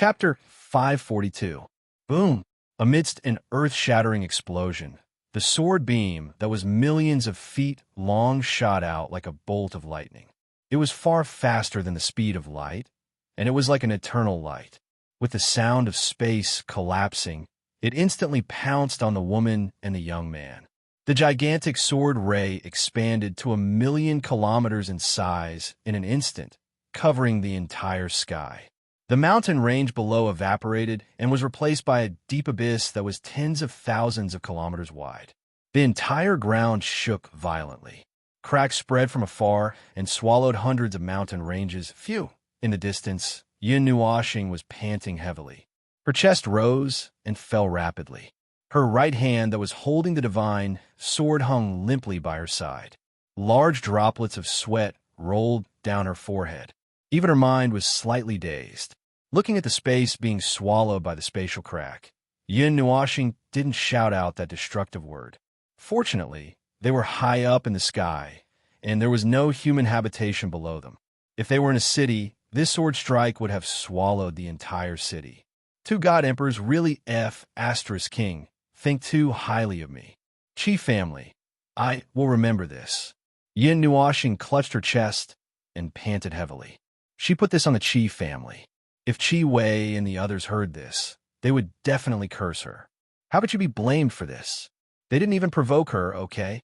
Chapter 542. Boom! Amidst an earth-shattering explosion, the sword beam that was millions of feet long shot out like a bolt of lightning. It was far faster than the speed of light, and it was like an eternal light. With the sound of space collapsing, it instantly pounced on the woman and the young man. The gigantic sword ray expanded to 1,000,000 kilometers in size in an instant, covering the entire sky. The mountain range below evaporated and was replaced by a deep abyss that was tens of thousands of kilometers wide. The entire ground shook violently. Cracks spread from afar and swallowed hundreds of mountain ranges. Phew! In the distance, Yin Nuoxing was panting heavily. Her chest rose and fell rapidly. Her right hand that was holding the divine sword hung limply by her side. Large droplets of sweat rolled down her forehead. Even her mind was slightly dazed. Looking at the space being swallowed by the spatial crack, Yin Nuoxing didn't shout out that destructive word. Fortunately, they were high up in the sky, and there was no human habitation below them. If they were in a city, this sword strike would have swallowed the entire city. Two god emperors really *king think too highly of me. Qi family, I will remember this. Yin Nuoxing clutched her chest and panted heavily. She put this on the Qi family. If Qi Wei and the others heard this, they would definitely curse her. How could you be blamed for this? They didn't even provoke her, okay?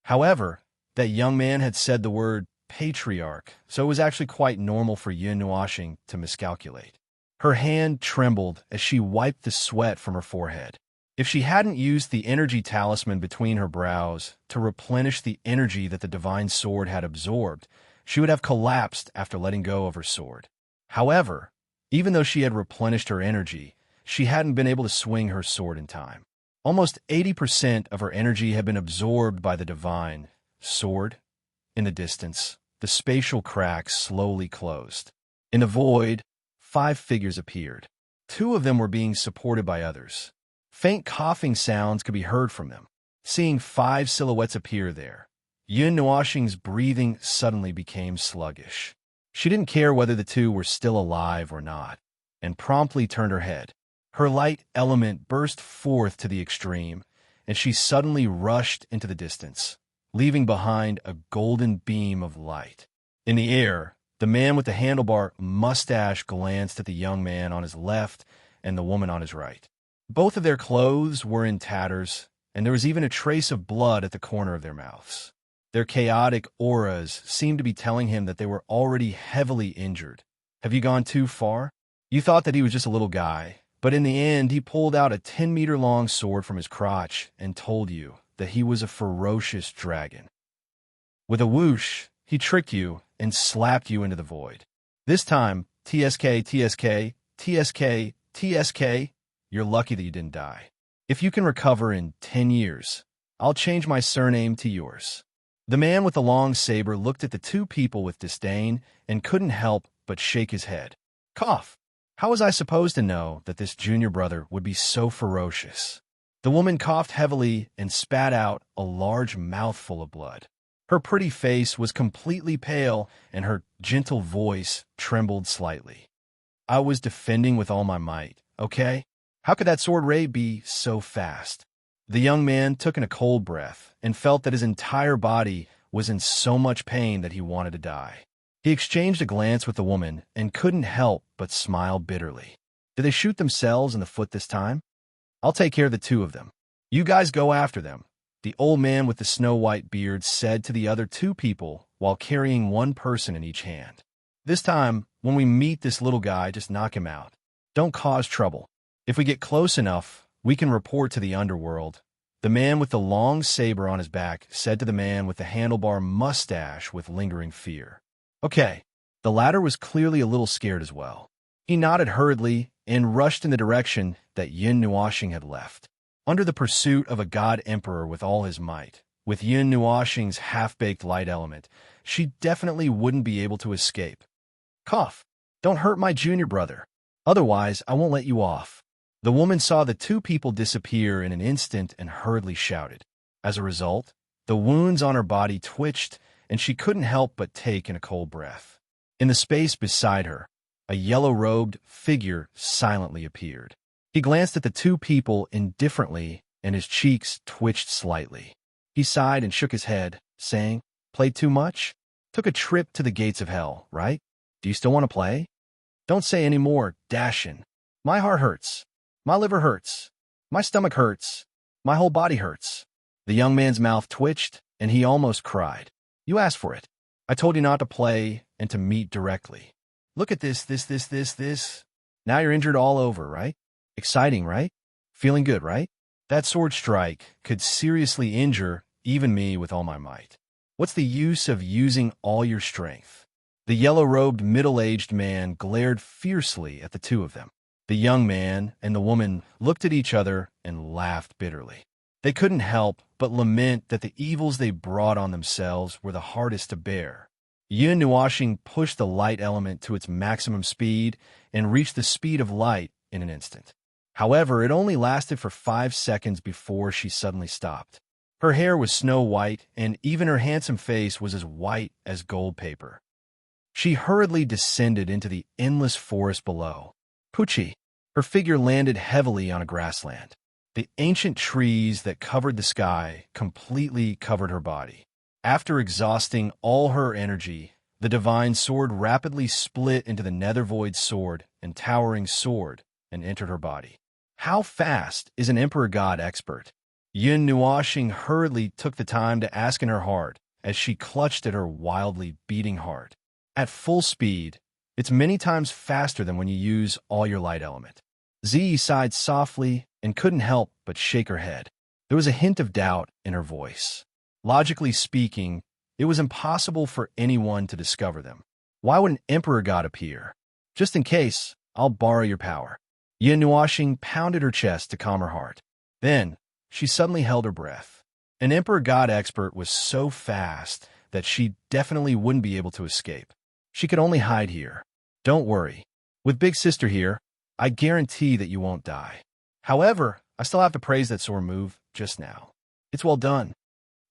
However, that young man had said the word patriarch, so it was actually quite normal for Yin Nuoxing to miscalculate. Her hand trembled as she wiped the sweat from her forehead. If she hadn't used the energy talisman between her brows to replenish the energy that the divine sword had absorbed, she would have collapsed after letting go of her sword. However, even though she had replenished her energy, she hadn't been able to swing her sword in time. Almost 80% of her energy had been absorbed by the divine sword. In the distance, the spatial cracks slowly closed. In the void, 5 figures appeared. 2 of them were being supported by others. Faint coughing sounds could be heard from them. Seeing 5 silhouettes appear there, Yin Nuoxing's breathing suddenly became sluggish. She didn't care whether the 2 were still alive or not, and promptly turned her head. Her light element burst forth to the extreme, and she suddenly rushed into the distance, leaving behind a golden beam of light. In the air, the man with the handlebar mustache glanced at the young man on his left and the woman on his right. Both of their clothes were in tatters, and there was even a trace of blood at the corner of their mouths. Their chaotic auras seemed to be telling him that they were already heavily injured. Have you gone too far? You thought that he was just a little guy, but in the end he pulled out a 10-meter-long sword from his crotch and told you that he was a ferocious dragon. With a whoosh, he tricked you and slapped you into the void. This time, TSK, TSK, TSK, TSK, you're lucky that you didn't die. If you can recover in 10 years, I'll change my surname to yours. The man with the long saber looked at the 2 people with disdain and couldn't help but shake his head. Cough! How was I supposed to know that this junior brother would be so ferocious? The woman coughed heavily and spat out a large mouthful of blood. Her pretty face was completely pale and her gentle voice trembled slightly. I was defending with all my might, okay? How could that sword ray be so fast? The young man took in a cold breath and felt that his entire body was in so much pain that he wanted to die. He exchanged a glance with the woman and couldn't help but smile bitterly. Did they shoot themselves in the foot this time? I'll take care of the 2 of them. You guys go after them, the old man with the snow-white beard said to the other 2 people while carrying 1 person in each hand. This time, when we meet this little guy, just knock him out. Don't cause trouble. If we get close enough, we can report to the underworld. The man with the long saber on his back said to the man with the handlebar mustache with lingering fear. Okay. The latter was clearly a little scared as well. He nodded hurriedly and rushed in the direction that Yin Nuoxing had left. Under the pursuit of a god emperor with all his might, with Yin Nuoxing's half-baked light element, she definitely wouldn't be able to escape. Cough! Don't hurt my junior brother. Otherwise, I won't let you off. The woman saw the 2 people disappear in an instant and hurriedly shouted. As a result, the wounds on her body twitched, and she couldn't help but take in a cold breath. In the space beside her, a yellow-robed figure silently appeared. He glanced at the two people indifferently, and his cheeks twitched slightly. He sighed and shook his head, saying, "Played too much? Took a trip to the gates of hell, right? Do you still want to play? Don't say any more, dash in. My heart hurts. My liver hurts. My stomach hurts. My whole body hurts." The young man's mouth twitched, and he almost cried. "You asked for it. I told you not to play and to meet directly. Look at this. Now you're injured all over, right? Exciting, right? Feeling good, right? That sword strike could seriously injure even me with all my might. What's the use of using all your strength?" The yellow-robed middle-aged man glared fiercely at the two of them. The young man and the woman looked at each other and laughed bitterly. They couldn't help but lament that the evils they brought on themselves were the hardest to bear. Yun Nuashing pushed the light element to its maximum speed and reached the speed of light in an instant. However, it only lasted for 5 seconds before she suddenly stopped. Her hair was snow white, and even her handsome face was as white as gold paper. She hurriedly descended into the endless forest below. Poochie! Her figure landed heavily on a grassland. The ancient trees that covered the sky completely covered her body. After exhausting all her energy, the divine sword rapidly split into the nether void sword and towering sword and entered her body. How fast is an Emperor God expert? Yun Nuashing hurriedly took the time to ask in her heart as she clutched at her wildly beating heart. At full speed, it's many times faster than when you use all your light element. Ziyi sighed softly and couldn't help but shake her head. There was a hint of doubt in her voice. Logically speaking, it was impossible for anyone to discover them. Why would an Emperor God appear? Just in case, I'll borrow your power. Yun Nuashing pounded her chest to calm her heart. Then, she suddenly held her breath. An Emperor God expert was so fast that she definitely wouldn't be able to escape. She could only hide here. Don't worry. With Big Sister here, I guarantee that you won't die. However, I still have to praise that sword move just now. It's well done.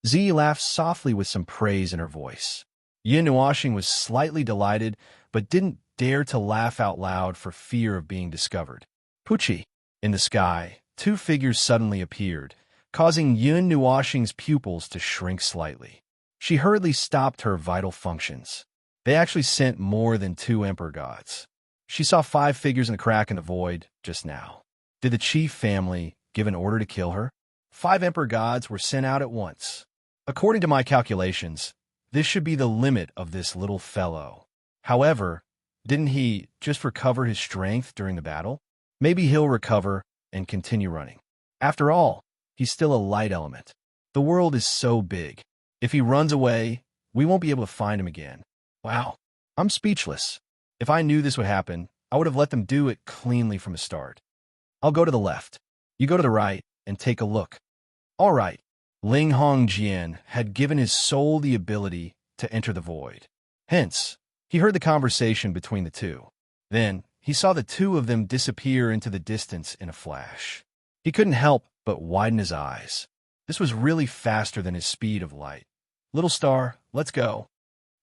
Ziyi laughed softly with some praise in her voice. Yun Nuashing was slightly delighted, but didn't dare to laugh out loud for fear of being discovered. Poochie! In the sky, two figures suddenly appeared, causing Yun Nuashing's pupils to shrink slightly. She hurriedly stopped her vital functions. They actually sent more than 2 Emperor Gods. She saw 5 figures in the crack in the void just now. Did the chief family give an order to kill her? 5 Emperor Gods were sent out at once. According to my calculations, this should be the limit of this little fellow. However, didn't he just recover his strength during the battle? Maybe he'll recover and continue running. After all, he's still a light element. The world is so big. If he runs away, we won't be able to find him again. Wow, I'm speechless. If I knew this would happen, I would have let them do it cleanly from the start. I'll go to the left. You go to the right and take a look. All right. Ling Hongjian had given his soul the ability to enter the void. Hence, he heard the conversation between the two. Then, he saw the two of them disappear into the distance in a flash. He couldn't help but widen his eyes. This was really faster than his speed of light. Little star, let's go.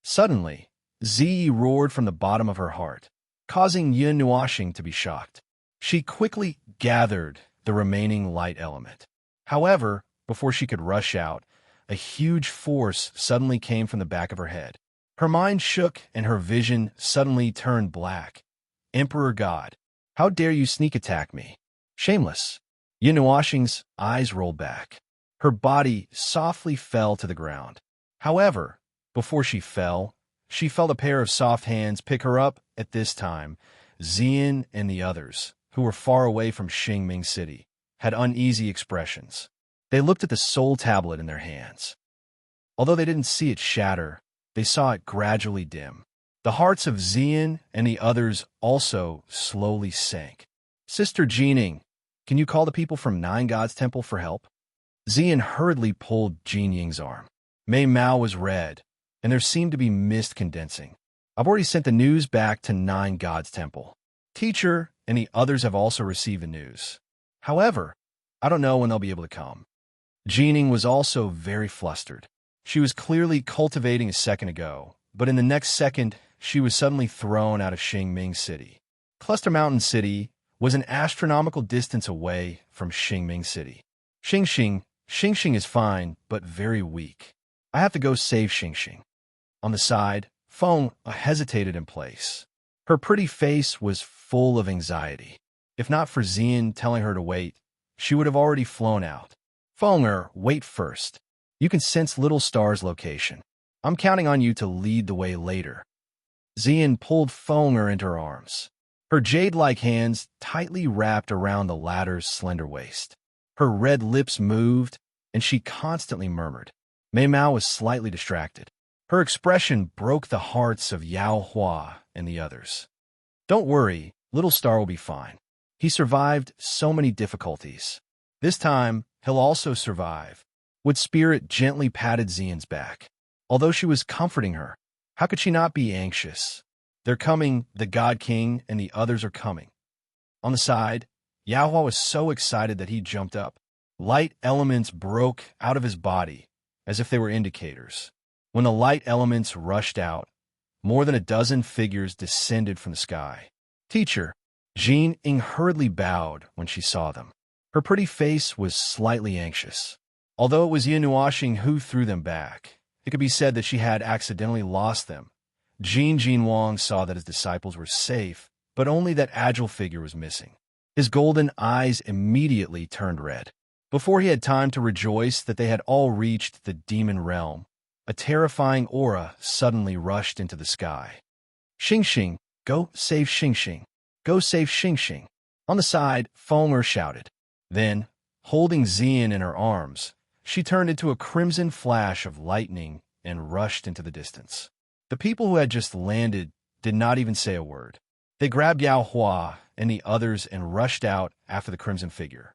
Suddenly, Ziyi roared from the bottom of her heart, causing Yun Nuashing to be shocked. She quickly gathered the remaining light element. However, before she could rush out, a huge force suddenly came from the back of her head. Her mind shook and her vision suddenly turned black. Emperor God, how dare you sneak attack me? Shameless. Yun Nuashing's eyes rolled back. Her body softly fell to the ground. However, before she felt a pair of soft hands pick her up. At this time, Xian and the others, who were far away from Xingming City, had uneasy expressions. They looked at the soul tablet in their hands. Although they didn't see it shatter, they saw it gradually dim. The hearts of Xian and the others also slowly sank. Sister Jining, can you call the people from Nine Gods Temple for help? Xian hurriedly pulled Jin Ying's arm. Mei Mao was red, and there seemed to be mist condensing. I've already sent the news back to Nine Gods Temple. Teacher and the others have also received the news. However, I don't know when they'll be able to come. Jining was also very flustered. She was clearly cultivating a second ago, but in the next second, she was suddenly thrown out of Xingming City. Cluster Mountain City was an astronomical distance away from Xingming City. Xingxing is fine, but very weak. I have to go save Xingxing. On the side, Feng hesitated in place. Her pretty face was full of anxiety. If not for Xian telling her to wait, she would have already flown out. Fenger, wait first. You can sense Little Star's location. I'm counting on you to lead the way later. Xian pulled Fenger into her arms. Her jade-like hands tightly wrapped around the latter's slender waist. Her red lips moved, and she constantly murmured. Mei Mao was slightly distracted. Her expression broke the hearts of Yao Hua and the others. Don't worry, Little Star will be fine. He survived so many difficulties. This time, he'll also survive. Wood Spirit gently patted Xian's back. Although she was comforting her, how could she not be anxious? They're coming, the God King and the others are coming. On the side, Yao Hua was so excited that he jumped up. Light elements broke out of his body, as if they were indicators. When the light elements rushed out, more than a dozen figures descended from the sky. Teacher, Jean Ying hurriedly bowed when she saw them. Her pretty face was slightly anxious. Although it was Yin Nuoxing who threw them back, it could be said that she had accidentally lost them. Jin Wang saw that his disciples were safe, but only that agile figure was missing. His golden eyes immediately turned red. Before he had time to rejoice that they had all reached the demon realm, a terrifying aura suddenly rushed into the sky. Xingxing, go save Xingxing. Go save Xingxing. On the side, Fenger shouted. Then, holding Xian in her arms, she turned into a crimson flash of lightning and rushed into the distance. The people who had just landed did not even say a word. They grabbed Yao Hua and the others and rushed out after the crimson figure.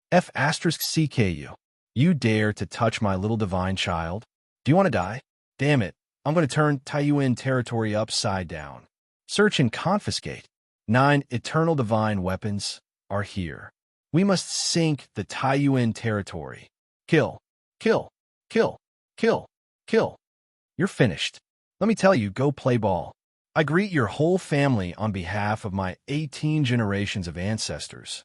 F*CKU. You dare to touch my little divine child? Do you want to die? Damn it, I'm going to turn Taiyuan territory upside down. Search and confiscate. 9 eternal divine weapons are here. We must sink the Taiyuan territory. Kill, kill, kill, kill, kill. You're finished. Let me tell you, go play ball. I greet your whole family on behalf of my 18 generations of ancestors.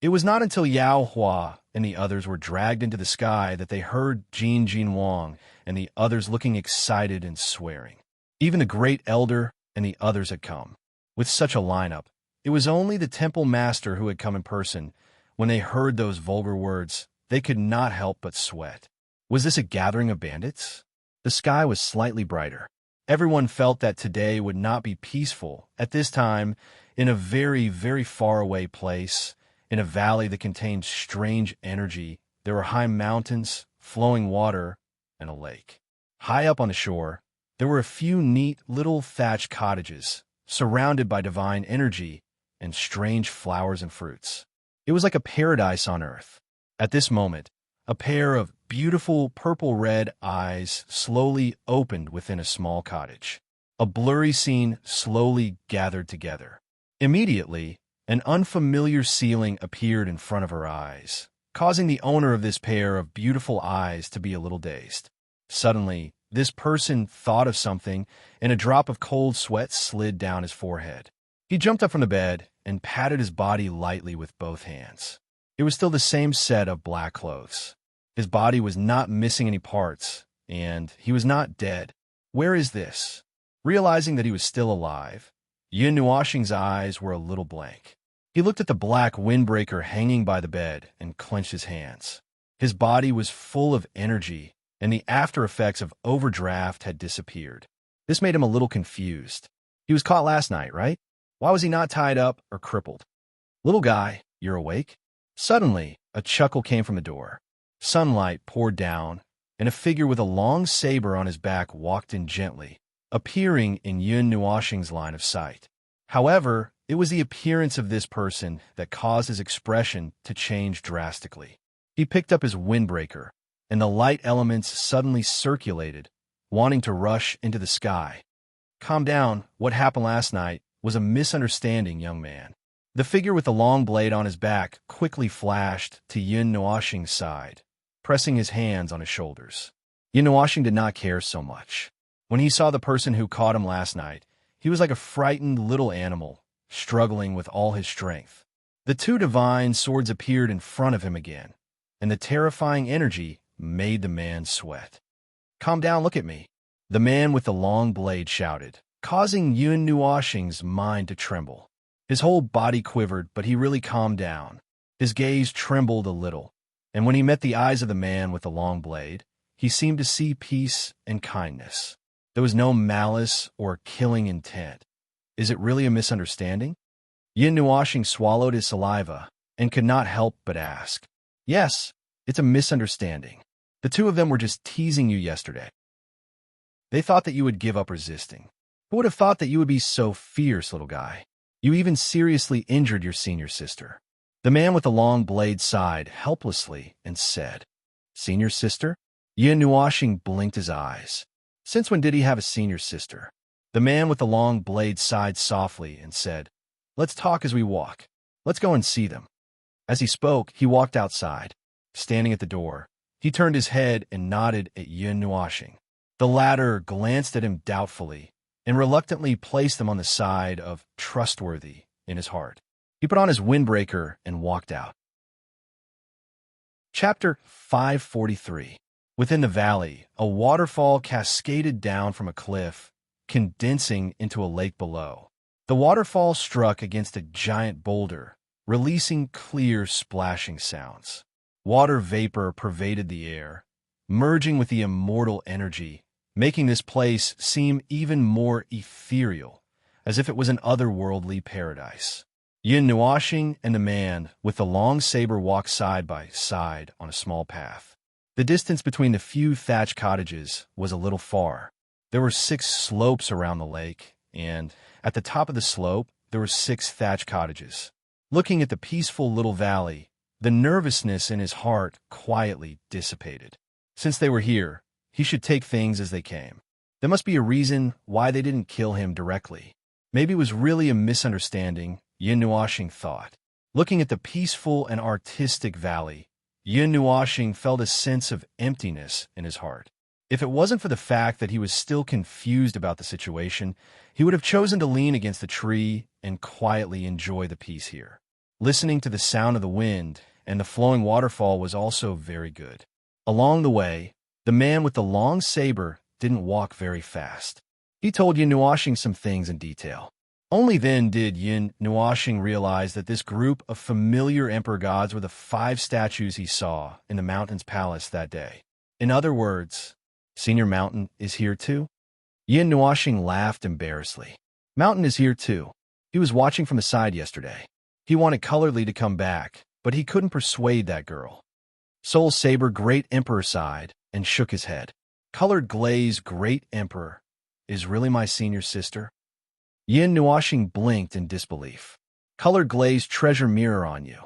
It was not until Yao Hua and the others were dragged into the sky that they heard Jin Wang and the others looking excited and swearing. Even the great elder and the others had come. With such a lineup, it was only the temple master who had come in person. When they heard those vulgar words, they could not help but sweat. Was this a gathering of bandits? The sky was slightly brighter. Everyone felt that today would not be peaceful at this time in a very, very far away place. In a valley that contained strange energy, there were high mountains, flowing water, and a lake. High up on the shore, there were a few neat little thatched cottages, surrounded by divine energy and strange flowers and fruits. It was like a paradise on earth. At this moment, a pair of beautiful purple-red eyes slowly opened within a small cottage. A blurry scene slowly gathered together. Immediately, an unfamiliar ceiling appeared in front of her eyes, causing the owner of this pair of beautiful eyes to be a little dazed. Suddenly, this person thought of something, and a drop of cold sweat slid down his forehead. He jumped up from the bed and patted his body lightly with both hands. It was still the same set of black clothes. His body was not missing any parts, and he was not dead. Where is this? Realizing that he was still alive, Yin Nuoxing's eyes were a little blank. He looked at the black windbreaker hanging by the bed and clenched his hands. His body was full of energy, and the after effects of overdraft had disappeared. This made him a little confused. He was caught last night, right? Why was he not tied up or crippled? Little guy, you're awake? Suddenly, a chuckle came from the door. Sunlight poured down, and a figure with a long saber on his back walked in gently, appearing in Yin Nuoxing's line of sight. However, it was the appearance of this person that caused his expression to change drastically. He picked up his windbreaker, and the light elements suddenly circulated, wanting to rush into the sky. Calm down, what happened last night was a misunderstanding, young man. The figure with the long blade on his back quickly flashed to Yin Nuoxing's side, pressing his hands on his shoulders. Yin Nuoxing did not care so much. When he saw the person who caught him last night, he was like a frightened little animal, struggling with all his strength. The two divine swords appeared in front of him again, and the terrifying energy made the man sweat. "Calm down, look at me," the man with the long blade shouted, causing Yun Nuoxing's mind to tremble. His whole body quivered, but he really calmed down. His gaze trembled a little, and when he met the eyes of the man with the long blade, he seemed to see peace and kindness. There was no malice or killing intent. Is it really a misunderstanding? Yin Nuoxing swallowed his saliva and could not help but ask. Yes, it's a misunderstanding. The two of them were just teasing you yesterday. They thought that you would give up resisting. Who would have thought that you would be so fierce, little guy? You even seriously injured your senior sister. The man with the long blade sighed helplessly and said, Senior sister? Yin Nuoxing blinked his eyes. Since when did he have a senior sister? The man with the long blade sighed softly and said, Let's talk as we walk. Let's go and see them. As he spoke, he walked outside. Standing at the door, he turned his head and nodded at Yin Nuoxing. The latter glanced at him doubtfully and reluctantly placed him on the side of trustworthy in his heart. He put on his windbreaker and walked out. Chapter 543. Within the valley, a waterfall cascaded down from a cliff, condensing into a lake below. The waterfall struck against a giant boulder, releasing clear splashing sounds. Water vapor pervaded the air, merging with the immortal energy, making this place seem even more ethereal, as if it was an otherworldly paradise. Yin Nuoxing and the man with the long saber walked side by side on a small path. The distance between the few thatched cottages was a little far. There were 6 slopes around the lake, and at the top of the slope, there were 6 thatched cottages. Looking at the peaceful little valley, the nervousness in his heart quietly dissipated. Since they were here, he should take things as they came. There must be a reason why they didn't kill him directly. Maybe it was really a misunderstanding, Yin Nuoxing thought. Looking at the peaceful and artistic valley, Yin Nuoxing felt a sense of emptiness in his heart. If it wasn't for the fact that he was still confused about the situation, he would have chosen to lean against the tree and quietly enjoy the peace here. Listening to the sound of the wind and the flowing waterfall was also very good. Along the way, the man with the long saber didn't walk very fast. He told Yin Nuoxing some things in detail. Only then did Yin Nuoxing realize that this group of familiar emperor gods were the 5 statues he saw in the mountain's palace that day. In other words, Senior Mountain is here too? Yin Nuoxing laughed embarrassedly. Mountain is here too. He was watching from the side yesterday. He wanted Colorly to come back, but he couldn't persuade that girl. Soul Saber Great Emperor sighed and shook his head. Colored Glaze Great Emperor is really my senior sister? Yin Nuoxing blinked in disbelief. Colored Glaze treasure mirror on you.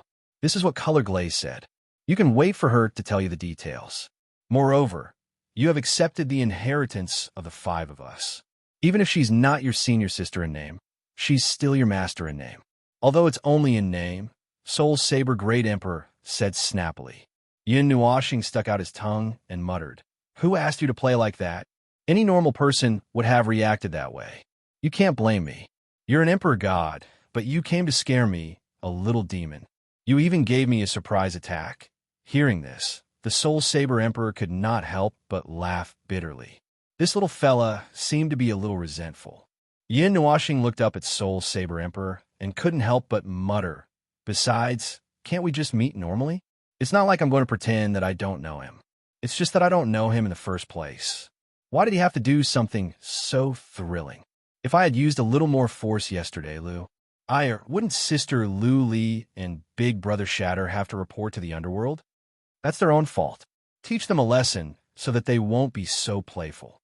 This is what Colored Glaze said. You can wait for her to tell you the details. Moreover, you have accepted the inheritance of the 5 of us. Even if she's not your senior sister in name, she's still your master in name. Although it's only in name, Soul Saber Great Emperor said snappily. Yin Nuoxing stuck out his tongue and muttered, Who asked you to play like that? Any normal person would have reacted that way. You can't blame me. You're an emperor god, but you came to scare me, a little demon. You even gave me a surprise attack. Hearing this, the Soul Saber Emperor could not help but laugh bitterly. This little fella seemed to be a little resentful. Yin Nuoxing looked up at Soul Saber Emperor and couldn't help but mutter, Besides, can't we just meet normally? It's not like I'm going to pretend that I don't know him. It's just that I don't know him in the first place. Why did he have to do something so thrilling? If I had used a little more force yesterday, wouldn't Sister Lu Li and Big Brother Shatter have to report to the underworld? That's their own fault. Teach them a lesson so that they won't be so playful.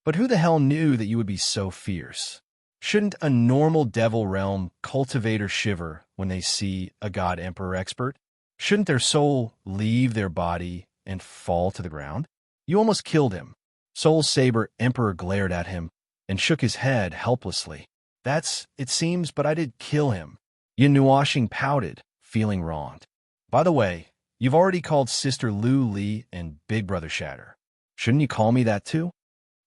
But who the hell knew that you would be so fierce? Shouldn't a normal Devil Realm cultivator shiver when they see a God Emperor expert? Shouldn't their soul leave their body and fall to the ground? You almost killed him. Soul Saber Emperor glared at him and shook his head helplessly. It seems, but I did kill him. Yin Nuoxing pouted, feeling wronged. By the way, you've already called Sister Lu Li and Big Brother Shatter. Shouldn't you call me that too?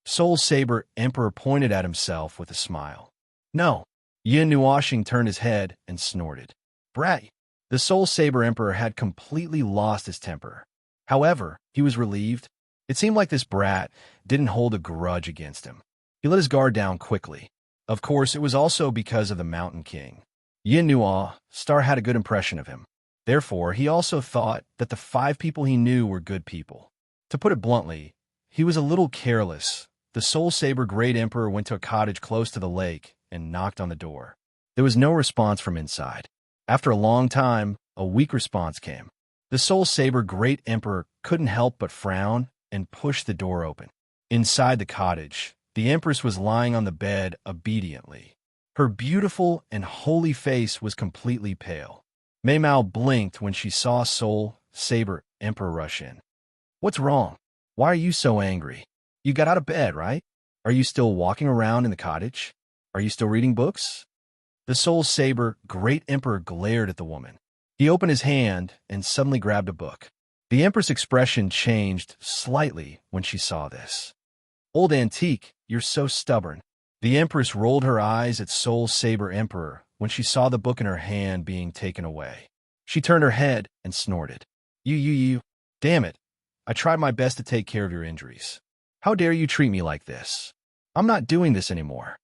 Soul Saber Emperor pointed at himself with a smile. No. Yin Nuashing turned his head and snorted. Brat. The Soul Saber Emperor had completely lost his temper. However, he was relieved. It seemed like this brat didn't hold a grudge against him. He let his guard down quickly. Of course, it was also because of the Mountain King. Yin Nua Star had a good impression of him. Therefore, he also thought that the 5 people he knew were good people. To put it bluntly, he was a little careless. The Soul Saber Great Emperor went to a cottage close to the lake and knocked on the door. There was no response from inside. After a long time, a weak response came. The Soul Saber Great Emperor couldn't help but frown and push the door open. Inside the cottage, the Empress was lying on the bed obediently. Her beautiful and holy face was completely pale. Mei Mao blinked when she saw Soul Saber Emperor rush in. What's wrong? Why are you so angry? You got out of bed, right? Are you still walking around in the cottage? Are you still reading books? The Soul Saber Great Emperor glared at the woman. He opened his hand and suddenly grabbed a book. The Empress' expression changed slightly when she saw this. Old antique, you're so stubborn. The Empress rolled her eyes at Soul Saber Emperor when she saw the book in her hand being taken away. She turned her head and snorted. You. Damn it. I tried my best to take care of your injuries. How dare you treat me like this? I'm not doing this anymore.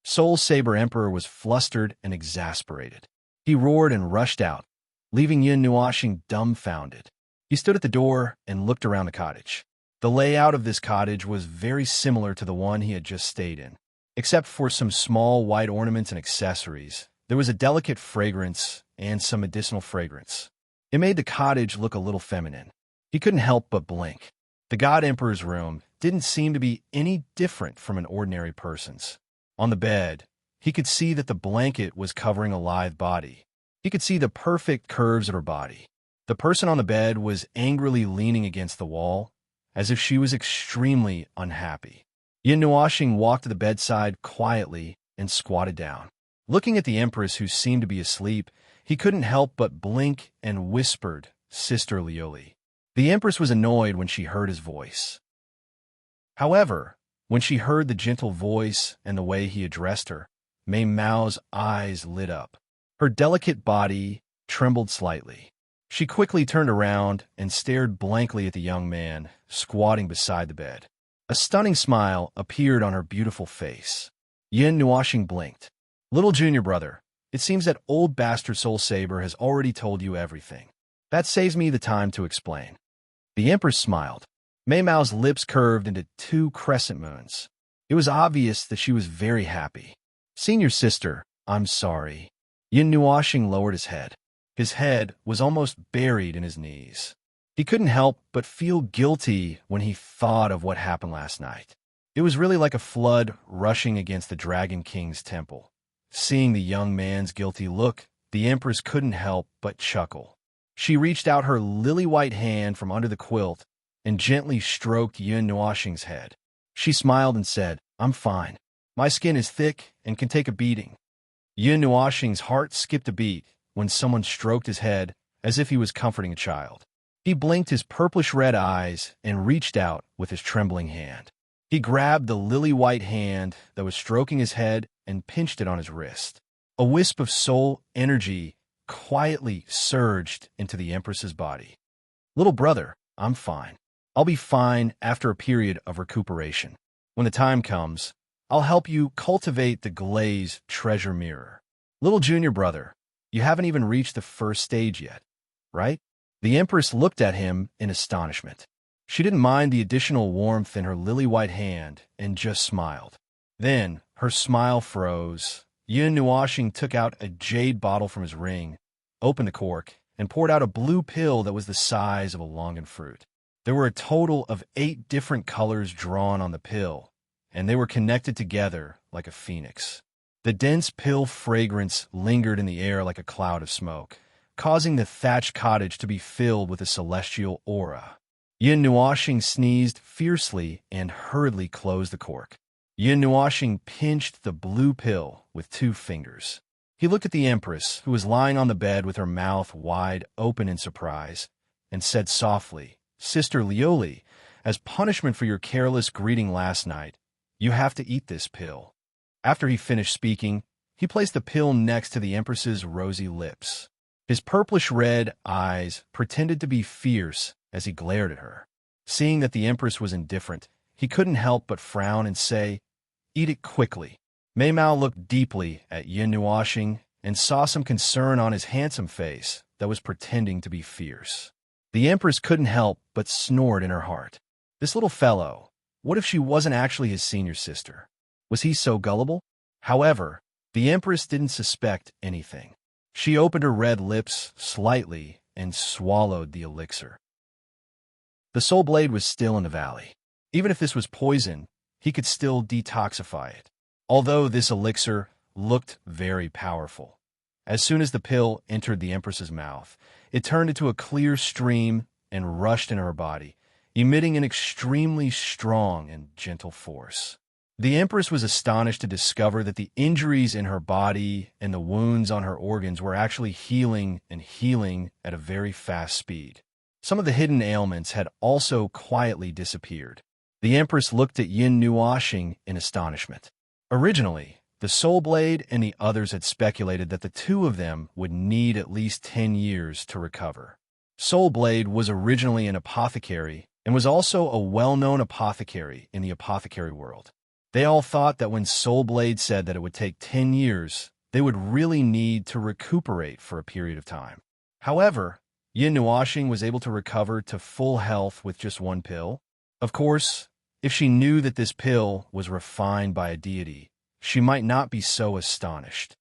Soul Saber Emperor was flustered and exasperated. He roared and rushed out, leaving Yin Nuashing dumbfounded. He stood at the door and looked around the cottage. The layout of this cottage was very similar to the one he had just stayed in. Except for some small white ornaments and accessories, there was a delicate fragrance and some medicinal fragrance. It made the cottage look a little feminine. He couldn't help but blink. The God Emperor's room didn't seem to be any different from an ordinary person's. On the bed, he could see that the blanket was covering a live body. He could see the perfect curves of her body. The person on the bed was angrily leaning against the wall, as if she was extremely unhappy. Yin Nuashing walked to the bedside quietly and squatted down. Looking at the Empress, who seemed to be asleep, he couldn't help but blink and whispered, Sister Lioli. The Empress was annoyed when she heard his voice. However, when she heard the gentle voice and the way he addressed her, Mei Mao's eyes lit up. Her delicate body trembled slightly. She quickly turned around and stared blankly at the young man squatting beside the bed. A stunning smile appeared on her beautiful face. Yin Nuashing blinked. Little junior brother, it seems that old bastard Soul Saber has already told you everything. That saves me the time to explain. The Empress smiled. Mei Mao's lips curved into 2 crescent moons. It was obvious that she was very happy. Senior sister, I'm sorry. Yin Nuashing lowered his head. His head was almost buried in his knees. He couldn't help but feel guilty when he thought of what happened last night. It was really like a flood rushing against the Dragon King's temple. Seeing the young man's guilty look, the Empress couldn't help but chuckle. She reached out her lily-white hand from under the quilt and gently stroked Yin Nuashing's head. She smiled and said, I'm fine. My skin is thick and can take a beating. Yin Nuashing's heart skipped a beat when someone stroked his head as if he was comforting a child. He blinked his purplish-red eyes and reached out with his trembling hand. He grabbed the lily-white hand that was stroking his head and pinched it on his wrist. A wisp of soul energy quietly surged into the Empress's body. Little brother, I'm fine. I'll be fine after a period of recuperation. When the time comes, I'll help you cultivate the Glaze treasure mirror. Little junior brother, you haven't even reached the first stage yet, right? The Empress looked at him in astonishment. She didn't mind the additional warmth in her lily-white hand and just smiled. Then, her smile froze. Yin Nuashing took out a jade bottle from his ring, opened the cork, and poured out a blue pill that was the size of a longan fruit. There were a total of 8 different colors drawn on the pill, and they were connected together like a phoenix. The dense pill fragrance lingered in the air like a cloud of smoke, causing the thatched cottage to be filled with a celestial aura. Yin Nuashing sneezed fiercely and hurriedly closed the cork. Yin Nuashing pinched the blue pill with 2 fingers. He looked at the Empress, who was lying on the bed with her mouth wide open in surprise, and said softly, Sister Lioli, as punishment for your careless greeting last night, You have to eat this pill." After he finished speaking, he placed the pill next to the Empress's rosy lips. His purplish-red eyes pretended to be fierce as he glared at her. Seeing that the Empress was indifferent, he couldn't help but frown and say, "Eat it quickly." Mei Mao looked deeply at Yin Nuoxing and saw some concern on his handsome face that was pretending to be fierce. The Empress couldn't help but snored in her heart. This little fellow, what if she wasn't actually his senior sister? Was he so gullible? However, the Empress didn't suspect anything. She opened her red lips slightly and swallowed the elixir. The soul blade was still in the valley. Even if this was poison, he could still detoxify it. Although this elixir looked very powerful. As soon as the pill entered the Empress's mouth, it turned into a clear stream and rushed into her body, emitting an extremely strong and gentle force. The Empress was astonished to discover that the injuries in her body and the wounds on her organs were actually healing at a very fast speed. Some of the hidden ailments had also quietly disappeared. The Empress looked at Yin Nuoxing in astonishment. Originally, the Soul Blade and the others had speculated that the two of them would need at least 10 years to recover. Soul Blade was originally an apothecary and was also a well-known apothecary in the apothecary world. They all thought that when Soul Blade said that it would take 10 years, they would really need to recuperate for a period of time. However, Yin Nuoxing was able to recover to full health with just one pill. Of course, if she knew that this pill was refined by a deity, she might not be so astonished.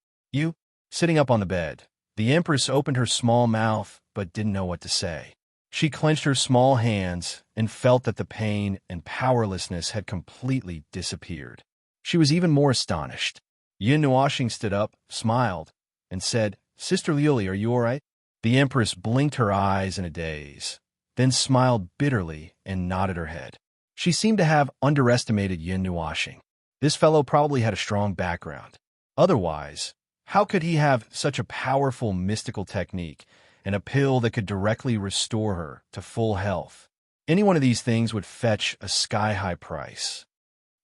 Sitting up on the bed, the Empress opened her small mouth but didn't know what to say. She clenched her small hands and felt that the pain and powerlessness had completely disappeared. She was even more astonished. Yin Nuoxing stood up, smiled, and said, "Sister Liuli, are you all right?" The Empress blinked her eyes in a daze, then smiled bitterly and nodded her head. She seemed to have underestimated Yin Nuoxing. This fellow probably had a strong background. Otherwise, how could he have such a powerful mystical technique and a pill that could directly restore her to full health? Any one of these things would fetch a sky-high price.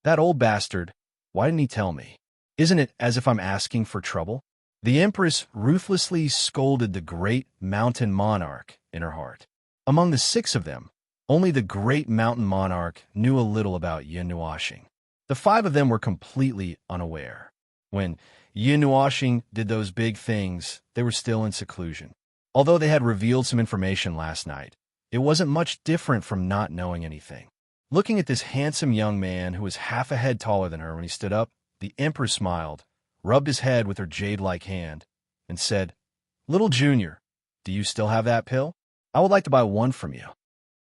That old bastard, why didn't he tell me? Isn't it as if I'm asking for trouble? The Empress ruthlessly scolded the great mountain monarch in her heart. Among the 6 of them, only the great mountain monarch knew a little about Yin Nuoxing. The 5 of them were completely unaware. When Yin Nuoxing did those big things, they were still in seclusion. Although they had revealed some information last night, it wasn't much different from not knowing anything. Looking at this handsome young man who was half a head taller than her when he stood up, the Empress smiled, rubbed his head with her jade-like hand, and said, "Little Junior, do you still have that pill? I would like to buy one from you."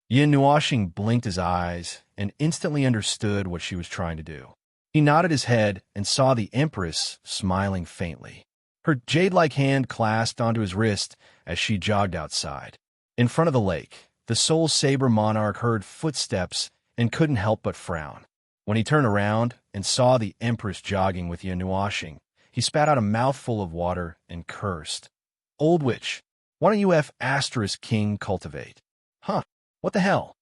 Yin Nuoxing blinked his eyes and instantly understood what she was trying to do. He nodded his head and saw the Empress smiling faintly. Her jade-like hand clasped onto his wrist as she jogged outside. In front of the lake, the Soul Saber monarch heard footsteps and couldn't help but frown. When he turned around and saw the Empress jogging with Yin Nuoxing, he spat out a mouthful of water and cursed. "Old witch, why don't you King cultivate? Huh, what the hell?"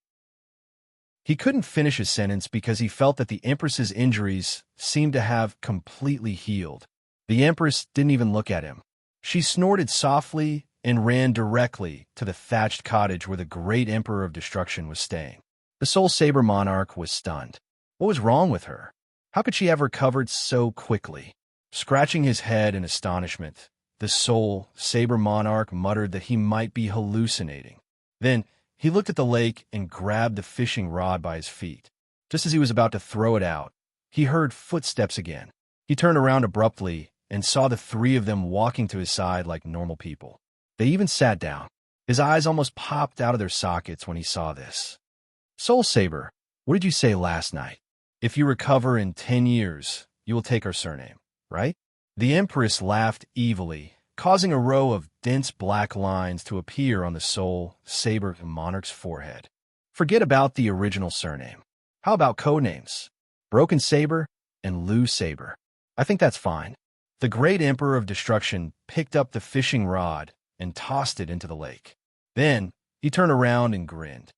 He couldn't finish his sentence because he felt that the Empress's injuries seemed to have completely healed. The Empress didn't even look at him. She snorted softly and ran directly to the thatched cottage where the great Emperor of Destruction was staying. The Soul Saber monarch was stunned. What was wrong with her? How could she have recovered so quickly? Scratching his head in astonishment, the Soul Saber monarch muttered that he might be hallucinating. Then he looked at the lake and grabbed the fishing rod by his feet. Just as he was about to throw it out, he heard footsteps again. He turned around abruptly and saw the 3 of them walking to his side like normal people. They even sat down. His eyes almost popped out of their sockets when he saw this. "Soul Saber, what did you say last night? If you recover in 10 years, you will take our surname, right?" The Empress laughed evilly, causing a row of dense black lines to appear on the Soul Saber monarch's forehead. "Forget about the original surname. How about codenames? Broken Saber and Lu Saber. I think that's fine." The great Emperor of Destruction picked up the fishing rod and tossed it into the lake. Then he turned around and grinned.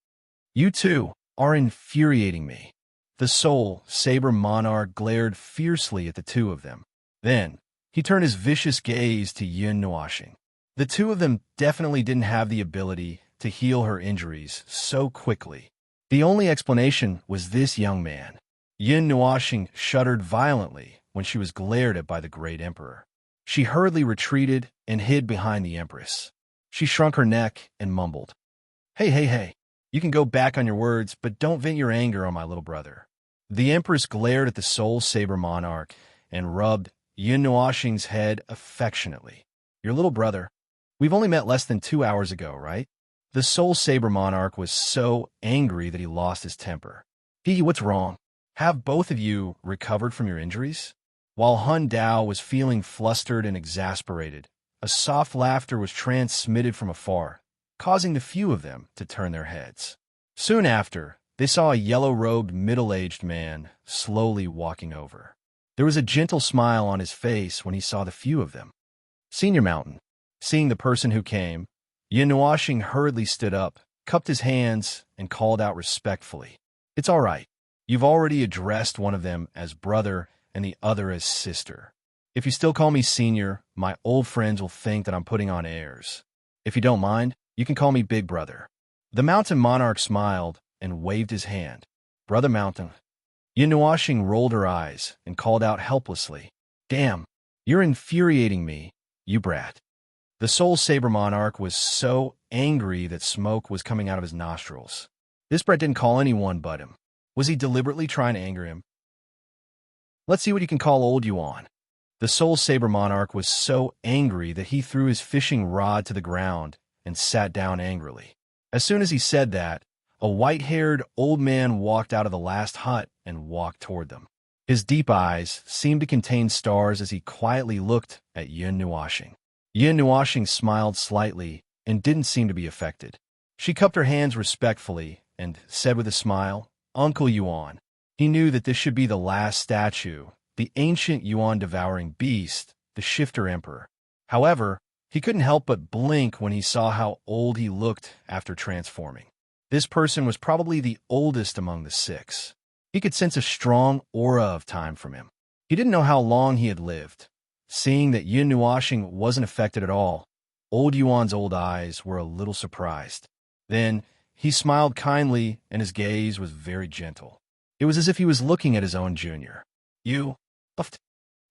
"You two are infuriating me." The soul saber monarch glared fiercely at the two of them. Then, he turned his vicious gaze to Yun Nuashing. The two of them definitely didn't have the ability to heal her injuries so quickly. The only explanation was this young man. Yun Nuashing shuddered violently when she was glared at by the great emperor. She hurriedly retreated and hid behind the empress. She shrunk her neck and mumbled, Hey. You can go back on your words, but don't vent your anger on my little brother." The empress glared at the soul saber monarch and rubbed Yun Nuashing's head affectionately. "Your little brother. We've only met less than 2 hours ago, right?" The soul saber monarch was so angry that he lost his temper. What's wrong? Have both of you recovered from your injuries?" While Hun Dao was feeling flustered and exasperated, a soft laughter was transmitted from afar, causing the few of them to turn their heads. Soon after, they saw a yellow-robed, middle-aged man slowly walking over. There was a gentle smile on his face when he saw the few of them. "Senior Mountain." Seeing the person who came, Yun Nuashing hurriedly stood up, cupped his hands, and called out respectfully, "It's all right. You've already addressed one of them as brother and the other as sister. If you still call me senior, my old friends will think that I'm putting on airs. If you don't mind, you can call me Big Brother." The mountain monarch smiled and waved his hand. "Brother Mountain." Yun Nuashing rolled her eyes and called out helplessly, "Damn, you're infuriating me, you brat." The soul saber monarch was so angry that smoke was coming out of his nostrils. This brat didn't call anyone but him. Was he deliberately trying to anger him? "Let's see what you can call old Yuan." The soul saber monarch was so angry that he threw his fishing rod to the ground and sat down angrily. As soon as he said that, a white-haired old man walked out of the last hut and walked toward them. His deep eyes seemed to contain stars as he quietly looked at Yun Nuashing. Yun Nuashing smiled slightly and didn't seem to be affected. She cupped her hands respectfully and said with a smile, "Uncle Yuan." He knew that this should be the last statue, the ancient Yuan-devouring beast, the Shifter Emperor. However, he couldn't help but blink when he saw how old he looked after transforming. This person was probably the oldest among the six. He could sense a strong aura of time from him. He didn't know how long he had lived. Seeing that Yun Nuashing wasn't affected at all, old Yuan's old eyes were a little surprised. Then, he smiled kindly and his gaze was very gentle. It was as if he was looking at his own junior. "You?"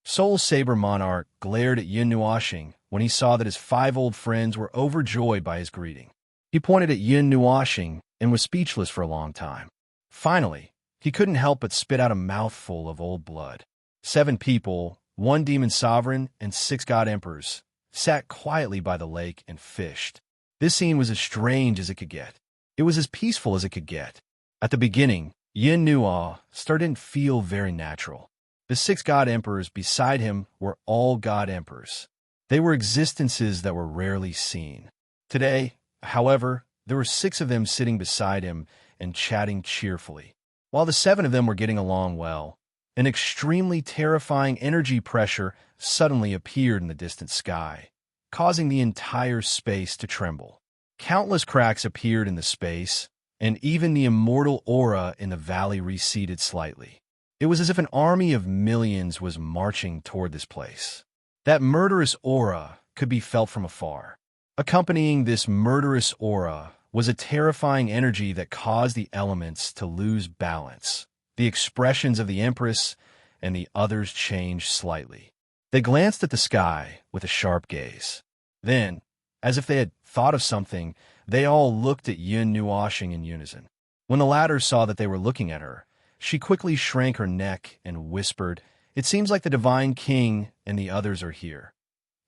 Soul Saber Monarch glared at Yun Nuashing when he saw that his 5 old friends were overjoyed by his greeting. He pointed at Yun Nuashing and was speechless for a long time. Finally, he couldn't help but spit out a mouthful of old blood. 7 people, 1 demon sovereign, and 6 god emperors sat quietly by the lake and fished. This scene was as strange as it could get. It was as peaceful as it could get. At the beginning, Yin Nuo didn't feel very natural. The 6 god emperors beside him were all god emperors. They were existences that were rarely seen. Today, however, there were 6 of them sitting beside him and chatting cheerfully. While the 7 of them were getting along well, an extremely terrifying energy pressure suddenly appeared in the distant sky, causing the entire space to tremble. Countless cracks appeared in the space, and even the immortal aura in the valley receded slightly. It was as if an army of millions was marching toward this place. That murderous aura could be felt from afar. Accompanying this murderous aura was a terrifying energy that caused the elements to lose balance. The expressions of the Empress and the others changed slightly. They glanced at the sky with a sharp gaze. Then, as if they had thought of something, they all looked at Yun Nuashing in unison. When the latter saw that they were looking at her, she quickly shrank her neck and whispered, "It seems like the Divine King and the others are here."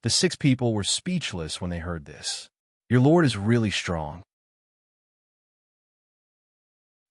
The 6 people were speechless when they heard this. "Your lord is really strong."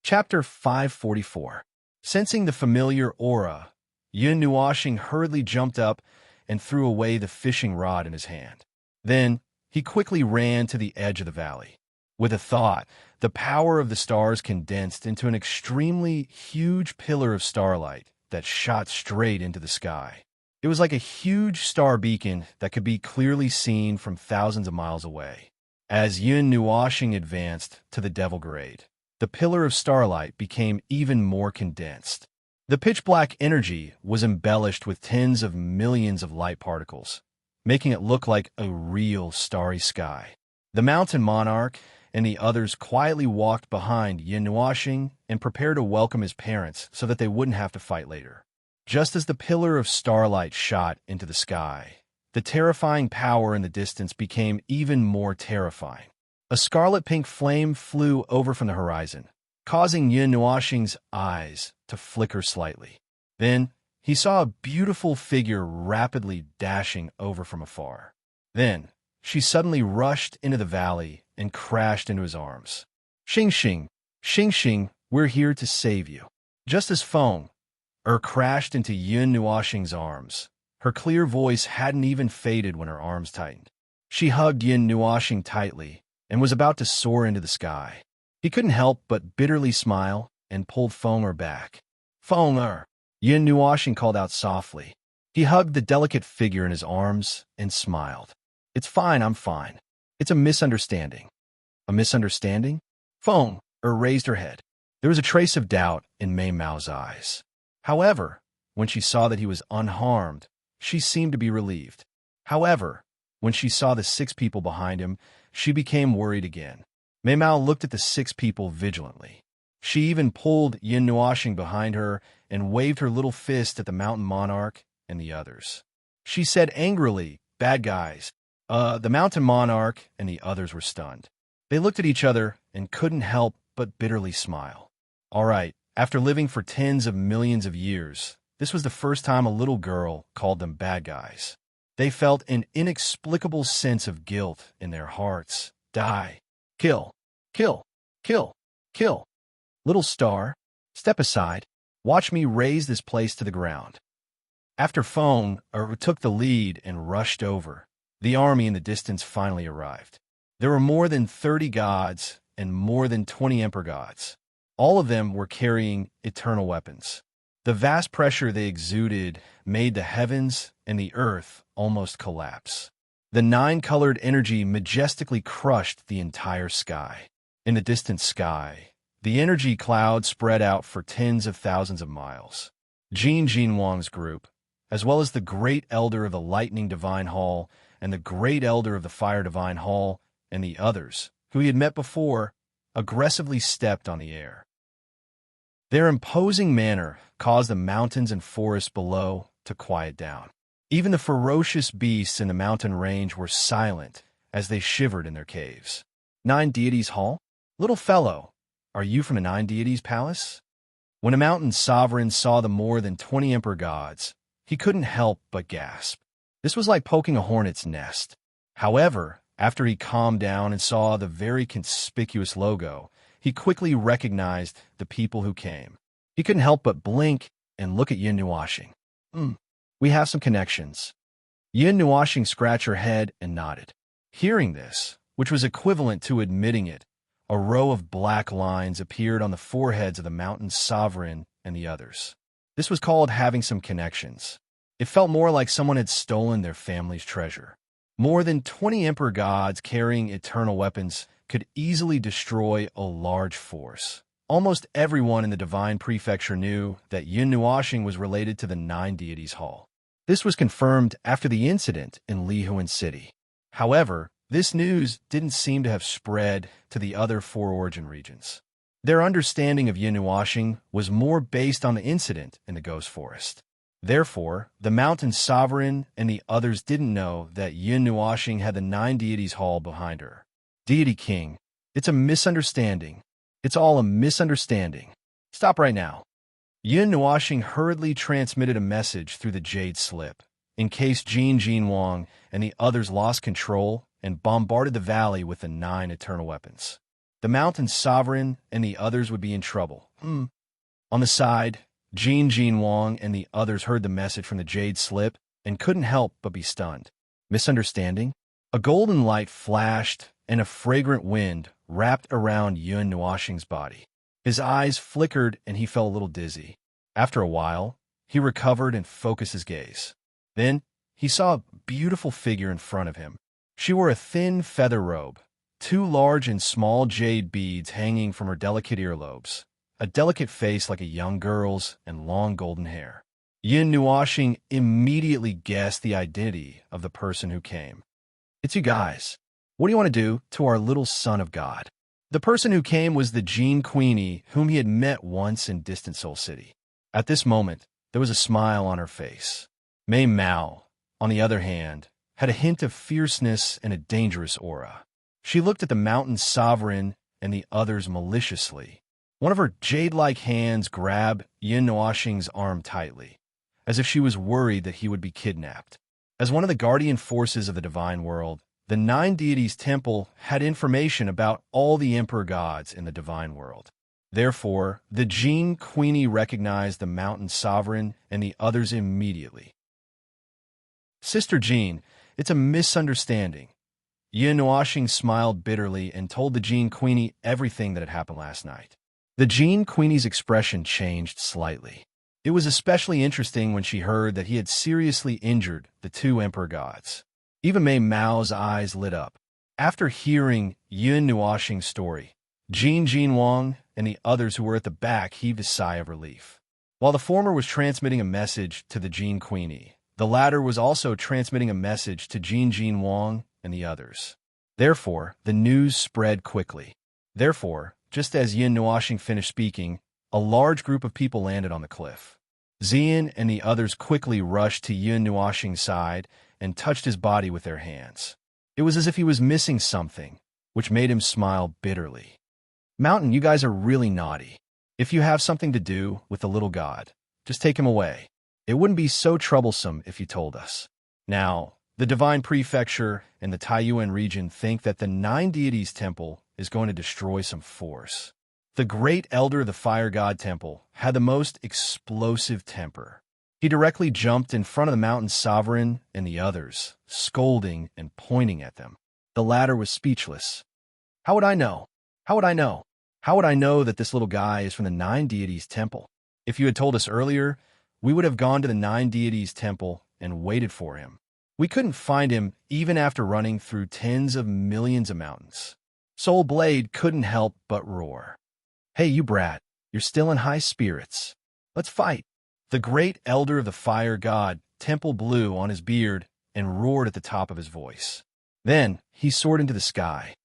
Chapter 544. Sensing the familiar aura, Yun Nuashing hurriedly jumped up and threw away the fishing rod in his hand. Then, he quickly ran to the edge of the valley. With a thought, the power of the stars condensed into an extremely huge pillar of starlight that shot straight into the sky. It was like a huge star beacon that could be clearly seen from thousands of miles away. As Yun Nuashing advanced to the Devil Grade, the pillar of starlight became even more condensed. The pitch-black energy was embellished with tens of millions of light particles, making it look like a real starry sky. The mountain monarch and the others quietly walked behind Yin Nuoxing and prepared to welcome his parents so that they wouldn't have to fight later. Just as the pillar of starlight shot into the sky, the terrifying power in the distance became even more terrifying. A scarlet-pink flame flew over from the horizon, causing Yin Nuoxing's eyes to flicker slightly. Then, he saw a beautiful figure rapidly dashing over from afar. Then, she suddenly rushed into the valley and crashed into his arms. Xing Xing, we're here to save you. Just as Feng crashed into Yin Nuoxing's arms, her clear voice hadn't even faded when her arms tightened. She hugged Yin Nuoxing tightly and was about to soar into the sky. He couldn't help but bitterly smile and pulled Feng back. Feng Yin Nuoxing called out softly. He hugged the delicate figure in his arms and smiled. It's fine, I'm fine. It's a misunderstanding. A misunderstanding? Feng raised her head. There was a trace of doubt in Mei Mao's eyes. However, when she saw that he was unharmed, she seemed to be relieved. However, when she saw the 6 people behind him, she became worried again. Mei Mao looked at the 6 people vigilantly. She even pulled Yin Nuoxing behind her and waved her little fist at the mountain monarch and the others. She said angrily, "Bad guys." The mountain monarch and the others were stunned. They looked at each other and couldn't help but bitterly smile. All right, after living for tens of millions of years, this was the first time a little girl called them bad guys. They felt an inexplicable sense of guilt in their hearts. Die. Kill. Kill. Kill. Kill. Little star, step aside. Watch me raise this place to the ground. After Feng took the lead and rushed over, the army in the distance finally arrived. There were more than 30 gods and more than 20 emperor gods. All of them were carrying eternal weapons. The vast pressure they exuded made the heavens and the earth almost collapse. The 9-colored energy majestically crushed the entire sky. In the distant sky, the energy cloud spread out for tens of thousands of miles. Jin Wang's group, as well as the Great Elder of the Lightning Divine Hall and the Great Elder of the Fire Divine Hall and the others, who he had met before, aggressively stepped on the air. Their imposing manner caused the mountains and forests below to quiet down. Even the ferocious beasts in the mountain range were silent as they shivered in their caves. 9 Deities Hall? Little fellow, are you from the 9 Deities Palace? When a mountain sovereign saw the more than 20 emperor gods, he couldn't help but gasp. This was like poking a hornet's nest. However, after he calmed down and saw the very conspicuous logo, he quickly recognized the people who came. He couldn't help but blink and look at Yin Nuoxing. We have some connections. Yin Nuoxing scratched her head and nodded. Hearing this, which was equivalent to admitting it, a row of black lines appeared on the foreheads of the mountain's sovereign and the others. This was called having some connections. It felt more like someone had stolen their family's treasure. More than 20 emperor gods carrying eternal weapons could easily destroy a large force. Almost everyone in the Divine Prefecture knew that Yin Nuoxing was related to the 9 Deities Hall. This was confirmed after the incident in Lihuan City. However, this news didn't seem to have spread to the other 4 origin regions. Their understanding of Yin Nuoxing was more based on the incident in the Ghost Forest. Therefore, the mountain sovereign and the others didn't know that Yin Nuoxing had the 9 Deities Hall behind her. Deity King, it's a misunderstanding. It's all a misunderstanding. Stop right now. Yin Nuoxing hurriedly transmitted a message through the jade slip, in case Jin Wang and the others lost control and bombarded the valley with the 9 eternal weapons. The mountain sovereign and the others would be in trouble. On the side, Jin Wang and the others heard the message from the jade slip and couldn't help but be stunned. Misunderstanding? A golden light flashed and a fragrant wind wrapped around Yin Nuoxing's body. His eyes flickered and he felt a little dizzy. After a while, he recovered and focused his gaze. Then, he saw a beautiful figure in front of him. She wore a thin feather robe, two large and small jade beads hanging from her delicate earlobes, a delicate face like a young girl's, and long golden hair. Yin Nuoxing immediately guessed the identity of the person who came. "It's you guys. What do you want to do to our little son of God?" The person who came was the Jean Queenie, whom he had met once in distant Seoul City. At this moment, there was a smile on her face. Mei Mao, on the other hand, had a hint of fierceness and a dangerous aura. She looked at the mountain sovereign and the others maliciously. One of her jade-like hands grabbed Yin Nuoxing's arm tightly, as if she was worried that he would be kidnapped. As one of the guardian forces of the divine world, the Nine Deities Temple had information about all the emperor gods in the divine world. Therefore, the Jean Queenie recognized the mountain sovereign and the others immediately. "Sister Jean, it's a misunderstanding." Yin Nuoxing smiled bitterly and told the Jean Queenie everything that had happened last night. The Jean Queenie's expression changed slightly. It was especially interesting when she heard that he had seriously injured the two emperor gods. Even Mei Mao's eyes lit up. After hearing Yin Nuoxing's story, Jin Wang and the others who were at the back heaved a sigh of relief. While the former was transmitting a message to the Jean Queenie, the latter was also transmitting a message to Jin Wang and the others. Therefore, the news spread quickly. Therefore, just as Yin Nuoxing finished speaking, a large group of people landed on the cliff. Xian and the others quickly rushed to Yin Nuoxing's side and touched his body with their hands. It was as if he was missing something, which made him smile bitterly. "Mountain, you guys are really naughty. If you have something to do with the little god, just take him away. It wouldn't be so troublesome if you told us." Now, the Divine Prefecture and the Taiyuan region think that the Nine Deities Temple is going to destroy some force. The Great Elder of the Fire God Temple had the most explosive temper. He directly jumped in front of the mountain sovereign and the others, scolding and pointing at them. The latter was speechless. "How would I know? How would I know? How would I know that this little guy is from the Nine Deities Temple? If you had told us earlier, we would have gone to the Nine Deities Temple and waited for him. We couldn't find him even after running through tens of millions of mountains." Soul Blade couldn't help but roar. "Hey, you brat, you're still in high spirits. Let's fight." The Great Elder of the Fire God Temple blew on his beard and roared at the top of his voice. Then he soared into the sky.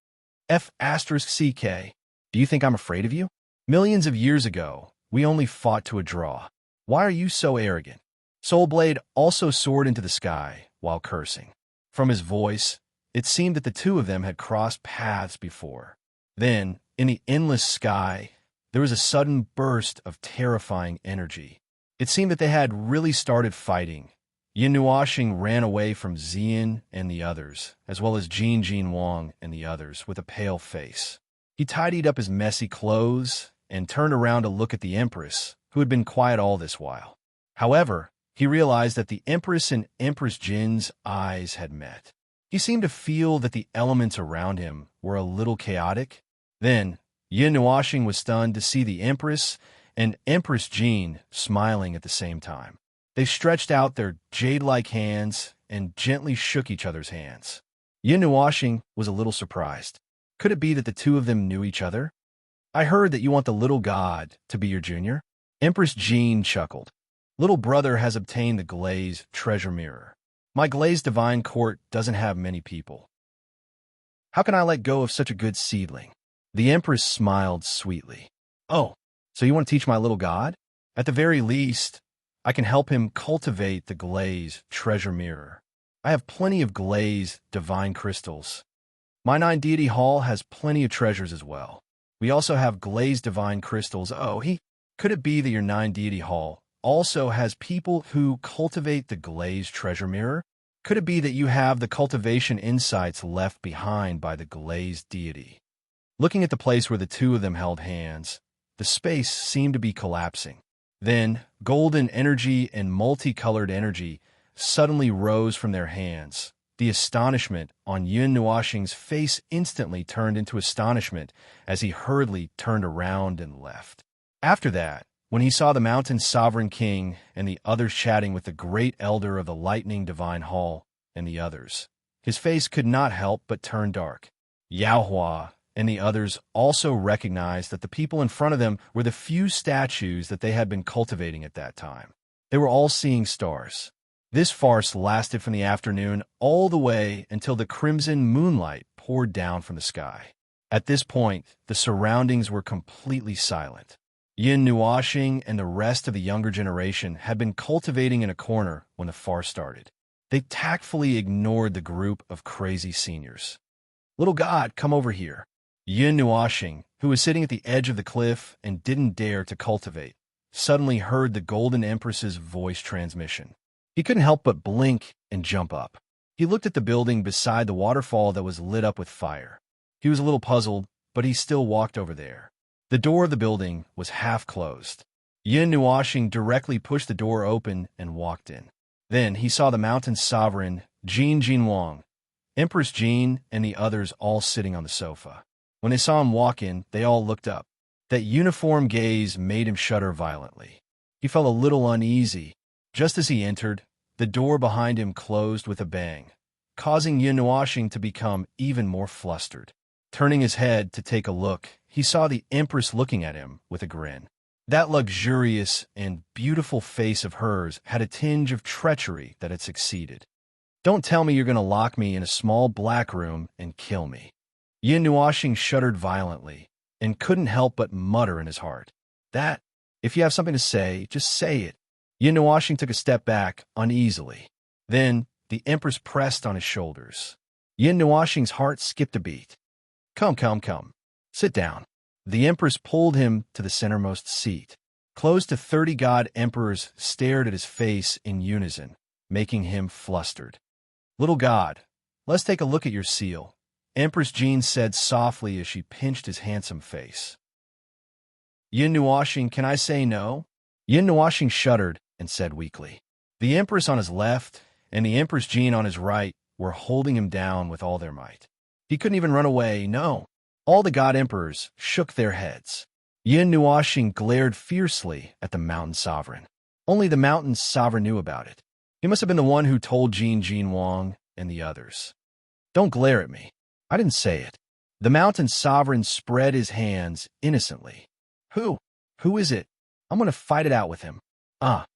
"F***CK, do you think I'm afraid of you? Millions of years ago, we only fought to a draw. Why are you so arrogant?" Soul Blade also soared into the sky while cursing. From his voice, it seemed that the two of them had crossed paths before. Then, in the endless sky, there was a sudden burst of terrifying energy. It seemed that they had really started fighting. Yin Nuoxing ran away from Xian and the others, as well as Jin Wang and the others, with a pale face. He tidied up his messy clothes and turned around to look at the Empress, who had been quiet all this while. However, he realized that the Empress and Empress Jin's eyes had met. He seemed to feel that the elements around him were a little chaotic. Then, Yin Nuoxing was stunned to see the Empress and Empress Jean smiling at the same time. They stretched out their jade-like hands and gently shook each other's hands. Yin Nuoxing was a little surprised. Could it be that the two of them knew each other? "I heard that you want the little god to be your junior." Empress Jean chuckled. "Little brother has obtained the Glaze treasure mirror. My Glaze divine court doesn't have many people. How can I let go of such a good seedling?" The Empress smiled sweetly. "Oh, so you want to teach my little god? At the very least, I can help him cultivate the Glaze treasure mirror. I have plenty of Glaze divine crystals. My Nine Deity Hall has plenty of treasures as well. We also have Glaze divine crystals. Could it be that your Nine Deity Hall also has people who cultivate the Glaze treasure mirror? Could it be that you have the cultivation insights left behind by the Glaze deity?" Looking at the place where the two of them held hands, the space seemed to be collapsing. Then, golden energy and multicolored energy suddenly rose from their hands. The astonishment on Yin Nuoxing's face instantly turned into astonishment as he hurriedly turned around and left. After that, when he saw the mountain sovereign king and the others chatting with the great elder of the lightning divine hall and the others, his face could not help but turn dark. Yaohua and the others also recognized that the people in front of them were the few statues that they had been cultivating at that time. They were all seeing stars. This farce lasted from the afternoon all the way until the crimson moonlight poured down from the sky. At this point, the surroundings were completely silent. Yin Nuoxing and the rest of the younger generation had been cultivating in a corner when the farce started. They tactfully ignored the group of crazy seniors. "Little god, come over here." Yin Nuoxing, who was sitting at the edge of the cliff and didn't dare to cultivate, suddenly heard the Golden Empress's voice transmission. He couldn't help but blink and jump up. He looked at the building beside the waterfall that was lit up with fire. He was a little puzzled, but he still walked over there. The door of the building was half closed. Yin Nuoxing directly pushed the door open and walked in. Then he saw the mountain sovereign, Jin Jinwang, Empress Jin, and the others all sitting on the sofa. When they saw him walk in, they all looked up. That uniform gaze made him shudder violently. He felt a little uneasy. Just as he entered, the door behind him closed with a bang, causing Yin Nuoxing to become even more flustered. Turning his head to take a look, he saw the Empress looking at him with a grin. That luxurious and beautiful face of hers had a tinge of treachery that had succeeded. "Don't tell me you're going to lock me in a small black room and kill me." Yin Nuoxing shuddered violently and couldn't help but mutter in his heart, "That, if you have something to say, just say it." Yin Nuoxing took a step back uneasily. Then the Empress pressed on his shoulders. Yin Nuoxing's heart skipped a beat. Come. Sit down." The Empress pulled him to the centermost seat. Close to 30 god emperors stared at his face in unison, making him flustered. "Little god, let's take a look at your seal," Empress Jean said softly as she pinched his handsome face. "Yin Nuoxing, can I say no?" Yin Nuoxing shuddered and said weakly. The Empress on his left and the Empress Jean on his right were holding him down with all their might. He couldn't even run away, no. All the god emperors shook their heads. Yin Nuoxing glared fiercely at the mountain sovereign. Only the mountain sovereign knew about it. He must have been the one who told Jin Jinwang and the others. "Don't glare at me. I didn't say it." The mountain sovereign spread his hands innocently. Who is it? I'm going to fight it out with him." Ah.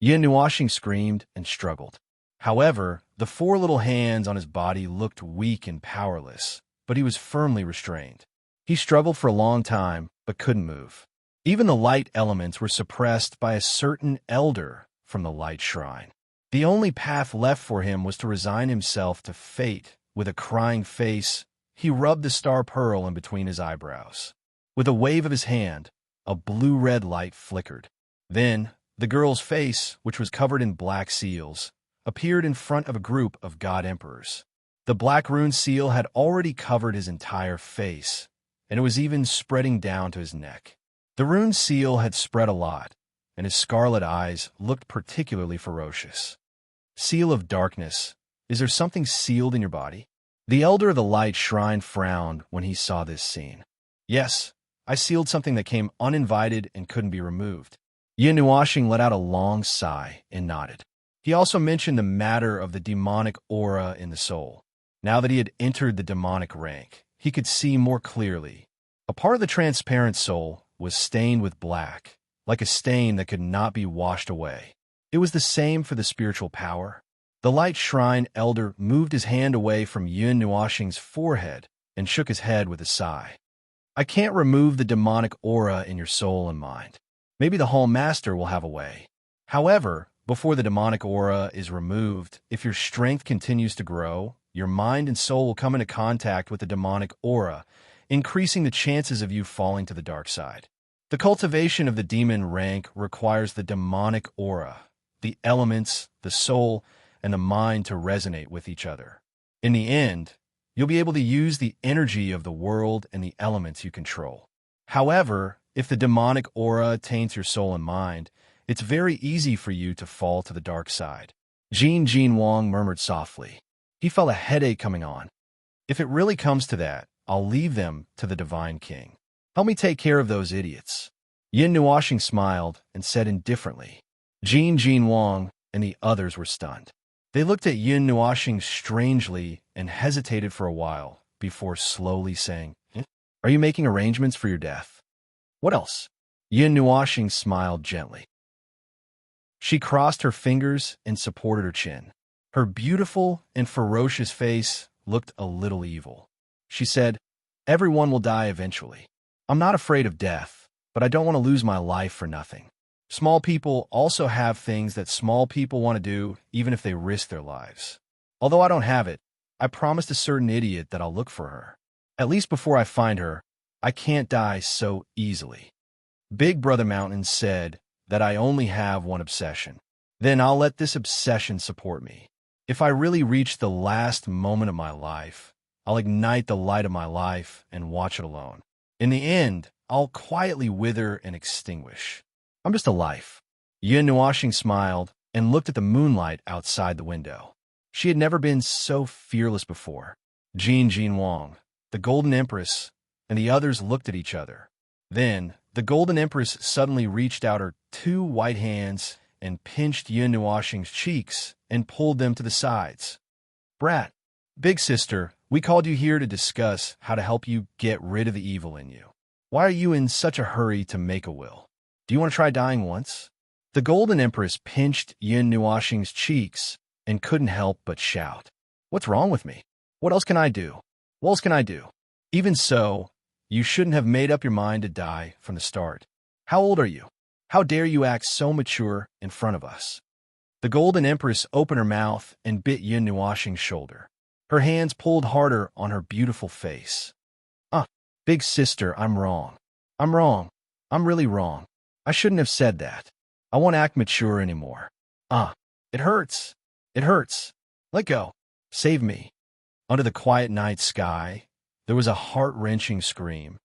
Yin Nuoxing screamed and struggled. However, the 4 little hands on his body looked weak and powerless, but he was firmly restrained. He struggled for a long time, but couldn't move. Even the light elements were suppressed by a certain elder from the light shrine. The only path left for him was to resign himself to fate. With a crying face, he rubbed the star pearl in between his eyebrows. With a wave of his hand, a blue-red light flickered. Then, the girl's face, which was covered in black seals, appeared in front of a group of god emperors. The black rune seal had already covered his entire face, and it was even spreading down to his neck. The rune seal had spread a lot, and his scarlet eyes looked particularly ferocious. "Seal of darkness, is there something sealed in your body?" The elder of the light shrine frowned when he saw this scene. "Yes, I sealed something that came uninvited and couldn't be removed." Yin Nuoxing let out a long sigh and nodded. He also mentioned the matter of the demonic aura in the soul. Now that he had entered the demonic rank, he could see more clearly. A part of the transparent soul was stained with black, like a stain that could not be washed away. It was the same for the spiritual power. The light shrine elder moved his hand away from Yin Nuoxing's forehead and shook his head with a sigh. "I can't remove the demonic aura in your soul and mind. Maybe the Hall Master will have a way. However, before the demonic aura is removed, if your strength continues to grow, your mind and soul will come into contact with the demonic aura, increasing the chances of you falling to the dark side. The cultivation of the demon rank requires the demonic aura, the elements, the soul, and the mind to resonate with each other. In the end, you'll be able to use the energy of the world and the elements you control. However, if the demonic aura taints your soul and mind, it's very easy for you to fall to the dark side." Jin Jinwang murmured softly. He felt a headache coming on. "If it really comes to that, I'll leave them to the Divine King. Help me take care of those idiots." Yin Nuoxing smiled and said indifferently. Jin Jinwang and the others were stunned. They looked at Yin Nuashing strangely and hesitated for a while before slowly saying, Are you making arrangements for your death? What else? Yin Nuashing smiled gently. She crossed her fingers and supported her chin. Her beautiful and ferocious face looked a little evil. She said, Everyone will die eventually. I'm not afraid of death, but I don't want to lose my life for nothing. Small people also have things that small people want to do, even if they risk their lives. Although I don't have it, I promised a certain idiot that I'll look for her. At least before I find her, I can't die so easily. Big Brother Mountain said that I only have one obsession. Then I'll let this obsession support me. If I really reach the last moment of my life, I'll ignite the light of my life and watch it alone. In the end, I'll quietly wither and extinguish. I'm just a life. Yin Nuashing smiled and looked at the moonlight outside the window. She had never been so fearless before. Jin Wang, the Golden Empress, and the others looked at each other. Then, the Golden Empress suddenly reached out her 2 white hands and pinched Yin Nuashing's cheeks and pulled them to the sides. Brat, big sister, we called you here to discuss how to help you get rid of the evil in you. Why are you in such a hurry to make a will? Do you want to try dying once? The Golden Empress pinched Yin Nuashing's cheeks and couldn't help but shout. What's wrong with me? What else can I do? What else can I do? Even so, you shouldn't have made up your mind to die from the start. How old are you? How dare you act so mature in front of us? The Golden Empress opened her mouth and bit Yin Nuashing's shoulder. Her hands pulled harder on her beautiful face. Big sister, I'm wrong. I'm wrong. I'm really wrong. I shouldn't have said that. I won't act mature anymore. It hurts. It hurts. Let go. Save me. Under the quiet night sky, there was a heart-wrenching scream.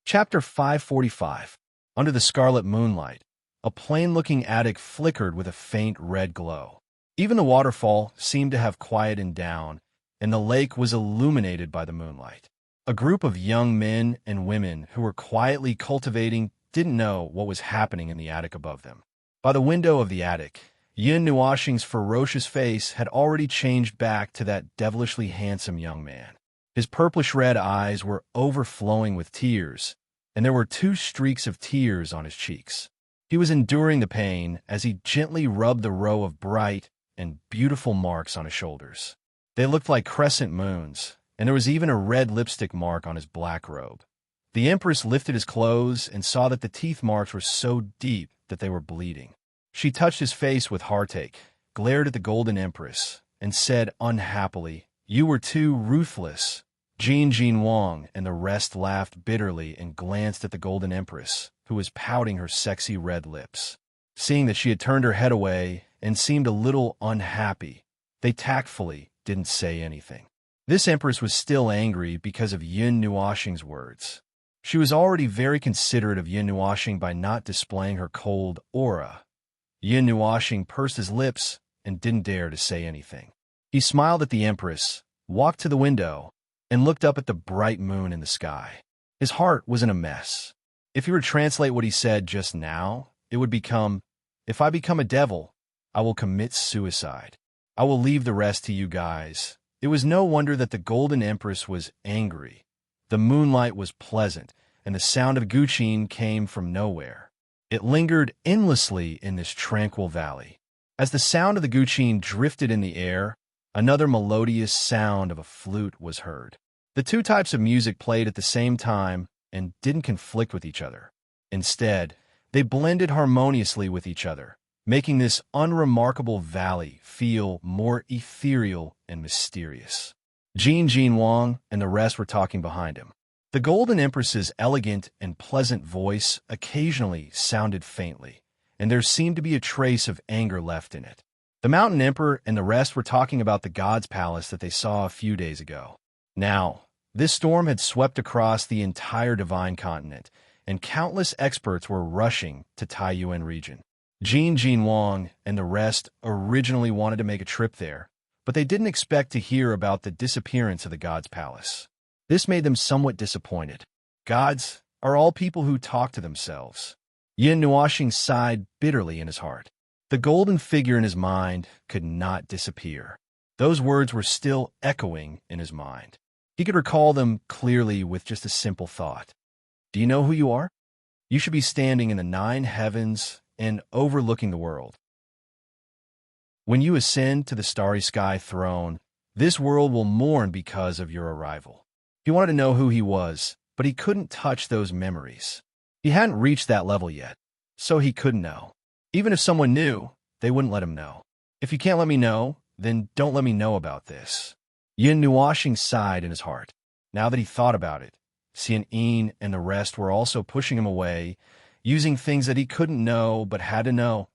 Chapter 545. Under the scarlet moonlight, a plain-looking attic flickered with a faint red glow. Even the waterfall seemed to have quieted down, and the lake was illuminated by the moonlight. A group of young men and women who were quietly cultivating didn't know what was happening in the attic above them. By the window of the attic, Yin Nuashing's ferocious face had already changed back to that devilishly handsome young man. His purplish-red eyes were overflowing with tears, and there were 2 streaks of tears on his cheeks. He was enduring the pain as he gently rubbed the row of bright and beautiful marks on his shoulders. They looked like crescent moons, and there was even a red lipstick mark on his black robe. The Empress lifted his clothes and saw that the teeth marks were so deep that they were bleeding. She touched his face with heartache, glared at the Golden Empress, and said unhappily, You were too ruthless. Jin Wang and the rest laughed bitterly and glanced at the Golden Empress, who was pouting her sexy red lips. Seeing that she had turned her head away and seemed a little unhappy, they tactfully didn't say anything. This Empress was still angry because of Yin Nuashing's words. She was already very considerate of Yin Nuashing by not displaying her cold aura. Yin Nuashing pursed his lips and didn't dare to say anything. He smiled at the Empress, walked to the window, and looked up at the bright moon in the sky. His heart was in a mess. If he were to translate what he said just now, it would become, If I become a devil, I will commit suicide. I will leave the rest to you guys. It was no wonder that the Golden Empress was angry. The moonlight was pleasant, and the sound of Guqin came from nowhere. It lingered endlessly in this tranquil valley. As the sound of the Guqin drifted in the air, another melodious sound of a flute was heard. The 2 types of music played at the same time and didn't conflict with each other. Instead, they blended harmoniously with each other, making this unremarkable valley feel more ethereal and mysterious. Jin Wang and the rest were talking behind him. The Golden Empress's elegant and pleasant voice occasionally sounded faintly, and there seemed to be a trace of anger left in it. The Mountain Emperor and the rest were talking about the God's Palace that they saw a few days ago. Now, this storm had swept across the entire Divine Continent, and countless experts were rushing to Taiyuan region. Jin Wang and the rest originally wanted to make a trip there, but they didn't expect to hear about the disappearance of the God's Palace. This made them somewhat disappointed. Gods are all people who talk to themselves. Yin Nuashing sighed bitterly in his heart. The golden figure in his mind could not disappear. Those words were still echoing in his mind. He could recall them clearly with just a simple thought. Do you know who you are? You should be standing in the 9 heavens and overlooking the world. When you ascend to the starry sky throne, this world will mourn because of your arrival. He wanted to know who he was, but he couldn't touch those memories. He hadn't reached that level yet, so he couldn't know. Even if someone knew, they wouldn't let him know. If you can't let me know, then don't let me know about this. Yin Nuashing sighed in his heart. Now that he thought about it, Xian Yin and the rest were also pushing him away, using things that he couldn't know but had to know.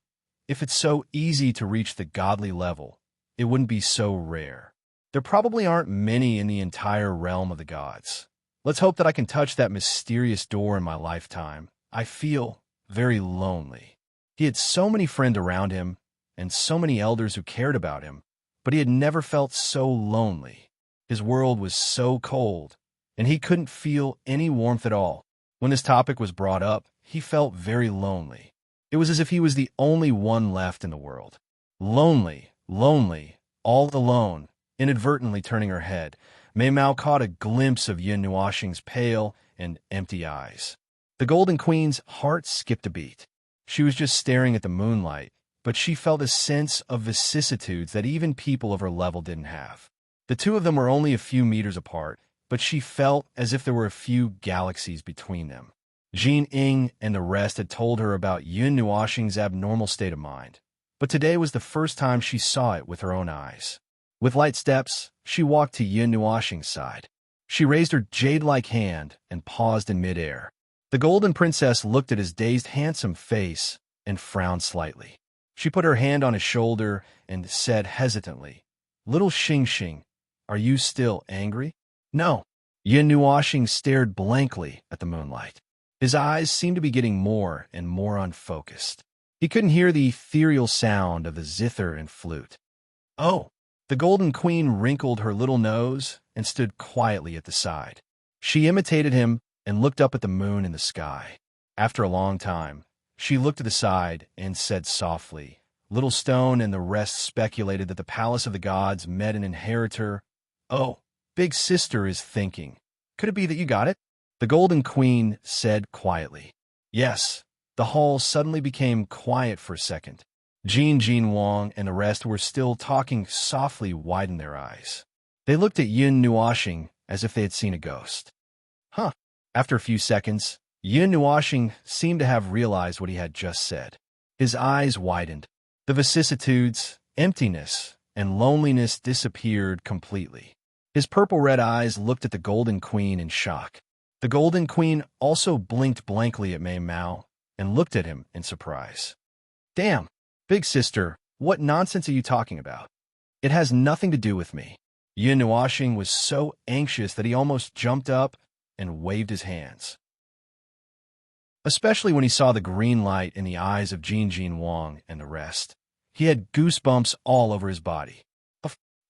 If it's so easy to reach the godly level, it wouldn't be so rare. There probably aren't many in the entire realm of the gods. Let's hope that I can touch that mysterious door in my lifetime. I feel very lonely. He had so many friends around him and so many elders who cared about him, but he had never felt so lonely. His world was so cold, and he couldn't feel any warmth at all. When this topic was brought up, he felt very lonely. It was as if he was the only one left in the world. Lonely, lonely, all alone. Inadvertently turning her head, Mei Mao caught a glimpse of Yin Nuashing's pale and empty eyes. The Golden Queen's heart skipped a beat. She was just staring at the moonlight, but she felt a sense of vicissitudes that even people of her level didn't have. The two of them were only a few meters apart, but she felt as if there were a few galaxies between them. Jin Ying and the rest had told her about Yin Nuashing's abnormal state of mind, but today was the first time she saw it with her own eyes. With light steps, she walked to Yin Nuashing's side. She raised her jade-like hand and paused in midair. The Golden Princess looked at his dazed, handsome face and frowned slightly. She put her hand on his shoulder and said hesitantly, "Little Xing Xing, are you still angry?" "No." Yin Nuashing stared blankly at the moonlight. His eyes seemed to be getting more and more unfocused. He couldn't hear the ethereal sound of the zither and flute. "Oh." The Golden Queen wrinkled her little nose and stood quietly at the side. She imitated him and looked up at the moon in the sky. After a long time, she looked to the side and said softly. Little Stone and the rest speculated that the palace of the gods met an inheritor. "Oh, big sister is thinking. Could it be that you got it?" The Golden Queen said quietly. "Yes." The hall suddenly became quiet for a second. Jin Wang and the rest were still talking softly, widened their eyes. They looked at Yin Nuashing as if they had seen a ghost. Huh. After a few seconds, Yin Nuashing seemed to have realized what he had just said. His eyes widened. The vicissitudes, emptiness, and loneliness disappeared completely. His purple-red eyes looked at the Golden Queen in shock. The Golden Queen also blinked blankly at Mei Mao and looked at him in surprise. "Damn! Big sister, what nonsense are you talking about? It has nothing to do with me." Yin Nuashing was so anxious that he almost jumped up and waved his hands. Especially when he saw the green light in the eyes of Jin Wang and the rest. He had goosebumps all over his body.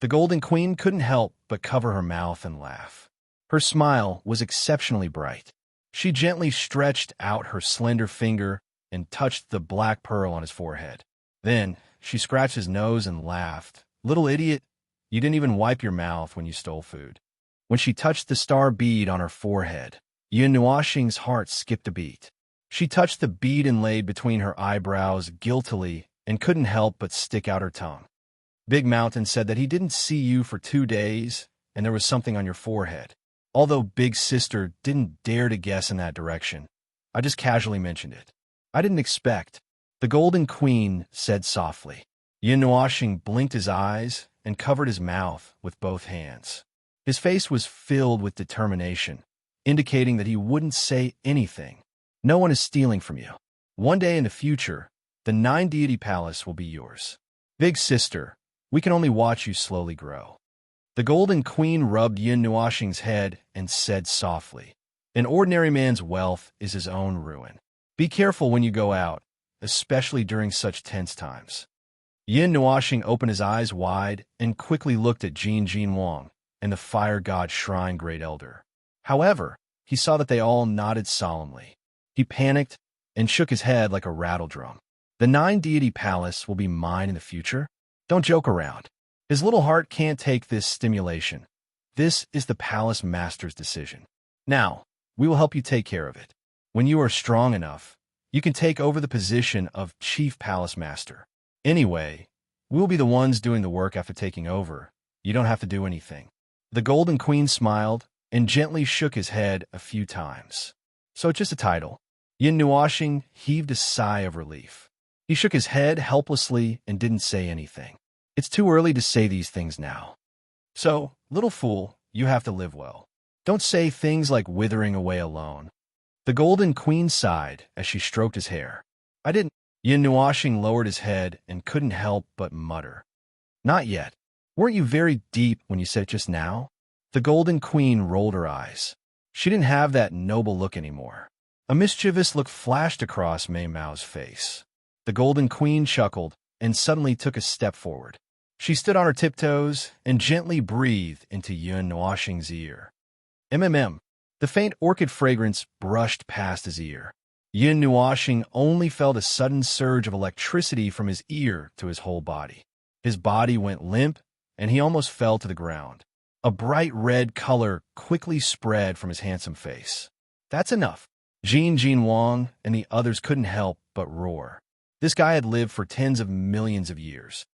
The Golden Queen couldn't help but cover her mouth and laugh. Her smile was exceptionally bright. She gently stretched out her slender finger and touched the black pearl on his forehead. Then she scratched his nose and laughed. "Little idiot, you didn't even wipe your mouth when you stole food." When she touched the star bead on her forehead, Yin Nuashing's heart skipped a beat. She touched the bead inlaid between her eyebrows guiltily and couldn't help but stick out her tongue. Big Mountain said that he didn't see you for 2 days and there was something on your forehead. Although Big Sister didn't dare to guess in that direction, I just casually mentioned it. "I didn't expect." The Golden Queen said softly. Yin Nuashing blinked his eyes and covered his mouth with both hands. His face was filled with determination, indicating that he wouldn't say anything. "No one is stealing from you. One day in the future, the 9-deity palace will be yours. Big sister, we can only watch you slowly grow." The Golden Queen rubbed Yin Nuashing's head and said softly, "An ordinary man's wealth is his own ruin. Be careful when you go out, especially during such tense times." Yin Nuashing opened his eyes wide and quickly looked at Jin Wang and the Fire God Shrine Great Elder. However, he saw that they all nodded solemnly. He panicked and shook his head like a rattle drum. The 9-deity palace will be mine in the future. Don't joke around. His little heart can't take this stimulation. This is the palace master's decision. Now, we will help you take care of it. When you are strong enough, you can take over the position of chief palace master. Anyway, we'll be the ones doing the work after taking over. You don't have to do anything. The Golden Queen smiled and gently shook his head a few times. So it's just a title. Yin Nuoxing heaved a sigh of relief. He shook his head helplessly and didn't say anything. It's too early to say these things now. So, little fool, you have to live well. Don't say things like withering away alone. The Golden Queen sighed as she stroked his hair. I didn't. Yin Nuoxing lowered his head and couldn't help but mutter. Not yet. Weren't you very deep when you said it just now? The Golden Queen rolled her eyes. She didn't have that noble look anymore. A mischievous look flashed across Mei Mao's face. The Golden Queen chuckled and suddenly took a step forward. She stood on her tiptoes and gently breathed into Yin Nuoxing's ear. MMM. The faint orchid fragrance brushed past his ear. Yin Nuoxing only felt a sudden surge of electricity from his ear to his whole body. His body went limp, and he almost fell to the ground. A bright red color quickly spread from his handsome face. That's enough. Jin Wang and the others couldn't help but roar. This guy had lived for tens of millions of years.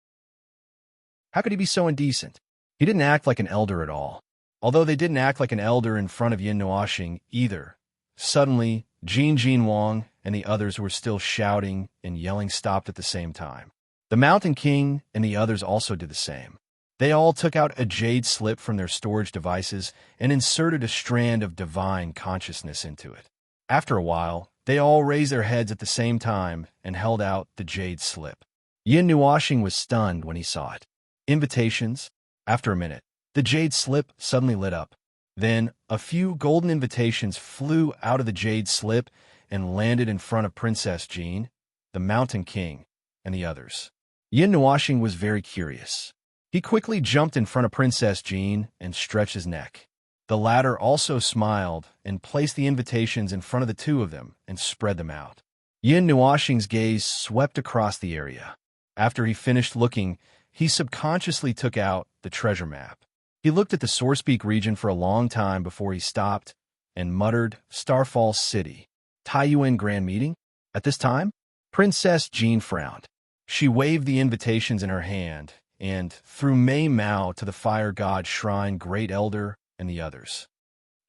How could he be so indecent? He didn't act like an elder at all. Although they didn't act like an elder in front of Yin Nuoxing either. Suddenly, Jin Wang and the others who were still shouting and yelling stopped at the same time. The Mountain King and the others also did the same. They all took out a jade slip from their storage devices and inserted a strand of divine consciousness into it. After a while, they all raised their heads at the same time and held out the jade slip. Yin Nuoxing was stunned when he saw it. Invitations. After a minute, the jade slip suddenly lit up. Then, a few golden invitations flew out of the jade slip and landed in front of Princess Jean, the Mountain King, and the others. Yin Nuoxing was very curious. He quickly jumped in front of Princess Jean and stretched his neck. The latter also smiled and placed the invitations in front of the two of them and spread them out. Yin Nuoxing's gaze swept across the area. After he finished looking, he subconsciously took out the treasure map. He looked at the Sourcepeak region for a long time before he stopped and muttered, Starfall City. Taiyuan Grand Meeting? At this time? Princess Jean frowned. She waved the invitations in her hand and threw Mei Mao to the Fire God Shrine Great Elder and the others.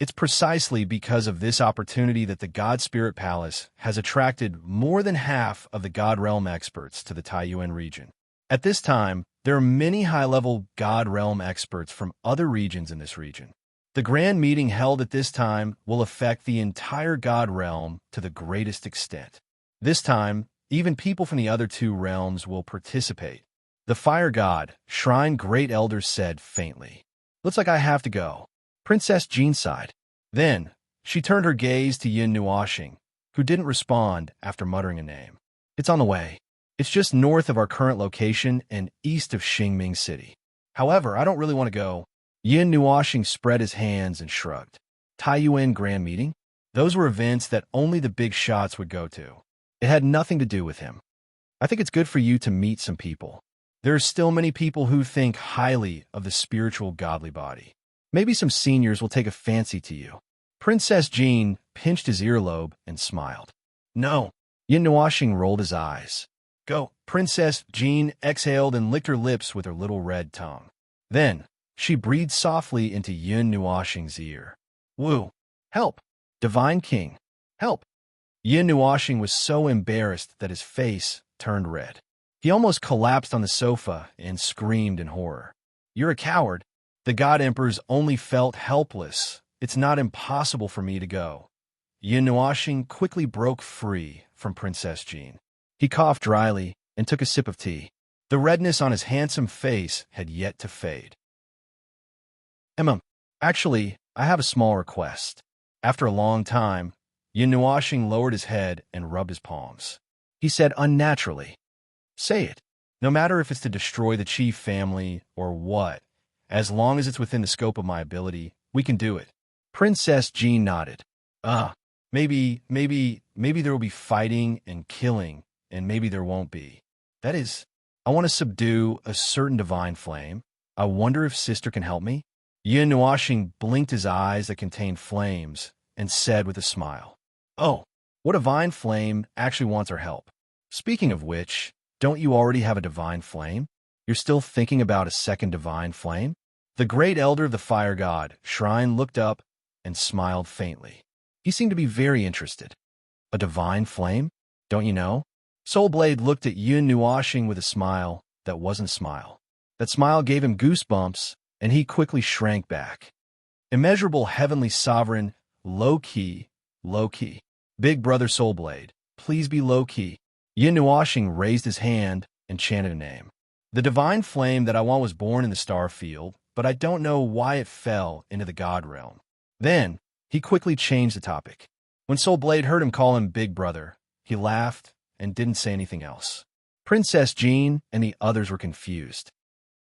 It's precisely because of this opportunity that the God Spirit Palace has attracted more than half of the God Realm experts to the Taiyuan region. At this time, there are many high-level God Realm experts from other regions in this region. The grand meeting held at this time will affect the entire God Realm to the greatest extent. This time, even people from the other two realms will participate. The Fire God, Shrine Great Elder said faintly. Looks like I have to go. Princess Jean sighed. Then, she turned her gaze to Yin Nuoxing, who didn't respond after muttering a name. It's on the way. It's just north of our current location and east of Xingming City. However, I don't really want to go. Yin Nuoxing spread his hands and shrugged. Taiyuan Grand Meeting? Those were events that only the big shots would go to. It had nothing to do with him. I think it's good for you to meet some people. There are still many people who think highly of the spiritual godly body. Maybe some seniors will take a fancy to you. Princess Jean pinched his earlobe and smiled. No. Yin Nuoxing rolled his eyes. Go. Princess Jean exhaled and licked her lips with her little red tongue. Then, she breathed softly into Yin Nuoxing's ear. Woo! Help! Divine King! Help! Yin Nuoxing was so embarrassed that his face turned red. He almost collapsed on the sofa and screamed in horror. You're a coward. The God Emperors only felt helpless. It's not impossible for me to go. Yin Nuoxing quickly broke free from Princess Jean. He coughed dryly and took a sip of tea. The redness on his handsome face had yet to fade. Actually, I have a small request. After a long time, Yin Nuoxing lowered his head and rubbed his palms. He said unnaturally, Say it. No matter if it's to destroy the chief family or what, as long as it's within the scope of my ability, we can do it. Princess Jean nodded. Maybe there will be fighting and killing and maybe there won't be. That is, I want to subdue a certain divine flame. I wonder if sister can help me? Yin Nuashing blinked his eyes that contained flames and said with a smile, "Oh, what divine flame actually wants our help? Speaking of which, don't you already have a divine flame? You're still thinking about a second divine flame?" The great elder of the fire god, Shrine, looked up and smiled faintly. He seemed to be very interested. A divine flame? Don't you know? Soulblade looked at Yun Nuashing with a smile that wasn't a smile. That smile gave him goosebumps, and he quickly shrank back. Immeasurable heavenly sovereign, low-key, low-key. Big brother Soulblade, please be low-key. Yin Nuashing raised his hand and chanted a name. The divine flame that I want was born in the star field, but I don't know why it fell into the god realm. Then, he quickly changed the topic. When Soulblade heard him call him Big Brother, he laughed and didn't say anything else. Princess Jean and the others were confused.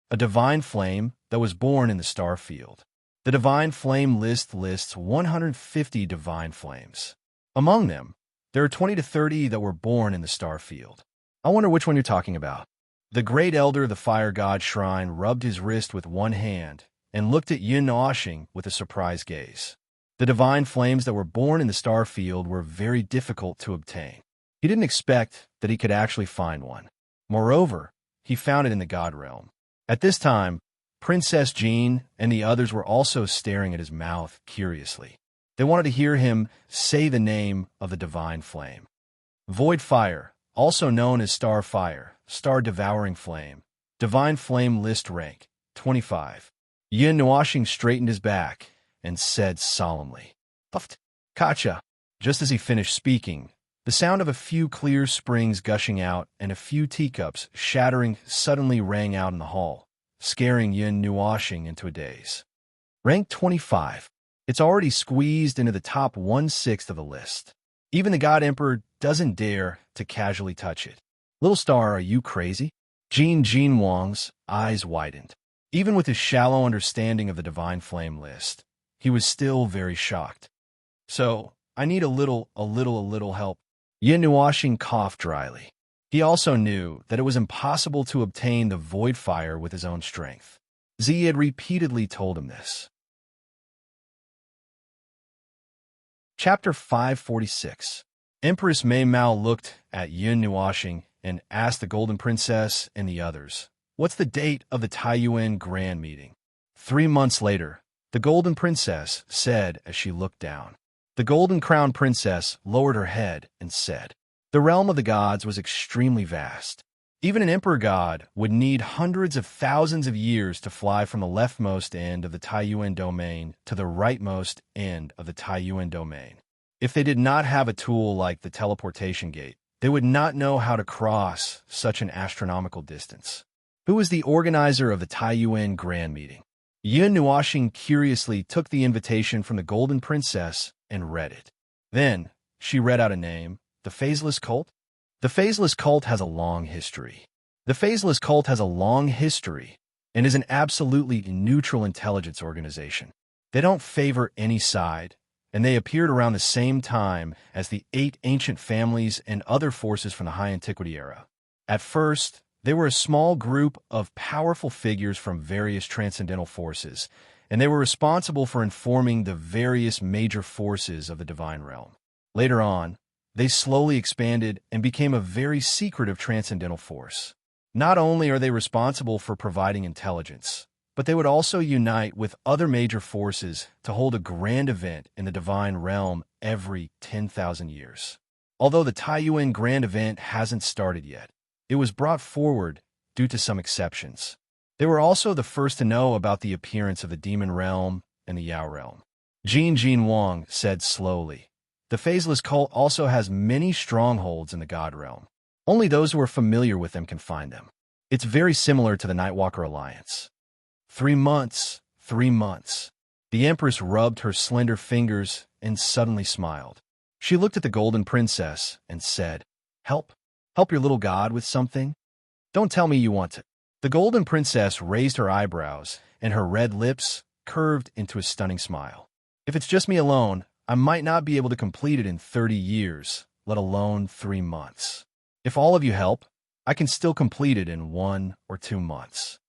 A divine flame that was born in the star field. The divine flame list lists 150 divine flames. Among them, there are 20 to 30 that were born in the star field. I wonder which one you're talking about. The great elder of the fire god Shrine rubbed his wrist with one hand and looked at Yin Nuashing with a surprised gaze. The divine flames that were born in the star field were very difficult to obtain. He didn't expect that he could actually find one. Moreover, he found it in the god realm. At this time, Princess Jean and the others were also staring at his mouth curiously. They wanted to hear him say the name of the divine flame. Void Fire, also known as Star Fire, Star Devouring Flame, Divine Flame List Rank, 25. Yin Nuashing straightened his back and said solemnly, "Puffed, Kacha." Just as he finished speaking, the sound of a few clear springs gushing out and a few teacups shattering suddenly rang out in the hall, scaring Yin Nuashing into a daze. Rank 25. It's already squeezed into the top 1/6 of the list. Even the God Emperor doesn't dare to casually touch it. Little Star, are you crazy? Jin Wang's eyes widened. Even with his shallow understanding of the Divine Flame list, he was still very shocked. So, I need a little help. Yin Nuashing coughed dryly. He also knew that it was impossible to obtain the Void Fire with his own strength. Z had repeatedly told him this. Chapter 546. Empress Mei Mao looked at Yin Nuashing and asked the Golden Princess and the others, "What's the date of the Taiyuan Grand Meeting?" 3 months later, the Golden Princess said as she looked down. The Golden Crown Princess lowered her head and said, "The realm of the gods was extremely vast. Even an emperor god would need hundreds of thousands of years to fly from the leftmost end of the Taiyuan domain to the rightmost end of the Taiyuan domain. If they did not have a tool like the teleportation gate, they would not know how to cross such an astronomical distance." Who was the organizer of the Taiyuan Grand Meeting? Yin Nuashing curiously took the invitation from the Golden Princess and read it. Then, she read out a name, the Phaseless Cult. The Phaseless Cult has a long history. The Phaseless Cult has a long history and is an absolutely neutral intelligence organization. They don't favor any side, and they appeared around the same time as the 8 ancient families and other forces from the High Antiquity era. At first, they were a small group of powerful figures from various transcendental forces, and they were responsible for informing the various major forces of the divine realm. Later on, they slowly expanded and became a very secretive transcendental force. Not only are they responsible for providing intelligence, but they would also unite with other major forces to hold a grand event in the divine realm every 10,000 years. Although the Taiyuan Grand Event hasn't started yet, it was brought forward due to some exceptions. They were also the first to know about the appearance of the Demon Realm and the Yao Realm. Jin Wang said slowly, "The Phaseless Cult also has many strongholds in the God Realm. Only those who are familiar with them can find them. It's very similar to the Nightwalker Alliance." 3 months, 3 months. The Empress rubbed her slender fingers and suddenly smiled. She looked at the Golden Princess and said, "Help? Help your little god with something? Don't tell me you want to." The Golden Princess raised her eyebrows, and her red lips curved into a stunning smile. "If it's just me alone, I might not be able to complete it in 30 years, let alone 3 months. If all of you help, I can still complete it in 1 or 2 months.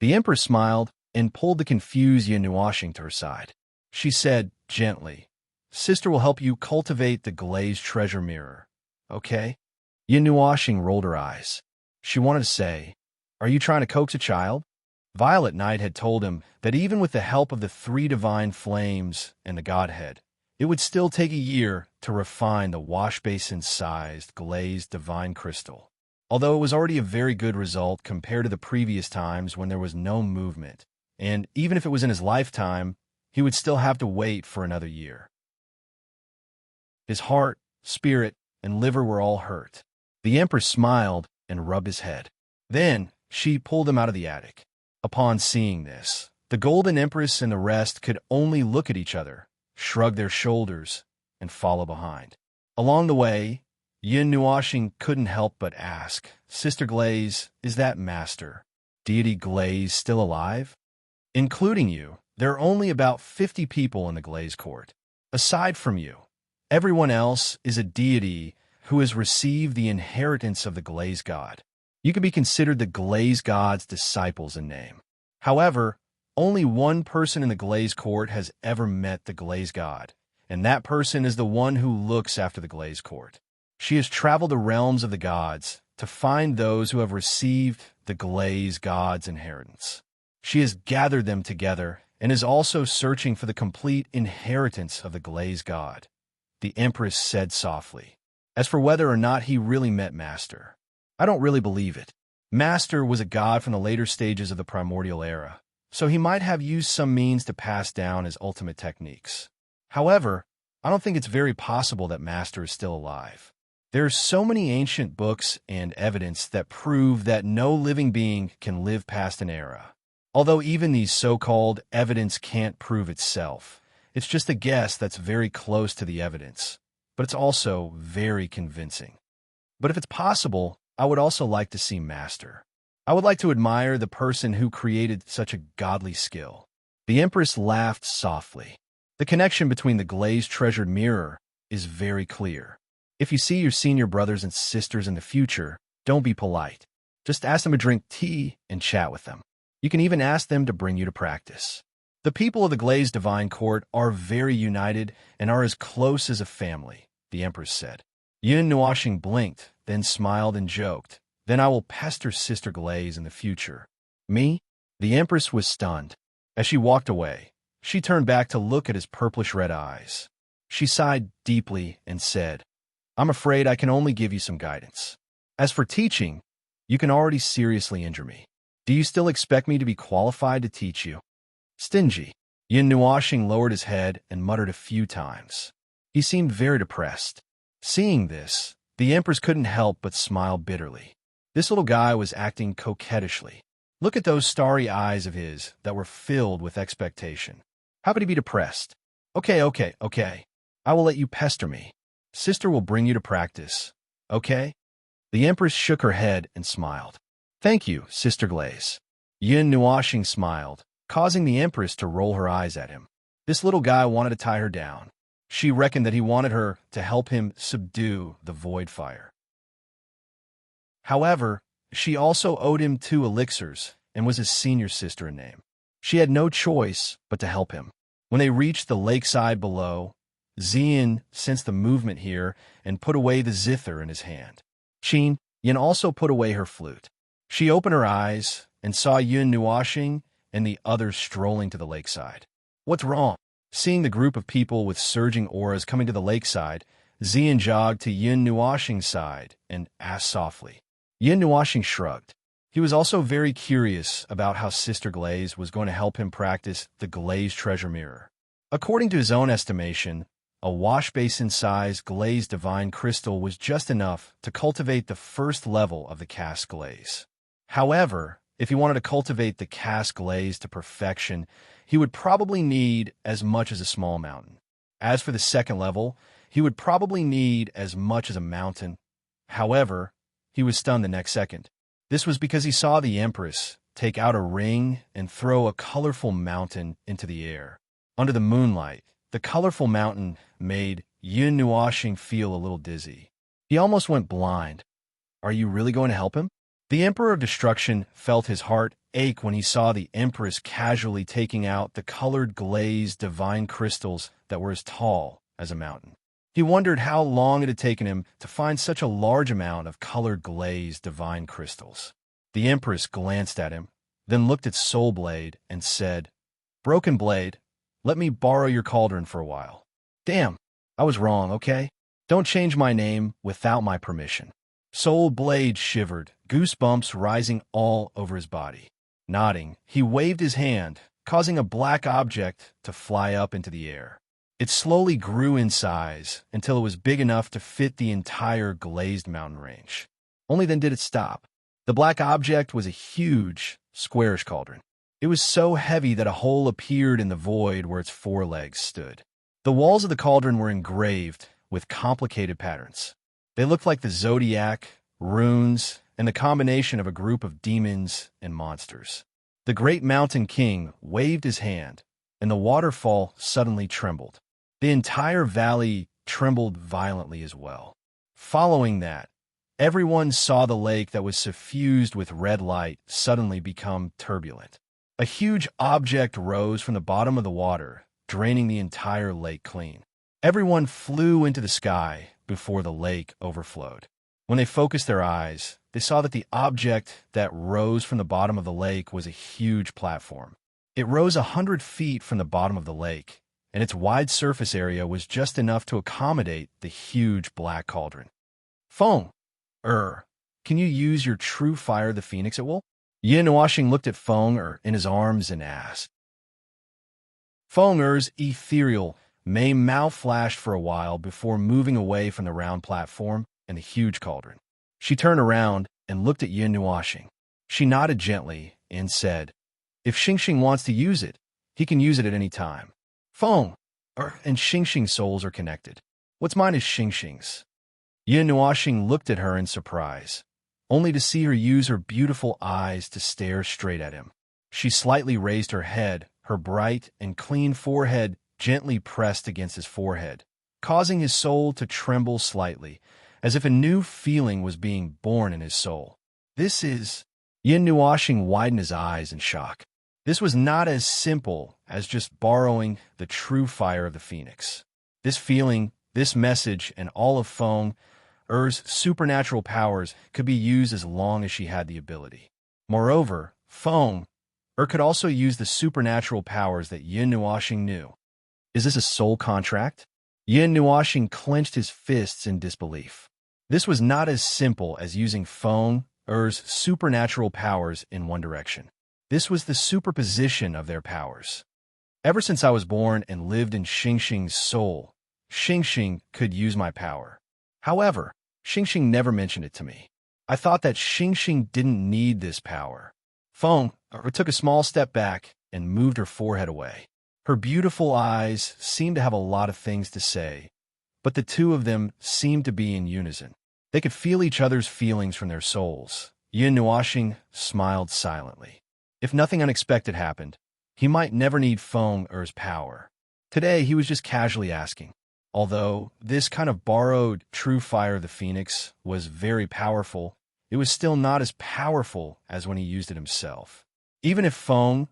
The Empress smiled and pulled the confused Yin Nuashing to her side. She said gently, Sister will help you cultivate the glazed treasure mirror, okay? Yin Nuashing rolled her eyes. She wanted to say, Are you trying to coax a child? Violet Knight had told him that even with the help of the 3 divine flames and the Godhead, it would still take a year to refine the wash-basin-sized glazed divine crystal, although it was already a very good result compared to the previous times when there was no movement, and even if it was in his lifetime, he would still have to wait for another year. His heart, spirit, and liver were all hurt. The Empress smiled and rubbed his head. Then she pulled him out of the attic. Upon seeing this, the Golden Empress and the rest could only look at each other, shrug their shoulders, and follow behind. Along the way, Yin Nuashing couldn't help but ask, Sister Glaze, is that Master, Deity Glaze, still alive? Including you, there are only about 50 people in the Glaze Court. Aside from you, everyone else is a deity who has received the inheritance of the Glaze God. You can be considered the Glaze God's disciples in name. However, only one person in the Glaze Court has ever met the Glaze God, and that person is the one who looks after the Glaze Court. She has traveled the realms of the gods to find those who have received the Glaze God's inheritance. She has gathered them together and is also searching for the complete inheritance of the Glaze God, the Empress said softly. As for whether or not he really met Master, I don't really believe it. Master was a god from the later stages of the primordial era, so he might have used some means to pass down his ultimate techniques. However, I don't think it's very possible that Master is still alive. There are so many ancient books and evidence that prove that no living being can live past an era. Although even these so-called evidence can't prove itself, it's just a guess that's very close to the evidence, but it's also very convincing. But if it's possible, I would also like to see Master. I would like to admire the person who created such a godly skill. The Empress laughed softly. The connection between the glazed treasured mirror is very clear. If you see your senior brothers and sisters in the future, don't be polite. Just ask them to drink tea and chat with them. You can even ask them to bring you to practice. The people of the Glazed Divine Court are very united and are as close as a family, the Empress said. Yin Nuashing blinked, then smiled and joked. Then I will pester Sister Glaze in the future. Me? The Empress was stunned. As she walked away, she turned back to look at his purplish-red eyes. She sighed deeply and said, I'm afraid I can only give you some guidance. As for teaching, you can already seriously injure me. Do you still expect me to be qualified to teach you? Stingy. Yin Nuashing lowered his head and muttered a few times. He seemed very depressed. Seeing this, the Empress couldn't help but smile bitterly. This little guy was acting coquettishly. Look at those starry eyes of his that were filled with expectation. How could he be depressed? Okay. I will let you pester me. Sister will bring you to practice. Okay? The Empress shook her head and smiled. Thank you, Sister Glaze. Yin Nuashing smiled, causing the Empress to roll her eyes at him. This little guy wanted to tie her down. She reckoned that he wanted her to help him subdue the void fire. However, she also owed him 2 elixirs and was his senior sister in name. She had no choice but to help him. When they reached the lakeside below, Yin sensed the movement here and put away the zither in his hand. Yin also put away her flute. She opened her eyes and saw Yin Nuashing and the others strolling to the lakeside. What's wrong? Seeing the group of people with surging auras coming to the lakeside, Yin jogged to Yin Nuashing's side and asked softly. Yin Nuashing shrugged. He was also very curious about how Sister Glaze was going to help him practice the glazed treasure mirror. According to his own estimation, a wash-basin-sized glazed divine crystal was just enough to cultivate the first level of the cast glaze. However, if he wanted to cultivate the cast glaze to perfection, he would probably need as much as a small mountain. As for the second level, he would probably need as much as a mountain. However, he was stunned the next second. This was because he saw the Empress take out a ring and throw a colorful mountain into the air. Under the moonlight, the colorful mountain made Yin Nuashing feel a little dizzy. He almost went blind. Are you really going to help him? The Emperor of Destruction felt his heart ache when he saw the Empress casually taking out the colored glazed divine crystals that were as tall as a mountain. He wondered how long it had taken him to find such a large amount of colored glazed divine crystals. The Empress glanced at him, then looked at Soul Blade and said, "Broken Blade, let me borrow your cauldron for a while." "Damn, I was wrong, okay? Don't change my name without my permission." Soul Blade shivered, goosebumps rising all over his body. Nodding, he waved his hand, causing a black object to fly up into the air. It slowly grew in size until it was big enough to fit the entire glazed mountain range. Only then did it stop. The black object was a huge, squarish cauldron. It was so heavy that a hole appeared in the void where its forelegs stood. The walls of the cauldron were engraved with complicated patterns. They looked like the zodiac, runes, and the combination of a group of demons and monsters. The great mountain king waved his hand, and the waterfall suddenly trembled. The entire valley trembled violently as well. Following that, everyone saw the lake that was suffused with red light suddenly become turbulent. A huge object rose from the bottom of the water, draining the entire lake clean. Everyone flew into the sky before the lake overflowed. When they focused their eyes, they saw that the object that rose from the bottom of the lake was a huge platform. It rose 100 feet from the bottom of the lake, and its wide surface area was just enough to accommodate the huge black cauldron. "Feng, can you use your true fire the phoenix at will?" Yin Washing looked at Feng in his arms and asked. Feng's ethereal mouth flashed for a while before moving away from the round platform and the huge cauldron. She turned around and looked at Yin Washing. She nodded gently and said, "If Xingxing wants to use it, he can use it at any time. Feng and Xingxing's souls are connected. What's mine is Xingxing's." Yin Washing looked at her in surprise, only to see her use her beautiful eyes to stare straight at him. She slightly raised her head, her bright and clean forehead gently pressed against his forehead, causing his soul to tremble slightly, as if a new feeling was being born in his soul. "This is—" Yin Washing widened his eyes in shock. This was not as simple as just borrowing the true fire of the phoenix. This feeling, this message, and all of Feng's supernatural powers could be used as long as she had the ability. Moreover, Feng could also use the supernatural powers that Yin Washing knew. Is this a soul contract? Yin Washing clenched his fists in disbelief. This was not as simple as using Feng's supernatural powers in one direction. This was the superposition of their powers. Ever since I was born and lived in Xingxing's soul, Xingxing could use my power. However, Xingxing never mentioned it to me. I thought that Xingxing didn't need this power. Feng took a small step back and moved her forehead away. Her beautiful eyes seemed to have a lot of things to say, but the two of them seemed to be in unison. They could feel each other's feelings from their souls. Yin Washing smiled silently. If nothing unexpected happened, he might never need Feng's power. Today, he was just casually asking. Although this kind of borrowed true fire of the phoenix was very powerful, it was still not as powerful as when he used it himself. Even if Feng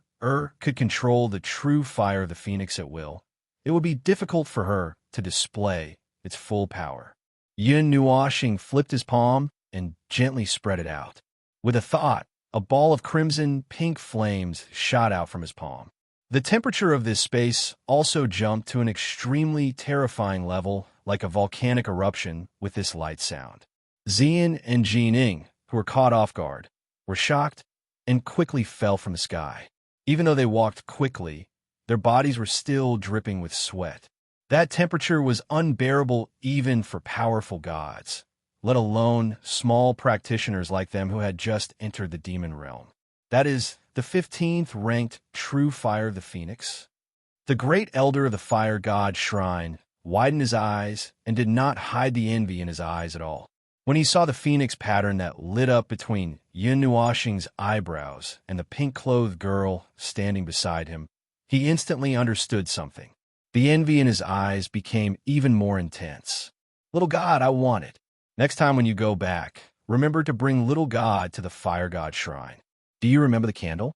could control the true fire of the phoenix at will, it would be difficult for her to display its full power. Yin Washing flipped his palm and gently spread it out. With a thought, a ball of crimson pink flames shot out from his palm. The temperature of this space also jumped to an extremely terrifying level, like a volcanic eruption with this light sound. Xian and Jining, who were caught off guard, were shocked and quickly fell from the sky. Even though they walked quickly, their bodies were still dripping with sweat. That temperature was unbearable even for powerful gods, let alone small practitioners like them who had just entered the demon realm. That is, the 15th ranked true fire of the phoenix. The great elder of the fire god shrine widened his eyes and did not hide the envy in his eyes at all. When he saw the phoenix pattern that lit up between Yin Washing's eyebrows and the pink-clothed girl standing beside him, he instantly understood something. The envy in his eyes became even more intense. "Little god, I want it. Next time when you go back, remember to bring little god to the fire god shrine. Do you remember the candle?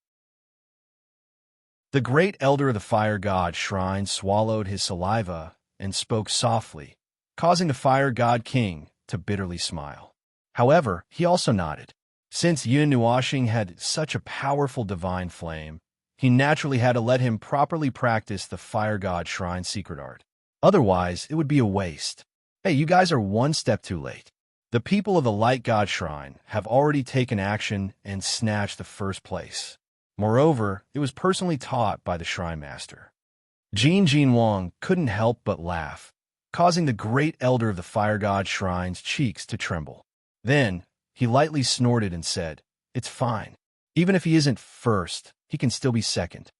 The great elder of the fire god shrine swallowed his saliva and spoke softly, causing the fire god king to bitterly smile. However, he also nodded. Since Yun Nuashing had such a powerful divine flame, he naturally had to let him properly practice the fire god shrine secret art. Otherwise, it would be a waste. Hey, you guys are one step too late. The people of the light god shrine have already taken action and snatched the first place. Moreover, it was personally taught by the shrine master. Jin Wang couldn't help but laugh, causing the great elder of the fire god shrine's cheeks to tremble. Then, he lightly snorted and said, "It's fine. Even if he isn't first, he can still be second."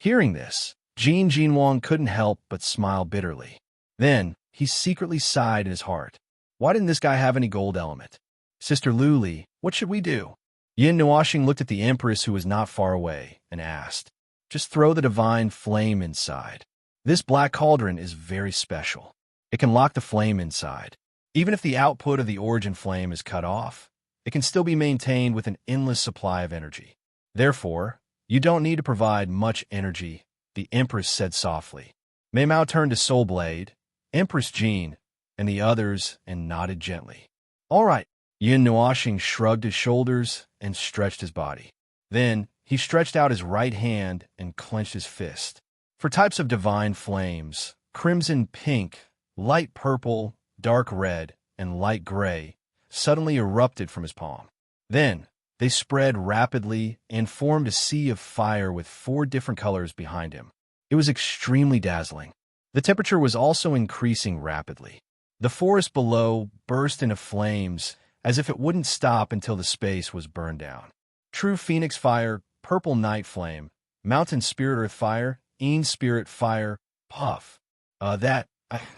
Hearing this, Jin Wang couldn't help but smile bitterly. Then, he secretly sighed in his heart. Why didn't this guy have any gold element? Sister Luli, what should we do? Yin Nuashing looked at the Empress who was not far away and asked, "Just throw the divine flame inside. This black cauldron is very special. It can lock the flame inside. Even if the output of the origin flame is cut off, it can still be maintained with an endless supply of energy. Therefore, you don't need to provide much energy," the Empress said softly. Mei Mao turned to Soul Blade, Empress Jean, and the others and nodded gently. "All right." Yin Nuashing shrugged his shoulders and stretched his body. Then, he stretched out his right hand and clenched his fist. For types of divine flames, crimson pink, light purple, dark red, and light gray suddenly erupted from his palm. Then, they spread rapidly and formed a sea of fire with 4 different colors behind him. It was extremely dazzling. The temperature was also increasing rapidly. The forest below burst into flames as if it wouldn't stop until the space was burned down. True Phoenix Fire, Purple Night Flame, Mountain Spirit Earth Fire, Een Spirit Fire, Puff. I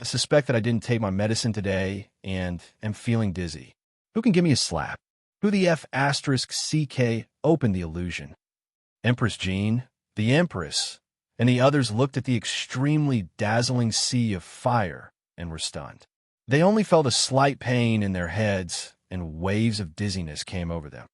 suspect that I didn't take my medicine today and am feeling dizzy. Who can give me a slap? Who the F asterisk CK opened the illusion? Empress Jean, the Empress, and the others looked at the extremely dazzling sea of fire and were stunned. They only felt a slight pain in their heads, and waves of dizziness came over them.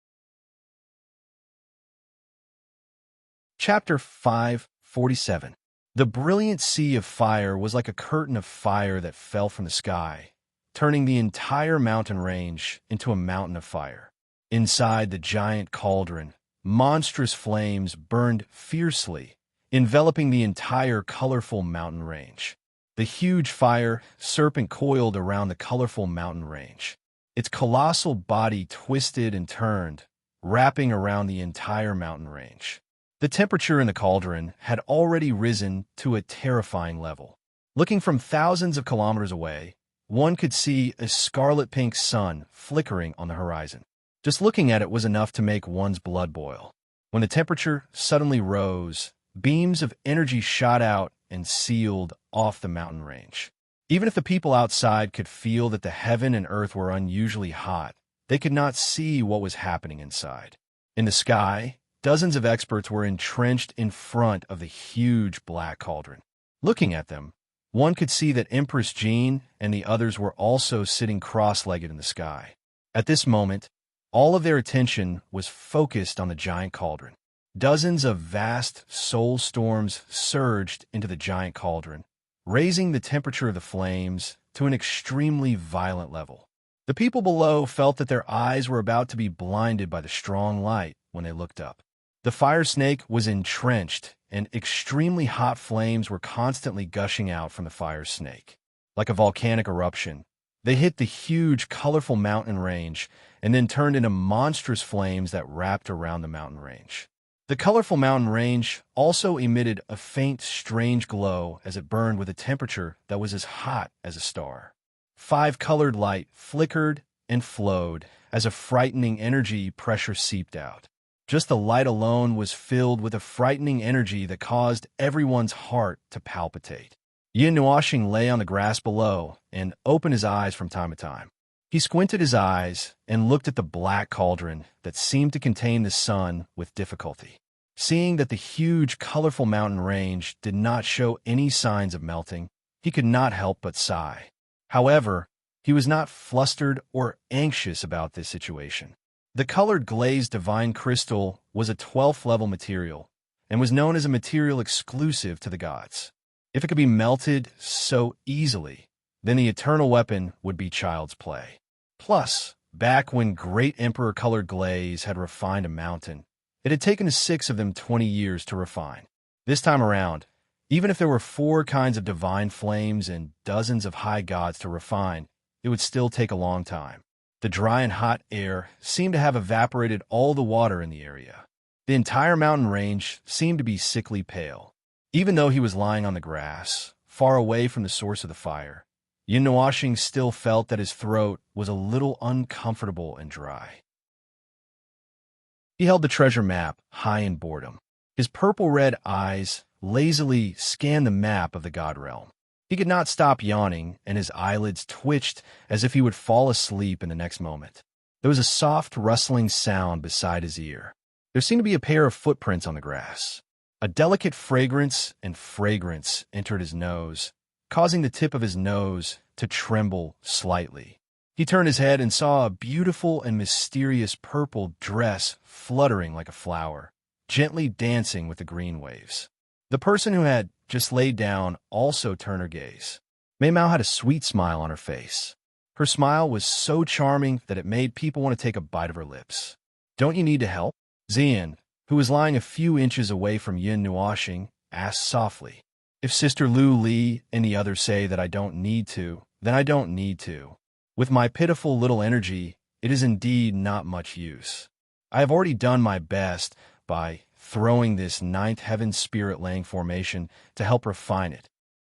Chapter 547. The brilliant sea of fire was like a curtain of fire that fell from the sky, turning the entire mountain range into a mountain of fire. Inside the giant cauldron, monstrous flames burned fiercely, enveloping the entire colorful mountain range. The huge fire serpent coiled around the colorful mountain range. Its colossal body twisted and turned, wrapping around the entire mountain range. The temperature in the cauldron had already risen to a terrifying level. Looking from thousands of kilometers away, one could see a scarlet-pink sun flickering on the horizon. Just looking at it was enough to make one's blood boil. When the temperature suddenly rose, beams of energy shot out and sealed off the mountain range. Even if the people outside could feel that the heaven and earth were unusually hot, they could not see what was happening inside. In the sky, dozens of experts were entrenched in front of the huge black cauldron. Looking at them, one could see that Empress Jean and the others were also sitting cross-legged in the sky. At this moment, all of their attention was focused on the giant cauldron. Dozens of vast soul storms surged into the giant cauldron, raising the temperature of the flames to an extremely violent level. The people below felt that their eyes were about to be blinded by the strong light when they looked up. The fire snake was entrenched, and extremely hot flames were constantly gushing out from the fire snake. Like a volcanic eruption, they hit the huge, colorful mountain range and then turned into monstrous flames that wrapped around the mountain range. The colorful mountain range also emitted a faint, strange glow as it burned with a temperature that was as hot as a star. 5-colored light flickered and flowed as a frightening energy pressure seeped out. Just the light alone was filled with a frightening energy that caused everyone's heart to palpitate. Yin Nuashing lay on the grass below and opened his eyes from time to time. He squinted his eyes and looked at the black cauldron that seemed to contain the sun with difficulty. Seeing that the huge, colorful mountain range did not show any signs of melting, he could not help but sigh. However, He was not flustered or anxious about this situation. The colored glazed divine crystal was a 12th level material and was known as a material exclusive to the gods. If it could be melted so easily, then the eternal weapon would be child's play. Plus, back when Great Emperor Colored Glaze had refined a mountain, it had taken 6 of them 20 years to refine. This time around, even if there were 4 kinds of divine flames and dozens of high gods to refine, it would still take a long time. The dry and hot air seemed to have evaporated all the water in the area. The entire mountain range seemed to be sickly pale. Even though he was lying on the grass, far away from the source of the fire, Yin Nuashing still felt that his throat was a little uncomfortable and dry. He held the treasure map high in boredom. His purple-red eyes lazily scanned the map of the god realm. He could not stop yawning, and his eyelids twitched as if he would fall asleep in the next moment. There was a soft, rustling sound beside his ear. There seemed to be a pair of footprints on the grass. A delicate fragrance entered his nose, causing the tip of his nose to tremble slightly. He turned his head and saw a beautiful and mysterious purple dress fluttering like a flower, gently dancing with the green waves. The person who had just laid down also turned her gaze. Mei Mao had a sweet smile on her face. Her smile was so charming that it made people want to take a bite of her lips. "Don't you need to help?" Xian, who was lying a few inches away from Yin Nuashing, asked softly. "If Sister Lu Li and the others say that I don't need to, then I don't need to. With my pitiful little energy, it is indeed not much use. I have already done my best by throwing this 9th heaven spirit-laying formation to help refine it."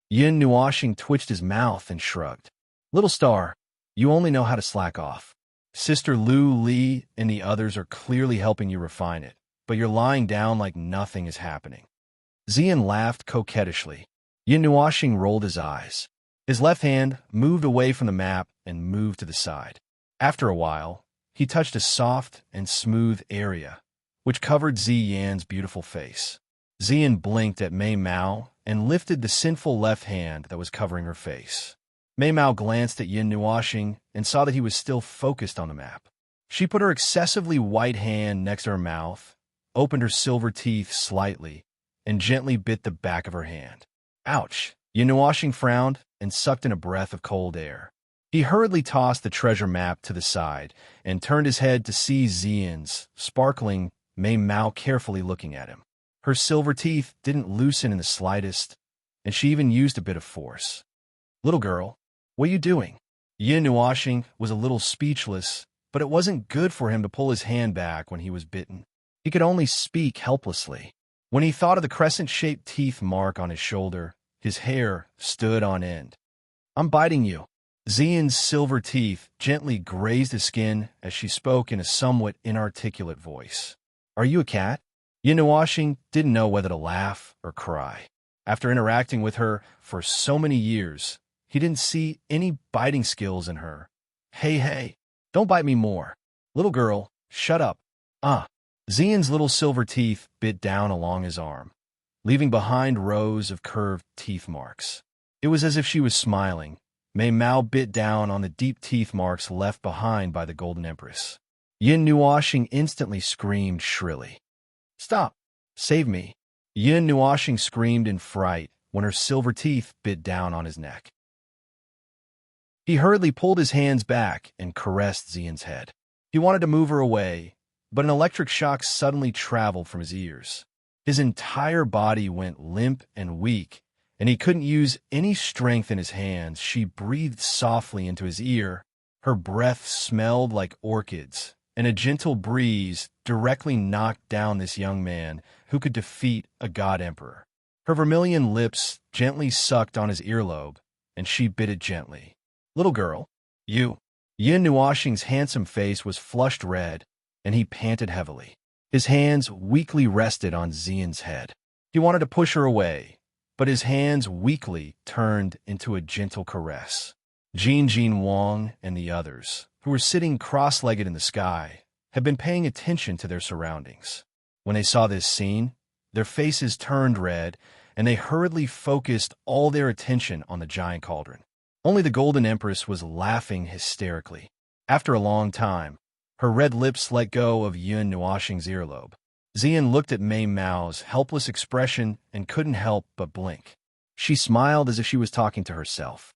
Yin Nuashing twitched his mouth and shrugged. "Little star, you only know how to slack off. Sister Lu Li and the others are clearly helping you refine it, but you're lying down like nothing is happening." Xian laughed coquettishly. Yin Nuashing rolled his eyes. His left hand moved away from the map and moved to the side. After a while, he touched a soft and smooth area, which covered Ziyan's beautiful face. Xian blinked at Mei Mao and lifted the sinful left hand that was covering her face. Mei Mao glanced at Yin Nuashing and saw that he was still focused on the map. She put her excessively white hand next to her mouth, opened her silver teeth slightly, and gently bit the back of her hand. "Ouch!" Yin Nuashing frowned and sucked in a breath of cold air. He hurriedly tossed the treasure map to the side and turned his head to see Xian's sparkling Mei Mao carefully looking at him. Her silver teeth didn't loosen in the slightest, and she even used a bit of force. "Little girl, what are you doing?" Yin Nuashing was a little speechless, but it wasn't good for him to pull his hand back when he was bitten. He could only speak helplessly. When he thought of the crescent-shaped teeth mark on his shoulder, his hair stood on end. "I'm biting you." Xian's silver teeth gently grazed his skin as she spoke in a somewhat inarticulate voice. "Are you a cat?" Yin Nuashing didn't know whether to laugh or cry. After interacting with her for so many years, he didn't see any biting skills in her. Hey, don't bite me more. Little girl, shut up." Xian's little silver teeth bit down along his arm, leaving behind rows of curved teeth marks. It was as if she was smiling. Mei Mao bit down on the deep teeth marks left behind by the Golden Empress. Yin Nuashing instantly screamed shrilly. "Stop! Save me!" Yin Nuashing screamed in fright when her silver teeth bit down on his neck. He hurriedly pulled his hands back and caressed Xian's head. He wanted to move her away, but an electric shock suddenly traveled from his ears. His entire body went limp and weak, and he couldn't use any strength in his hands. She breathed softly into his ear. Her breath smelled like orchids, and a gentle breeze directly knocked down this young man who could defeat a god emperor. Her vermilion lips gently sucked on his earlobe, and she bit it gently. "Little girl, you." Yin Nuashing's handsome face was flushed red, and he panted heavily. His hands weakly rested on Xian's head. He wanted to push her away, but his hands weakly turned into a gentle caress. Jin Wang and the others, who were sitting cross-legged in the sky, had been paying attention to their surroundings. When they saw this scene, their faces turned red, and they hurriedly focused all their attention on the giant cauldron. Only the Golden Empress was laughing hysterically. After a long time, her red lips let go of Yun Nuoxing's earlobe. Xian looked at Mei Mao's helpless expression and couldn't help but blink. She smiled as if she was talking to herself.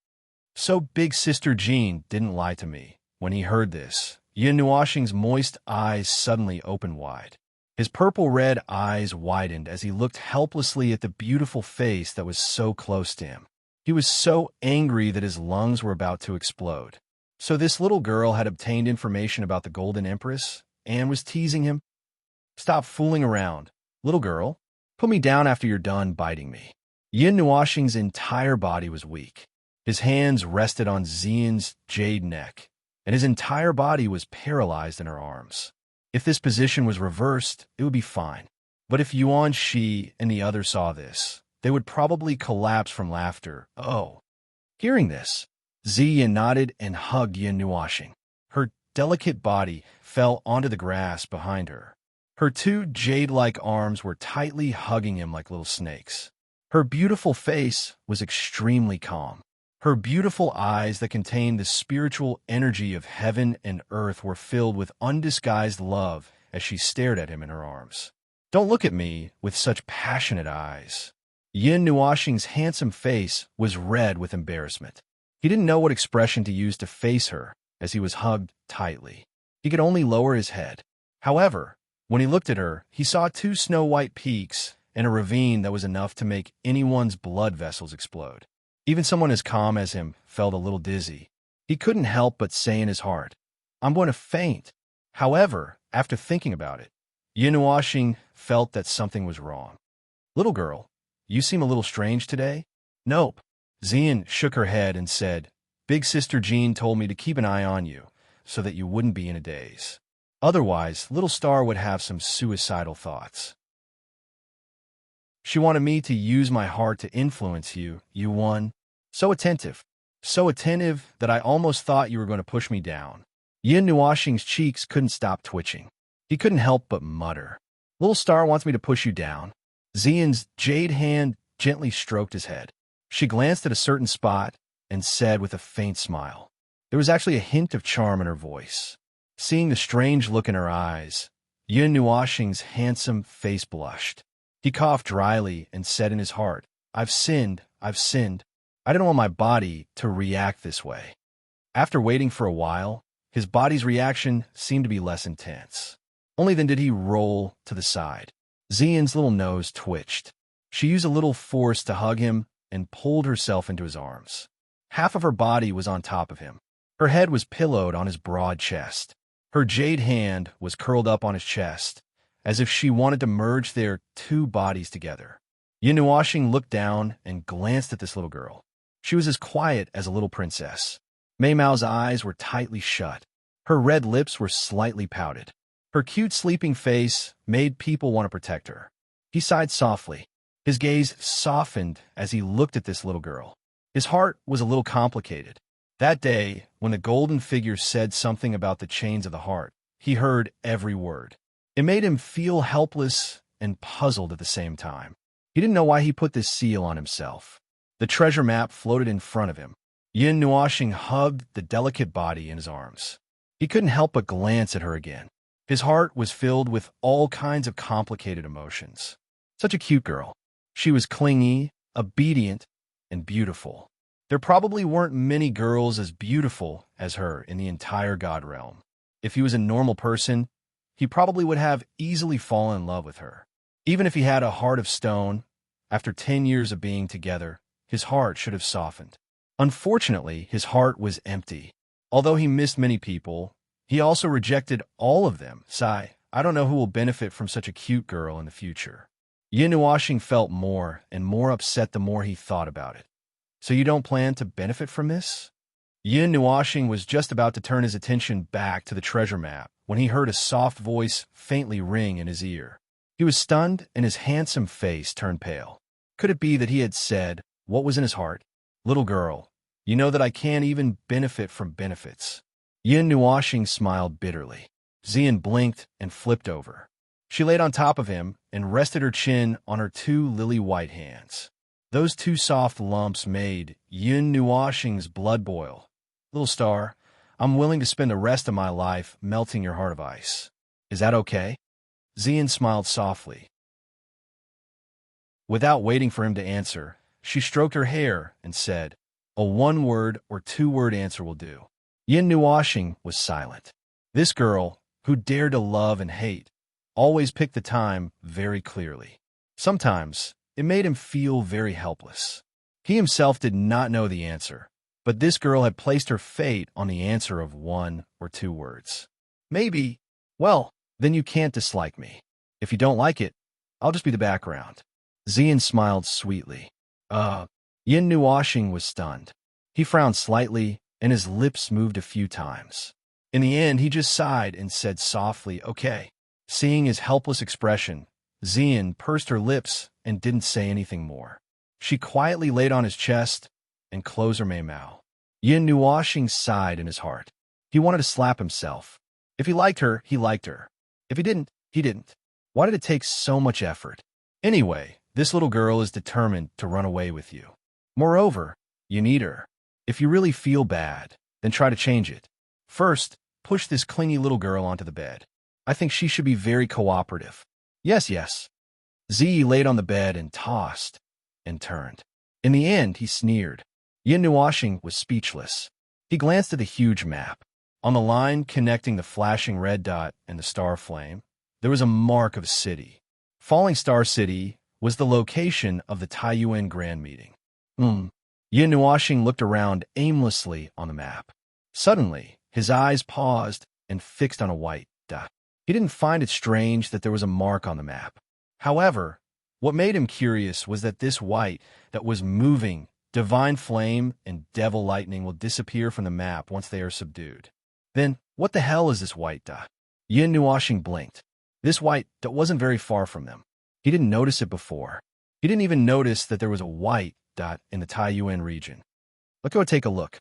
So Big Sister Jean didn't lie to me. When he heard this, Yun Nuoxing's moist eyes suddenly opened wide. His purple-red eyes widened as he looked helplessly at the beautiful face that was so close to him. He was so angry that his lungs were about to explode. So this little girl had obtained information about the Golden Empress and was teasing him? Stop fooling around. Little girl, put me down after you're done biting me. Yin Nuoxing's entire body was weak. His hands rested on Xian's jade neck, and his entire body was paralyzed in her arms. If this position was reversed, it would be fine. But if Yuan Shi and the others saw this, they would probably collapse from laughter. Oh. Hearing this, Xian nodded and hugged Yin Nuoxing. Her delicate body fell onto the grass behind her. Her two jade-like arms were tightly hugging him like little snakes. Her beautiful face was extremely calm. Her beautiful eyes that contained the spiritual energy of heaven and earth were filled with undisguised love as she stared at him in her arms. Don't look at me with such passionate eyes. Yin Nuoxing's handsome face was red with embarrassment. He didn't know what expression to use to face her as he was hugged tightly. He could only lower his head. However, when he looked at her, he saw two snow-white peaks and a ravine that was enough to make anyone's blood vessels explode. Even someone as calm as him felt a little dizzy. He couldn't help but say in his heart, I'm going to faint. However, after thinking about it, Yin Nuoxing felt that something was wrong. Little girl, you seem a little strange today? Nope. Xian shook her head and said, Big Sister Jean told me to keep an eye on you so that you wouldn't be in a daze. Otherwise, little Star would have some suicidal thoughts. She wanted me to use my heart to influence you, Yuan. So attentive that I almost thought you were going to push me down. Yin Nuoxing's cheeks couldn't stop twitching. He couldn't help but mutter, Little Star wants me to push you down. Xian's jade hand gently stroked his head. She glanced at a certain spot and said with a faint smile. There was actually a hint of charm in her voice. Seeing the strange look in her eyes, Yin Nuoxing's handsome face blushed. He coughed dryly and said in his heart, I've sinned. I didn't want my body to react this way. After waiting for a while, his body's reaction seemed to be less intense. Only then did he roll to the side. Xian's little nose twitched. She used a little force to hug him and pulled herself into his arms. Half of her body was on top of him. Her head was pillowed on his broad chest. Her jade hand was curled up on his chest, as if she wanted to merge their two bodies together. Yin Nuoxing looked down and glanced at this little girl. She was as quiet as a little princess. Mei Mao's eyes were tightly shut. Her red lips were slightly pouted. Her cute sleeping face made people want to protect her. He sighed softly. His gaze softened as he looked at this little girl. His heart was a little complicated. That day, when the golden figure said something about the chains of the heart, he heard every word. It made him feel helpless and puzzled at the same time. He didn't know why he put this seal on himself. The treasure map floated in front of him. Yin Nuoxing hugged the delicate body in his arms. He couldn't help but glance at her again. His heart was filled with all kinds of complicated emotions. Such a cute girl. She was clingy, obedient, and beautiful. There probably weren't many girls as beautiful as her in the entire God realm. If he was a normal person, he probably would have easily fallen in love with her. Even if he had a heart of stone, after 10 years of being together, his heart should have softened. Unfortunately, his heart was empty. Although he missed many people, he also rejected all of them. Sigh, I don't know who will benefit from such a cute girl in the future. Yin Nuoxing felt more and more upset the more he thought about it. So you don't plan to benefit from this? Yin Nuoxing was just about to turn his attention back to the treasure map when he heard a soft voice faintly ring in his ear. He was stunned and his handsome face turned pale. Could it be that he had said what was in his heart? Little girl, you know that I can't even benefit from benefits. Yin Nuoxing smiled bitterly. Xian blinked and flipped over. She laid on top of him and rested her chin on her two lily-white hands. Those two soft lumps made Yun Nuoxing's blood boil. Little star, I'm willing to spend the rest of my life melting your heart of ice. Is that okay? Xian smiled softly. Without waiting for him to answer, she stroked her hair and said, a one-word or two-word answer will do. Yin Nuoxing was silent. This girl, who dared to love and hate, always picked the time very clearly. Sometimes, it made him feel very helpless. He himself did not know the answer, but this girl had placed her fate on the answer of one or two words. Maybe, well, then you can't dislike me. If you don't like it, I'll just be the background. Xian smiled sweetly. Yin Nuoxing was stunned. He frowned slightly, and his lips moved a few times. In the end, he just sighed and said softly, okay. Seeing his helpless expression, Xian pursed her lips and didn't say anything more. She quietly laid on his chest and closed her maimao. Yin Nuoxing sighed in his heart. He wanted to slap himself. If he liked her, he liked her. If he didn't, he didn't. Why did it take so much effort? Anyway, this little girl is determined to run away with you. Moreover, you need her. If you really feel bad, then try to change it. First, push this clingy little girl onto the bed. I think she should be very cooperative. Yes, yes. Zi laid on the bed and tossed and turned. In the end, he sneered. Yin Nuoxing was speechless. He glanced at the huge map. On the line connecting the flashing red dot and the star flame, there was a mark of a city. Falling Star City was the location of the Taiyuan Grand Meeting. Yin Nuoxing looked around aimlessly on the map. Suddenly, his eyes paused and fixed on a white dot. He didn't find it strange that there was a mark on the map. However, what made him curious was that this white that was moving, divine flame and devil lightning will disappear from the map once they are subdued. Then, what the hell is this white dot? Yin Nuoxing blinked. This white dot wasn't very far from them. He didn't notice it before. He didn't even notice that there was a white dot in the Taiyuan region. Let's go take a look.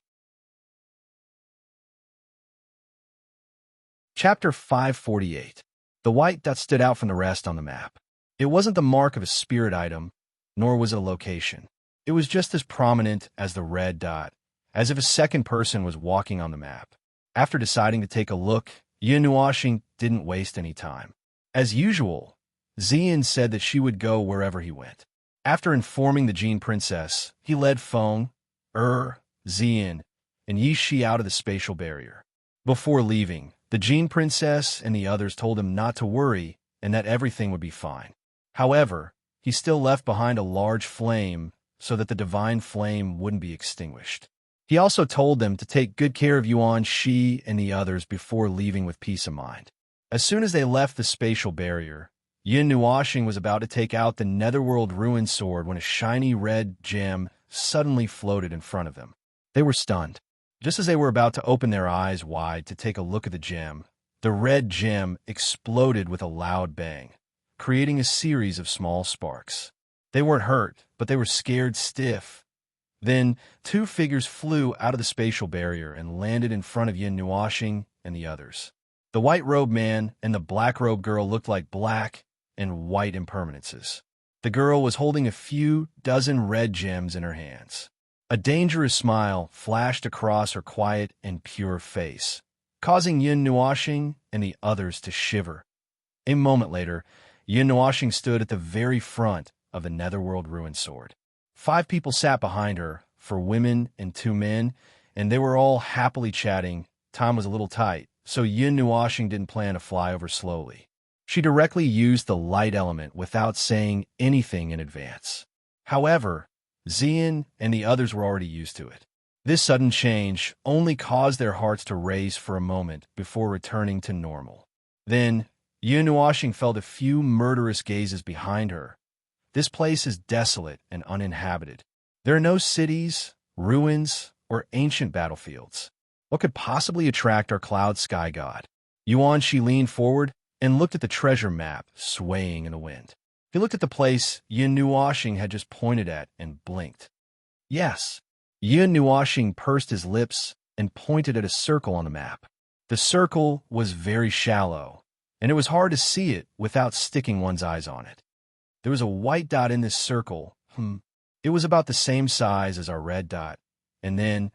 Chapter 548. The white dot stood out from the rest on the map. It wasn't the mark of a spirit item, nor was it a location. It was just as prominent as the red dot, as if a second person was walking on the map. After deciding to take a look, Yin Nuoxing didn't waste any time. As usual, Xian said that she would go wherever he went. After informing the Gene Princess, he led Feng, Xian, and Yi Shi out of the spatial barrier. Before leaving, the Gene Princess and the others told him not to worry and that everything would be fine. However, he still left behind a large flame so that the divine flame wouldn't be extinguished. He also told them to take good care of Yuan Shi and the others before leaving with peace of mind. As soon as they left the spatial barrier, Yin Nuoxing was about to take out the Netherworld Ruin Sword when a shiny red gem suddenly floated in front of them. They were stunned. Just as they were about to open their eyes wide to take a look at the gem, the red gem exploded with a loud bang, creating a series of small sparks. They weren't hurt, but they were scared stiff. Then, two figures flew out of the spatial barrier and landed in front of Yin Nuoxing and the others. The white-robed man and the black-robed girl looked like black and white impermanences. The girl was holding a few dozen red gems in her hands. A dangerous smile flashed across her quiet and pure face, causing Yin Nuoxing and the others to shiver. A moment later, Yin Nuoxing stood at the very front of the Netherworld Ruin Sword. 5 people sat behind her, 4 women and 2 men, and they were all happily chatting. Time was a little tight, so Yin Nuoxing didn't plan to fly over slowly. She directly used the light element without saying anything in advance. However, Xian and the others were already used to it. This sudden change only caused their hearts to race for a moment before returning to normal. Then, Yin Nuoxing felt a few murderous gazes behind her. This place is desolate and uninhabited. There are no cities, ruins, or ancient battlefields. What could possibly attract our cloud sky god? Yuan Shi leaned forward and looked at the treasure map swaying in the wind. He looked at the place Yin Nuoxing had just pointed at and blinked. Yes. Yin Nuoxing pursed his lips and pointed at a circle on the map. The circle was very shallow, and it was hard to see it without sticking one's eyes on it. There was a white dot in this circle, It was about the same size as our red dot. And then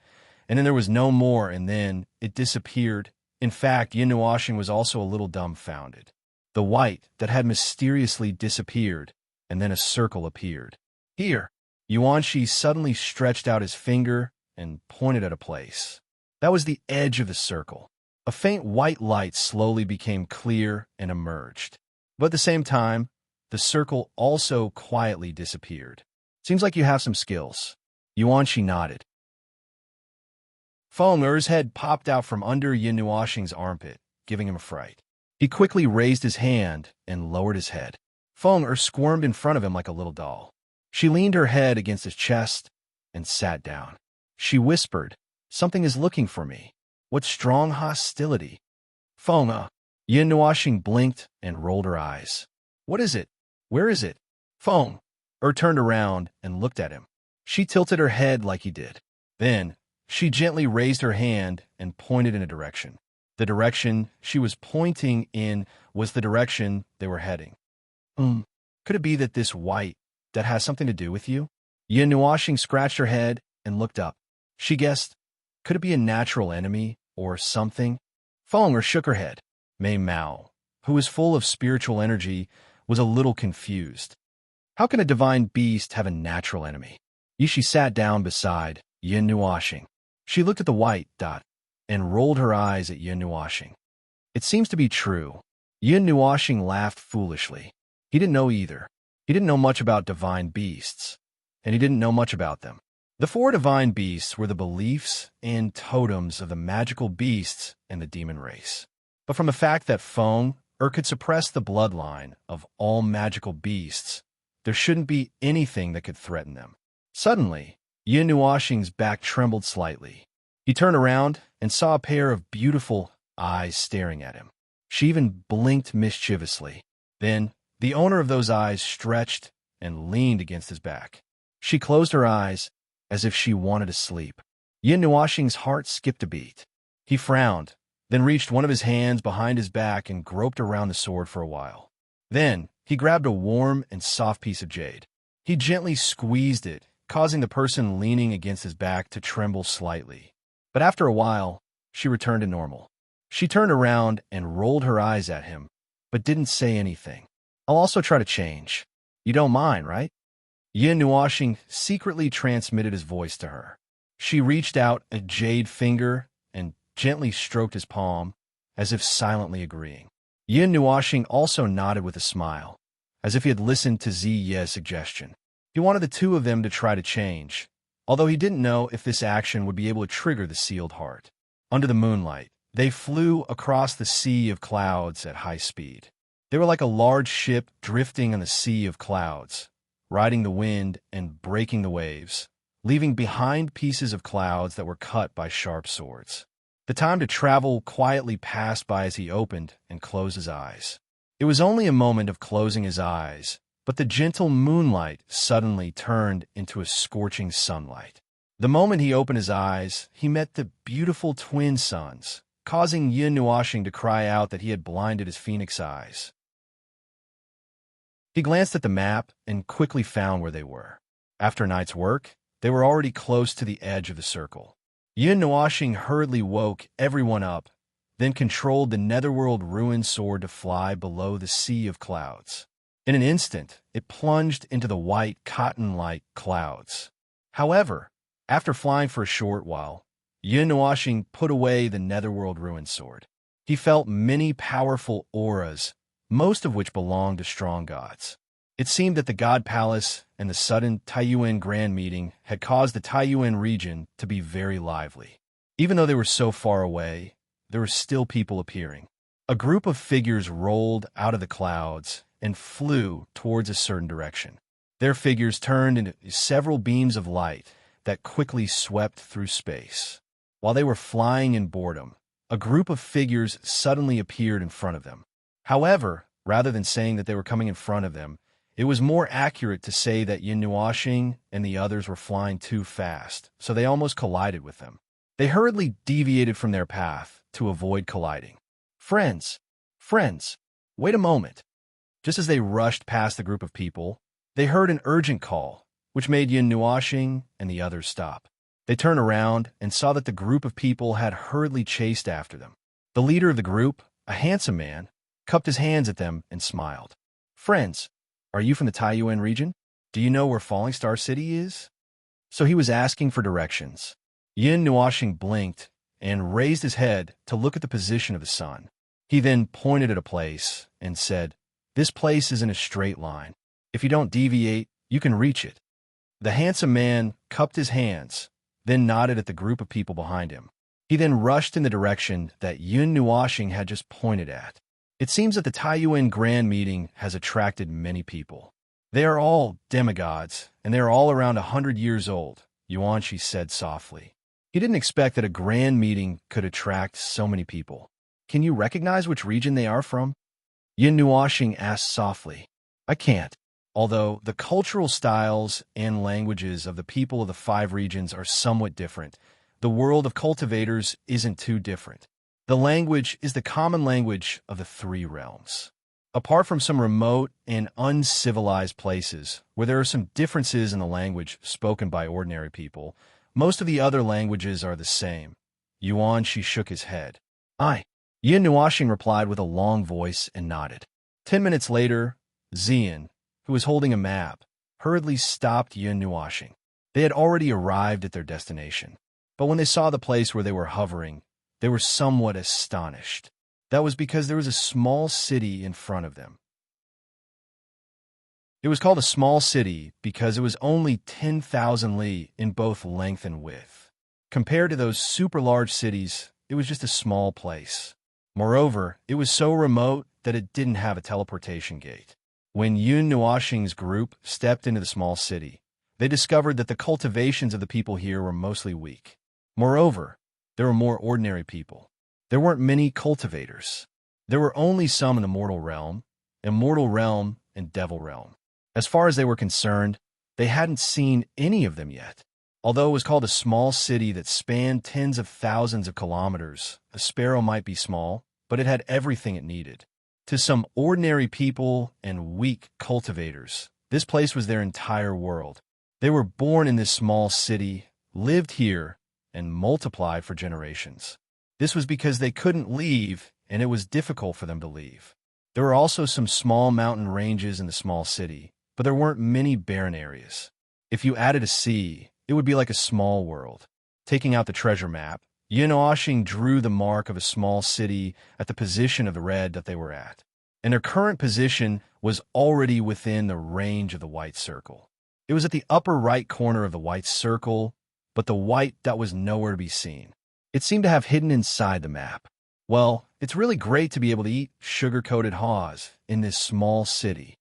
there was no more, and then it disappeared. In fact, Yin was also a little dumbfounded. The white that had mysteriously disappeared, and then a circle appeared. Here, Yuanshi suddenly stretched out his finger and pointed at a place. That was the edge of the circle. A faint white light slowly became clear and emerged. But at the same time, the circle also quietly disappeared. Seems like you have some skills. Yuanshi nodded. Feng-er's head popped out from under Yin armpit, giving him a fright. He quickly raised his hand and lowered his head. Feng-er squirmed in front of him like a little doll. She leaned her head against his chest and sat down. She whispered, "Something is looking for me. What strong hostility." Feng-er. Yin blinked and rolled her eyes. "What is it? Where is it?" Feng-er turned around and looked at him. She tilted her head like he did. Then, she gently raised her hand and pointed in a direction. The direction she was pointing in was the direction they were heading. Could it be that this white that has something to do with you?" Yin scratched her head and looked up. She guessed, could it be a natural enemy or something? Feng-er shook her head. Mei Mao, who was full of spiritual energy, was a little confused. How can a divine beast have a natural enemy? Yishi sat down beside Yin. She looked at the white dot and rolled her eyes at Yin. It seems to be true. Yin laughed foolishly. He didn't know either. He didn't know much about divine beasts, and he didn't know much about them. The four divine beasts were the beliefs and totems of the magical beasts and the demon race. But from the fact that Feng-er could suppress the bloodline of all magical beasts, there shouldn't be anything that could threaten them. Suddenly, Yin back trembled slightly. He turned around and saw a pair of beautiful eyes staring at him. She even blinked mischievously. Then, the owner of those eyes stretched and leaned against his back. She closed her eyes as if she wanted to sleep. Yin heart skipped a beat. He frowned, then reached one of his hands behind his back and groped around the sword for a while. Then, he grabbed a warm and soft piece of jade. He gently squeezed it, causing the person leaning against his back to tremble slightly. But after a while, she returned to normal. She turned around and rolled her eyes at him, but didn't say anything. "I'll also try to change. You don't mind, right?" Yin secretly transmitted his voice to her. She reached out a jade finger and gently stroked his palm, as if silently agreeing. Yin also nodded with a smile, as if he had listened to Ziye's suggestion. He wanted the two of them to try to change, although he didn't know if this action would be able to trigger the sealed heart. Under the moonlight, they flew across the sea of clouds at high speed. They were like a large ship drifting on the sea of clouds, riding the wind and breaking the waves, leaving behind pieces of clouds that were cut by sharp swords. The time to travel quietly passed by as he opened and closed his eyes. It was only a moment of closing his eyes, but the gentle moonlight suddenly turned into a scorching sunlight. The moment he opened his eyes, he met the beautiful twin suns, causing Yin to cry out that he had blinded his phoenix eyes. He glanced at the map and quickly found where they were. After a night's work, they were already close to the edge of the circle. Yin hurriedly woke everyone up, then controlled the netherworld ruin sword to fly below the sea of clouds. In an instant, it plunged into the white cotton-like clouds. However, after flying for a short while, Yin put away the netherworld ruin sword. He felt many powerful auras, most of which belonged to strong gods. It seemed that the God Palace and the sudden Taiyuan Grand Meeting had caused the Taiyuan region to be very lively. Even though they were so far away, there were still people appearing. A group of figures rolled out of the clouds and flew towards a certain direction. Their figures turned into several beams of light that quickly swept through space. While they were flying in boredom, a group of figures suddenly appeared in front of them. However, rather than saying that they were coming in front of them, it was more accurate to say that Yin and the others were flying too fast, so they almost collided with them. They hurriedly deviated from their path to avoid colliding. Friends, wait a moment. Just as they rushed past the group of people, they heard an urgent call. which made Yin Nuoxing and the others stop. They turned around and saw that the group of people had hurriedly chased after them. The leader of the group, a handsome man, cupped his hands at them and smiled. "Friends, are you from the Taiyuan region? Do you know where Falling Star City is?" So he was asking for directions. Yin Nuoxing blinked and raised his head to look at the position of the sun. He then pointed at a place and said, "This place is in a straight line. If you don't deviate, you can reach it." The handsome man cupped his hands, then nodded at the group of people behind him. He then rushed in the direction that Yin Nuoxing had just pointed at. It seems that the Taiyuan Grand Meeting has attracted many people. They are all demigods, and they are all around 100 years old, Yuanshi said softly. He didn't expect that a grand meeting could attract so many people. "Can you recognize which region they are from?" Yin Nuoxing asked softly. "I can't. Although the cultural styles and languages of the people of the 5 regions are somewhat different, the world of cultivators isn't too different. The language is the common language of the 3 realms. Apart from some remote and uncivilized places where there are some differences in the language spoken by ordinary people, most of the other languages are the same." Yuanshi shook his head. "Aye." Yin Nuoxing replied with a long voice and nodded. 10 minutes later, Xian, who was holding a map, hurriedly stopped Yin Nuoxing. They had already arrived at their destination, but when they saw the place where they were hovering, they were somewhat astonished. That was because there was a small city in front of them. It was called a small city because it was only 10,000 li in both length and width. Compared to those super large cities, it was just a small place. Moreover, it was so remote that it didn't have a teleportation gate. When Yin Nuoxing's group stepped into the small city, they discovered that the cultivations of the people here were mostly weak. Moreover, there were more ordinary people. There weren't many cultivators. There were only some in the mortal realm, immortal realm, and devil realm. As far as they were concerned, they hadn't seen any of them yet. Although it was called a small city that spanned tens of thousands of kilometers, a sparrow might be small, but it had everything it needed. To some ordinary people and weak cultivators, this place was their entire world. They were born in this small city, lived here, and multiplied for generations. This was because they couldn't leave, and it was difficult for them to leave. There were also some small mountain ranges in the small city, but there weren't many barren areas. If you added a sea, it would be like a small world. Taking out the treasure map, Yin Nuoxing drew the mark of a small city at the position of the red that they were at, and their current position was already within the range of the white circle. It was at the upper right corner of the white circle, but the white dot was nowhere to be seen. It seemed to have hidden inside the map. Well, it's really great to be able to eat sugar-coated haws in this small city.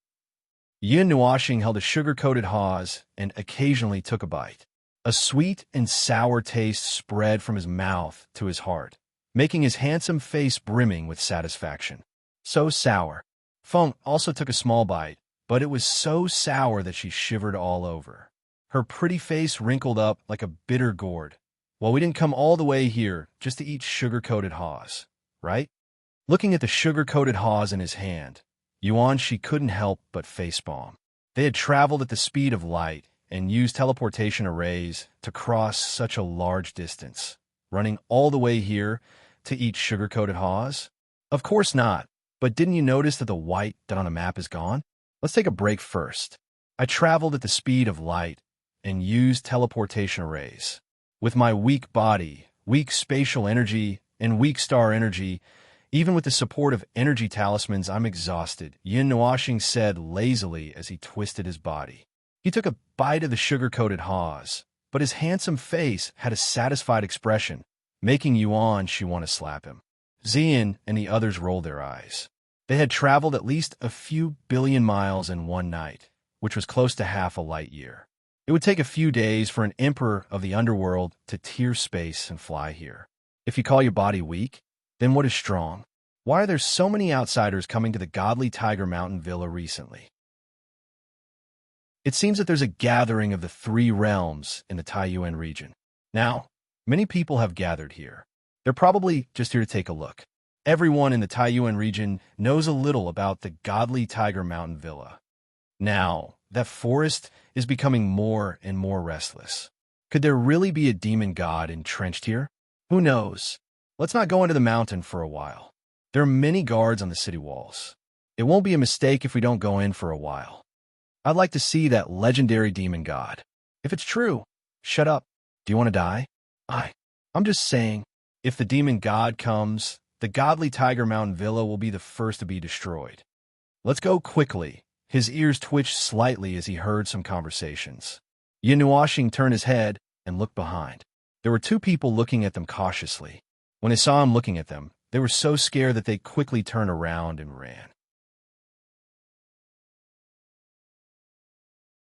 Yin Nuoxing held a sugar-coated haws and occasionally took a bite. A sweet and sour taste spread from his mouth to his heart, making his handsome face brimming with satisfaction. So sour. Feng also took a small bite, but it was so sour that she shivered all over. Her pretty face wrinkled up like a bitter gourd. "Well, we didn't come all the way here just to eat sugar-coated haws, right?" Looking at the sugar-coated haws in his hand, Yuanshi couldn't help but facepalm. They had traveled at the speed of light and used teleportation arrays to cross such a large distance, running all the way here to eat sugar-coated haws? Of course not, but didn't you notice that the white dot on the map is gone? Let's take a break first. I traveled at the speed of light and used teleportation arrays. With my weak body, weak spatial energy, and weak star energy, even with the support of energy talismans, I'm exhausted, Yin Nuoxing said lazily as he twisted his body. He took a bite of the sugar-coated haws, but his handsome face had a satisfied expression, making Yuanshi want to slap him. Xian and the others rolled their eyes. They had traveled at least a few billion miles in one night, which was close to half a light year. It would take a few days for an emperor of the underworld to tear space and fly here. If you call your body weak, then what is strong? Why are there so many outsiders coming to the godly Tiger Mountain Villa recently? It seems that there's a gathering of the 3 realms in the Taiyuan region. Now, many people have gathered here. They're probably just here to take a look. Everyone in the Taiyuan region knows a little about the godly Tiger Mountain Villa. Now, that forest is becoming more and more restless. Could there really be a demon god entrenched here? Who knows? Let's not go into the mountain for a while. There are many guards on the city walls. It won't be a mistake if we don't go in for a while. I'd like to see that legendary demon god. If it's true, shut up. Do you want to die? I'm just saying, if the demon god comes, the godly Tiger Mountain Villa will be the first to be destroyed. Let's go quickly. His ears twitched slightly as he heard some conversations. Yin Nuashing turned his head and looked behind. There were two people looking at them cautiously. When they saw him looking at them, they were so scared that they quickly turned around and ran.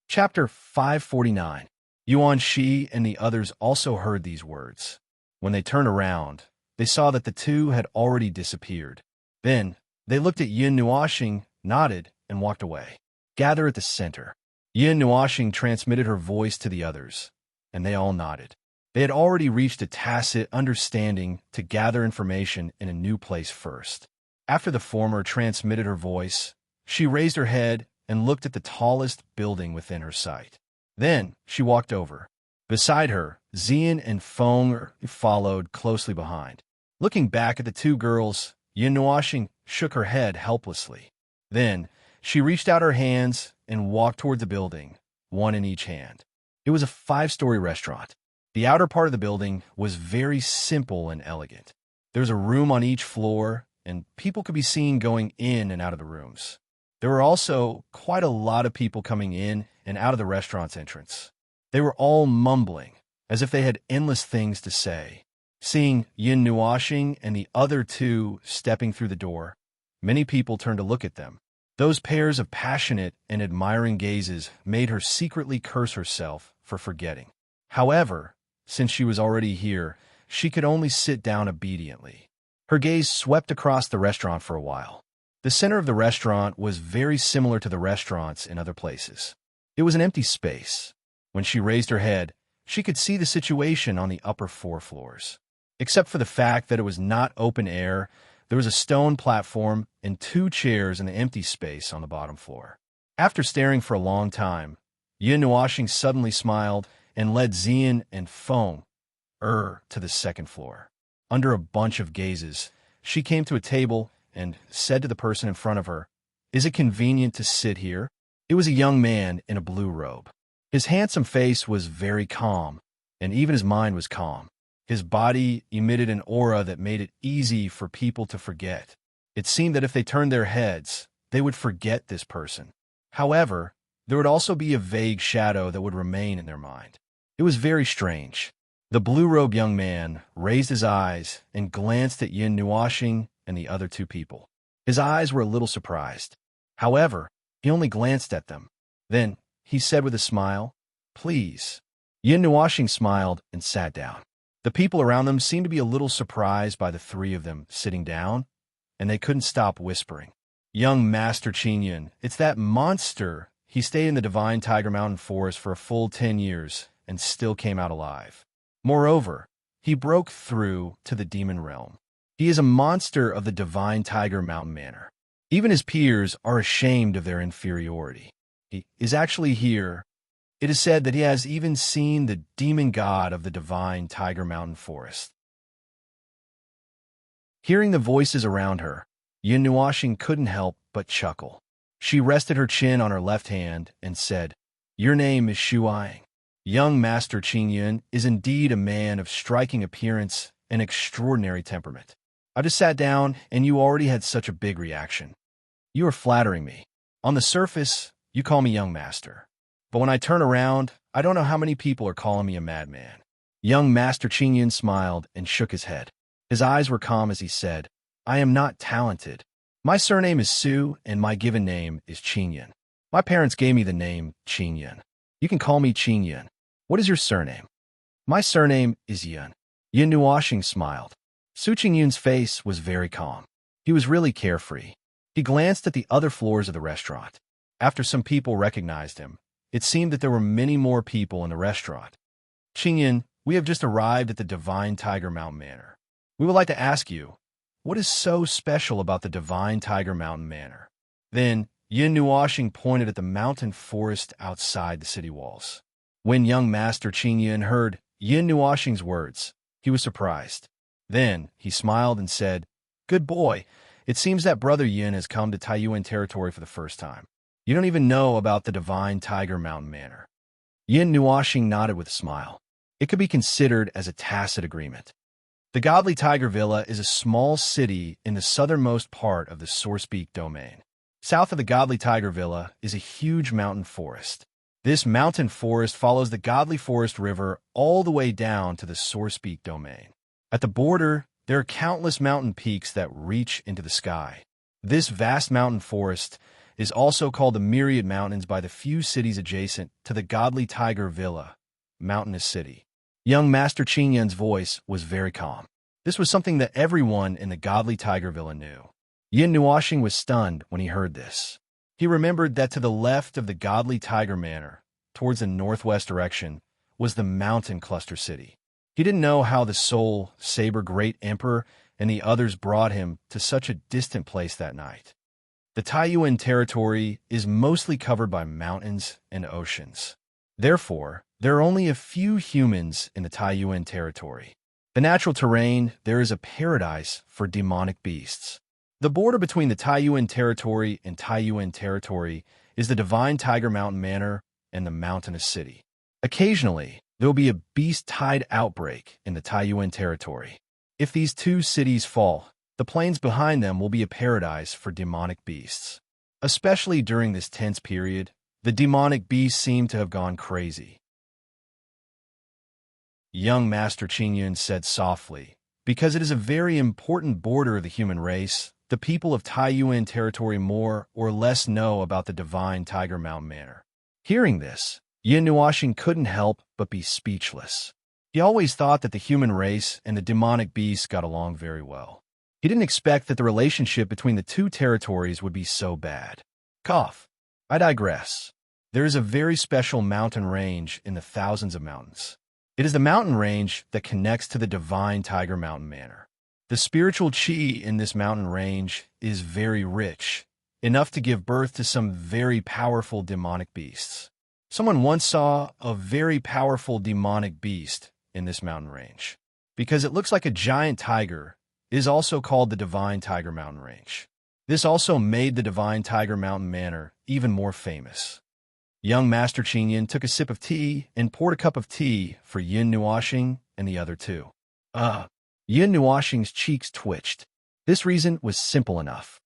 Chapter 549. Yuan Shi and the others also heard these words. When they turned around, they saw that the two had already disappeared. Then, they looked at Yin Nuashing, nodded, and walked away. Gather at the center. Yin Nuashing transmitted her voice to the others, and they all nodded. They had already reached a tacit understanding to gather information in a new place first. After the former transmitted her voice, she raised her head and looked at the tallest building within her sight. Then she walked over. Beside her, Xian and Feng followed closely behind. Looking back at the two girls, Yin Nuashing shook her head helplessly. Then she reached out her hands and walked toward the building, one in each hand. It was a 5-story restaurant. The outer part of the building was very simple and elegant. There was a room on each floor, and people could be seen going in and out of the rooms. There were also quite a lot of people coming in and out of the restaurant's entrance. They were all mumbling, as if they had endless things to say. Seeing Yin Nuashing and the other two stepping through the door, many people turned to look at them. Those pairs of passionate and admiring gazes made her secretly curse herself for forgetting. However, since she was already here, she could only sit down obediently. Her gaze swept across the restaurant for a while. The center of the restaurant was very similar to the restaurants in other places. It was an empty space. When she raised her head, she could see the situation on the upper 4 floors. Except for the fact that it was not open air, there was a stone platform and 2 chairs in the empty space on the bottom floor. After staring for a long time, Yin Nuashing suddenly smiled and led Xian and Feng to the 2nd floor. Under a bunch of gazes, she came to a table and said to the person in front of her, "Is it convenient to sit here?" It was a young man in a blue robe. His handsome face was very calm, and even his mind was calm. His body emitted an aura that made it easy for people to forget. It seemed that if they turned their heads, they would forget this person. However, there would also be a vague shadow that would remain in their mind. It was very strange. The blue-robed young man raised his eyes and glanced at Yin Nuashing and the other 2 people. His eyes were a little surprised. However, he only glanced at them. Then he said with a smile, "Please." Yin Nuashing smiled and sat down. The people around them seemed to be a little surprised by the 3 of them sitting down, and they couldn't stop whispering. "Young Master Qingyun, it's that monster. He stayed in the Divine Tiger Mountain Forest for a full 10 years and still came out alive. Moreover, he broke through to the demon realm. He is a monster of the Divine Tiger Mountain Manor. Even his peers are ashamed of their inferiority. He is actually here. It is said that he has even seen the demon god of the Divine Tiger Mountain Forest." Hearing the voices around her, Yin Nuashing couldn't help but chuckle. She rested her chin on her left hand and said, "Your name is Shuang. Young Master Qingyun is indeed a man of striking appearance and extraordinary temperament. I just sat down, and you already had such a big reaction. You are flattering me. On the surface, you call me young master. But when I turn around, I don't know how many people are calling me a madman." Young Master Qingyun smiled and shook his head. His eyes were calm as he said, "I am not talented. My surname is Su, and my given name is Qingyun. My parents gave me the name Qingyun. You can call me Qingyun. What is your surname?" "My surname is Yun." Yin Nuashing smiled. Su Qingyun's face was very calm. He was really carefree. He glanced at the other floors of the restaurant. After some people recognized him, it seemed that there were many more people in the restaurant. "Qingyun, we have just arrived at the Divine Tiger Mountain Manor. We would like to ask you, what is so special about the Divine Tiger Mountain Manor?" Then Yin Nuoxing pointed at the mountain forest outside the city walls. When young Master Qing Yin heard Yin Nuoxing's words, he was surprised. Then he smiled and said, "Good boy, it seems that Brother Yin has come to Taiyuan territory for the first time. You don't even know about the divine Tiger Mountain Manor." Yin Nuoxing nodded with a smile. It could be considered as a tacit agreement. The Godly Tiger Villa is a small city in the southernmost part of the Sourcepeak domain. South of the Godly Tiger Villa is a huge mountain forest. This mountain forest follows the Godly Forest River all the way down to the Sourcepeak domain. At the border, there are countless mountain peaks that reach into the sky. This vast mountain forest is also called the Myriad Mountains by the few cities adjacent to the Godly Tiger Villa, Mountainous City. Young Master Qing Yin's voice was very calm. This was something that everyone in the Godly Tiger Villa knew. Yin Nuoxing was stunned when he heard this. He remembered that to the left of the Godly Tiger Manor, towards the northwest direction, was the mountain cluster city. He didn't know how the Soul, Saber Great Emperor, and the others brought him to such a distant place that night. The Taiyuan territory is mostly covered by mountains and oceans. Therefore, there are only a few humans in the Taiyuan territory. The natural terrain there is a paradise for demonic beasts. The border between the Taiyuan territory and Taiyuan territory is the Divine Tiger Mountain Manor and the Mountainous City. Occasionally, there will be a beast tide outbreak in the Taiyuan territory. If these two cities fall, the plains behind them will be a paradise for demonic beasts. Especially during this tense period, the demonic beasts seem to have gone crazy. Young Master Qing Yun said softly, "Because it is a very important border of the human race, the people of Taiyuan territory more or less know about the Divine Tiger Mountain Manor." Hearing this, Yin Nuoxing couldn't help but be speechless. He always thought that the human race and the demonic beasts got along very well. He didn't expect that the relationship between the two territories would be so bad. Cough. I digress. There is a very special mountain range in the thousands of mountains. It is the mountain range that connects to the Divine Tiger Mountain Manor. The spiritual qi in this mountain range is very rich, enough to give birth to some very powerful demonic beasts. Someone once saw a very powerful demonic beast in this mountain range. Because it looks like a giant tiger, it is also called the Divine Tiger Mountain Range. This also made the Divine Tiger Mountain Manor even more famous. Young Master Qing Yin took a sip of tea and poured a cup of tea for Yin Nuoxing and the other two. Yin Nuoxing's cheeks twitched. This reason was simple enough.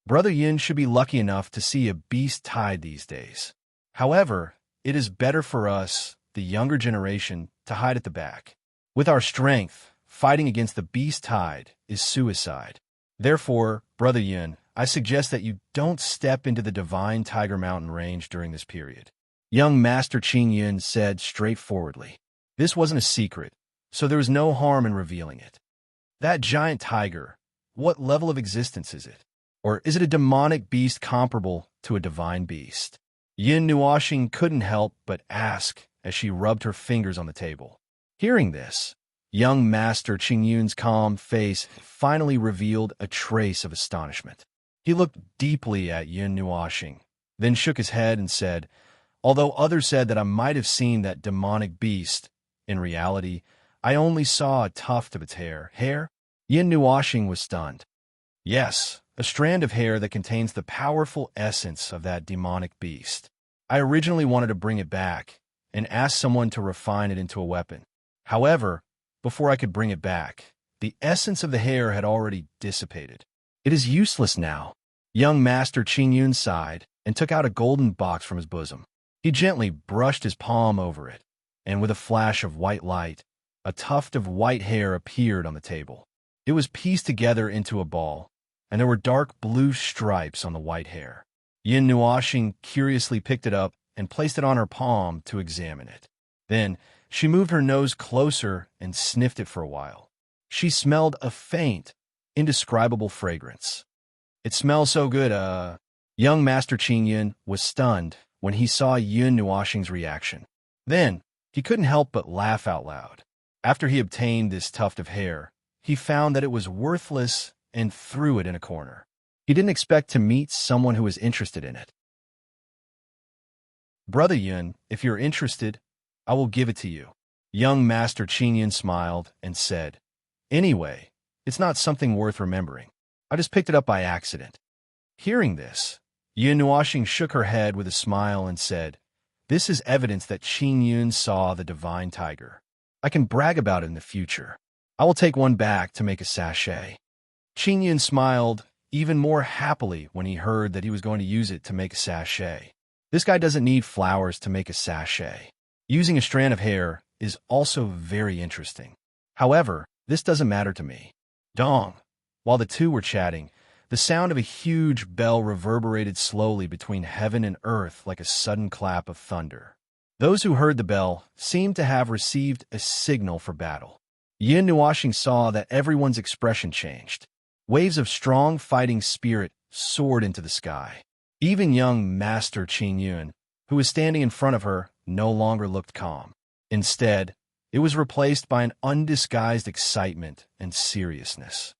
Brother Yin should be lucky enough to see a beast tide these days. However, it is better for us, the younger generation, to hide at the back. With our strength, fighting against the beast tide is suicide. Therefore, Brother Yin, I suggest that you don't step into the Divine Tiger Mountain Range during this period. Young Master Qing Yin said straightforwardly. This wasn't a secret, so there was no harm in revealing it. That giant tiger, what level of existence is it? Or is it a demonic beast comparable to a divine beast? Yin Nuoxing couldn't help but ask as she rubbed her fingers on the table. Hearing this, young Master Qing Yun's calm face finally revealed a trace of astonishment. He looked deeply at Yin Nuoxing, then shook his head and said, "Although others said that I might have seen that demonic beast, in reality, I only saw a tuft of its hair." Hair? Yin Nuoxing was stunned. Yes, a strand of hair that contains the powerful essence of that demonic beast. I originally wanted to bring it back and ask someone to refine it into a weapon. However, before I could bring it back, the essence of the hair had already dissipated. It is useless now. Young Master Qing Yun sighed and took out a golden box from his bosom. He gently brushed his palm over it, and with a flash of white light, a tuft of white hair appeared on the table. It was pieced together into a ball, and there were dark blue stripes on the white hair. Yin Nuoxing curiously picked it up and placed it on her palm to examine it. Then she moved her nose closer and sniffed it for a while. She smelled a faint, indescribable fragrance. "It smells so good, Young Master Qing Yin was stunned when he saw Yin Nuoxing's reaction. Then, he couldn't help but laugh out loud. After he obtained this tuft of hair, he found that it was worthless and threw it in a corner. He didn't expect to meet someone who was interested in it. Brother Yun, if you're interested, I will give it to you. Young Master Qingyun smiled and said, Anyway, it's not something worth remembering. I just picked it up by accident. Hearing this, Yun Nuoxing shook her head with a smile and said, This is evidence that Qingyun saw the divine tiger. I can brag about it in the future. I will take one back to make a sachet. Qingyun smiled even more happily when he heard that he was going to use it to make a sachet. This guy doesn't need flowers to make a sachet. Using a strand of hair is also very interesting. However, this doesn't matter to me. Dong. While the two were chatting, the sound of a huge bell reverberated slowly between heaven and earth like a sudden clap of thunder. Those who heard the bell seemed to have received a signal for battle. Yin Nuoxing saw that everyone's expression changed. Waves of strong fighting spirit soared into the sky. Even young Master Qingyun, who was standing in front of her, no longer looked calm. Instead, it was replaced by an undisguised excitement and seriousness.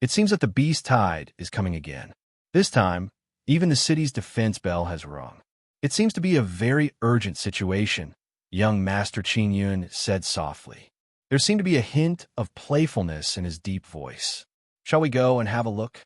It seems that the beast tide is coming again. This time, even the city's defense bell has rung. It seems to be a very urgent situation, young Master Qingyun said softly. There seemed to be a hint of playfulness in his deep voice. Shall we go and have a look?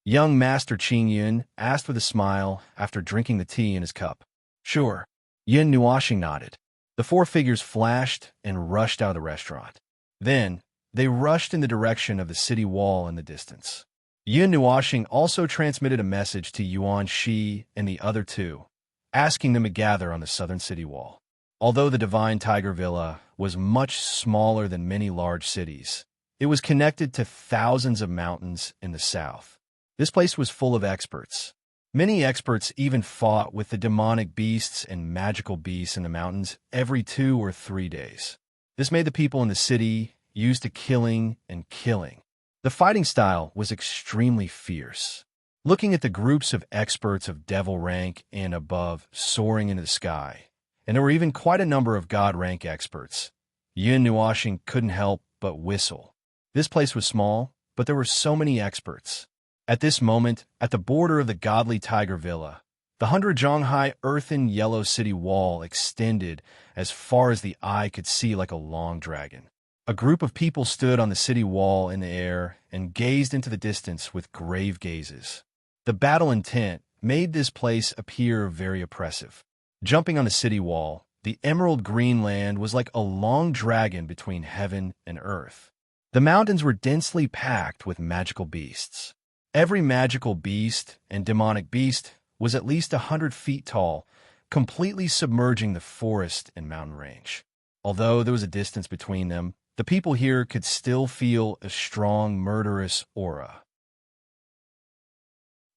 Young Master Qingyun asked with a smile after drinking the tea in his cup. Sure. Yin Nuoxing nodded. The four figures flashed and rushed out of the restaurant. Then, they rushed in the direction of the city wall in the distance. Yin Nuoxing also transmitted a message to Yuan Shi and the other two, asking them to gather on the southern city wall. Although the Divine Tiger Villa was much smaller than many large cities, it was connected to thousands of mountains in the south. This place was full of experts. Many experts even fought with the demonic beasts and magical beasts in the mountains every 2 or 3 days. This made the people in the city used to killing and killing. The fighting style was extremely fierce. Looking at the groups of experts of devil rank and above soaring into the sky, and there were even quite a number of god rank experts, Yin Nuoxing couldn't help but whistle. This place was small, but there were so many experts. At this moment, at the border of the godly Tiger Villa, the 100 Zhonghai earthen yellow city wall extended as far as the eye could see like a long dragon. A group of people stood on the city wall in the air and gazed into the distance with grave gazes. The battle intent made this place appear very oppressive. Jumping on the city wall, the emerald green land was like a long dragon between heaven and earth. The mountains were densely packed with magical beasts. Every magical beast and demonic beast was at least 100 feet tall, completely submerging the forest and mountain range. Although there was a distance between them, the people here could still feel a strong, murderous aura.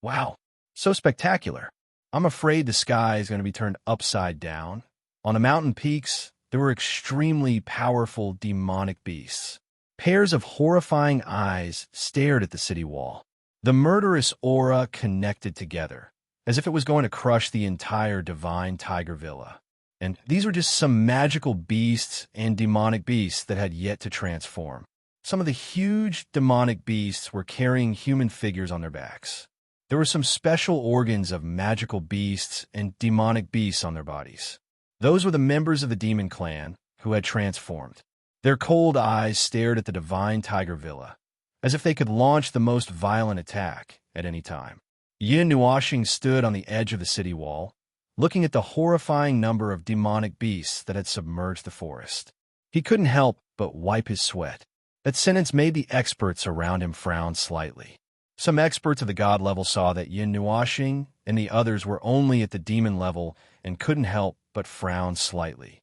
Wow, so spectacular. I'm afraid the sky is going to be turned upside down. On the mountain peaks, there were extremely powerful demonic beasts. Pairs of horrifying eyes stared at the city wall. The murderous aura connected together, as if it was going to crush the entire Divine Tiger Villa. And these were just some magical beasts and demonic beasts that had yet to transform. Some of the huge demonic beasts were carrying human figures on their backs. There were some special organs of magical beasts and demonic beasts on their bodies. Those were the members of the demon clan who had transformed. Their cold eyes stared at the Divine Tiger Villa, as if they could launch the most violent attack at any time. Yin Nuoxing stood on the edge of the city wall, looking at the horrifying number of demonic beasts that had submerged the forest. He couldn't help but wipe his sweat. That sentence made the experts around him frown slightly. Some experts of the god level saw that Yin Nuoxing and the others were only at the demon level and couldn't help but frown slightly.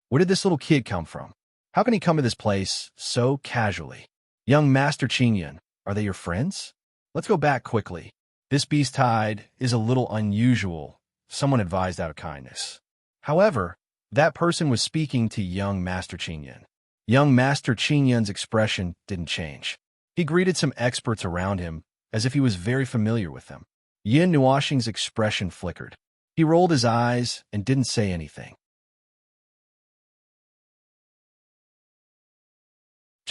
Where did this little kid come from? How can he come to this place so casually? Young Master Qingyun, are they your friends? Let's go back quickly. This beast tide is a little unusual, someone advised out of kindness. However, that person was speaking to young Master Qingyun. Young Master Qingyun's expression didn't change. He greeted some experts around him as if he was very familiar with them. Yin Nuoxing's expression flickered. He rolled his eyes and didn't say anything.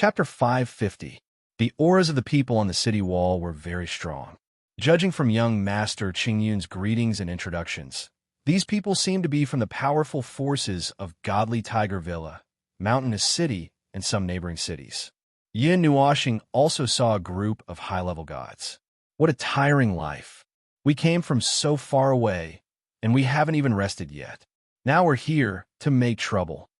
Chapter 550. The auras of the people on the city wall were very strong. Judging from young Master Qingyun's greetings and introductions, these people seem to be from the powerful forces of Godly Tiger Villa, Mountainous City, and some neighboring cities. Yin Nuoxing also saw a group of high-level gods. What a tiring life. We came from so far away, and we haven't even rested yet. Now we're here to make trouble.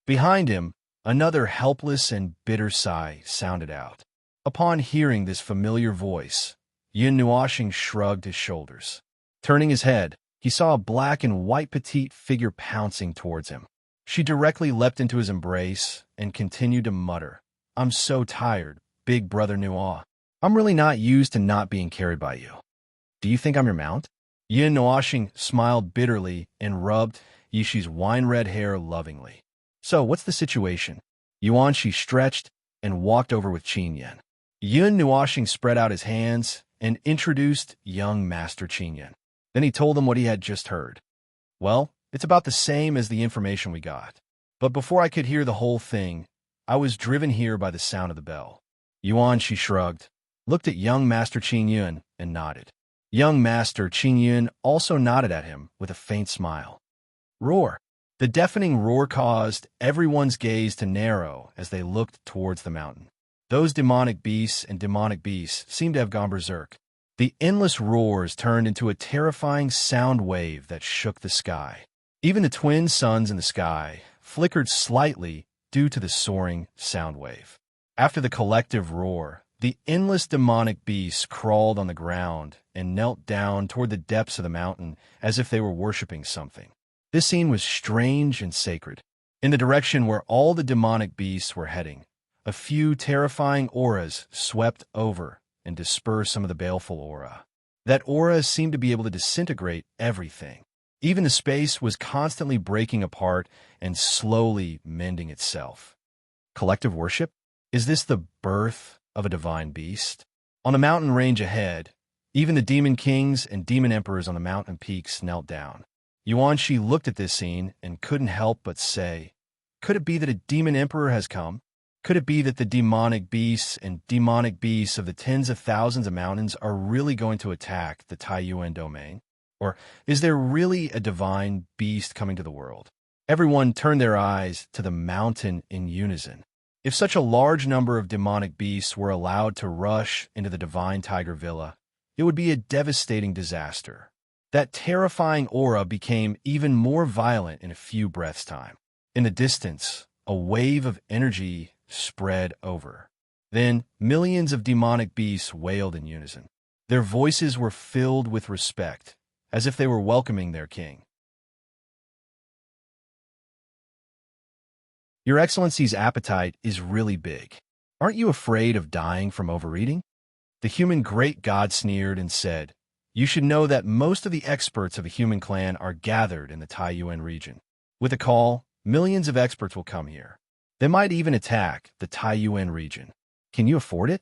Behind him, another helpless and bitter sigh sounded out. Upon hearing this familiar voice, Yin Nuoxing shrugged his shoulders. Turning his head, he saw a black and white petite figure pouncing towards him. She directly leapt into his embrace and continued to mutter, "I'm so tired, big brother Nuo. I'm really not used to not being carried by you. Do you think I'm your mount?" Yin Nuoxing smiled bitterly and rubbed Yishi's wine-red hair lovingly. "So, what's the situation?" Yuanxi stretched and walked over with Qin Yan. Yin Nuoxing spread out his hands and introduced young Master Qin Yan. Then he told them what he had just heard. "Well, it's about the same as the information we got. But before I could hear the whole thing, I was driven here by the sound of the bell." Yuanxi shrugged, looked at young Master Qin Yan, and nodded. Young Master Qin Yan also nodded at him with a faint smile. Roar. The deafening roar caused everyone's gaze to narrow as they looked towards the mountain. Those demonic beasts seemed to have gone berserk. The endless roars turned into a terrifying sound wave that shook the sky. Even the twin suns in the sky flickered slightly due to the soaring sound wave. After the collective roar, the endless demonic beasts crawled on the ground and knelt down toward the depths of the mountain as if they were worshipping something. This scene was strange and sacred. In the direction where all the demonic beasts were heading, a few terrifying auras swept over and dispersed some of the baleful aura. That aura seemed to be able to disintegrate everything. Even the space was constantly breaking apart and slowly mending itself. Collective worship? Is this the birth of a divine beast? On the mountain range ahead, even the demon kings and demon emperors on the mountain peaks knelt down. Yuanxi looked at this scene and couldn't help but say, "Could it be that a demon emperor has come? Could it be that the demonic beasts of the tens of thousands of mountains are really going to attack the Taiyuan domain? Or is there really a divine beast coming to the world?" Everyone turned their eyes to the mountain in unison. If such a large number of demonic beasts were allowed to rush into the divine tiger villa, it would be a devastating disaster. That terrifying aura became even more violent in a few breaths' time. In the distance, a wave of energy spread over. Then, millions of demonic beasts wailed in unison. Their voices were filled with respect, as if they were welcoming their king. "Your Excellency's appetite is really big. Aren't you afraid of dying from overeating?" The human great god sneered and said, "You should know that most of the experts of a human clan are gathered in the Taiyuan region. With a call, millions of experts will come here. They might even attack the Taiyuan region. Can you afford it?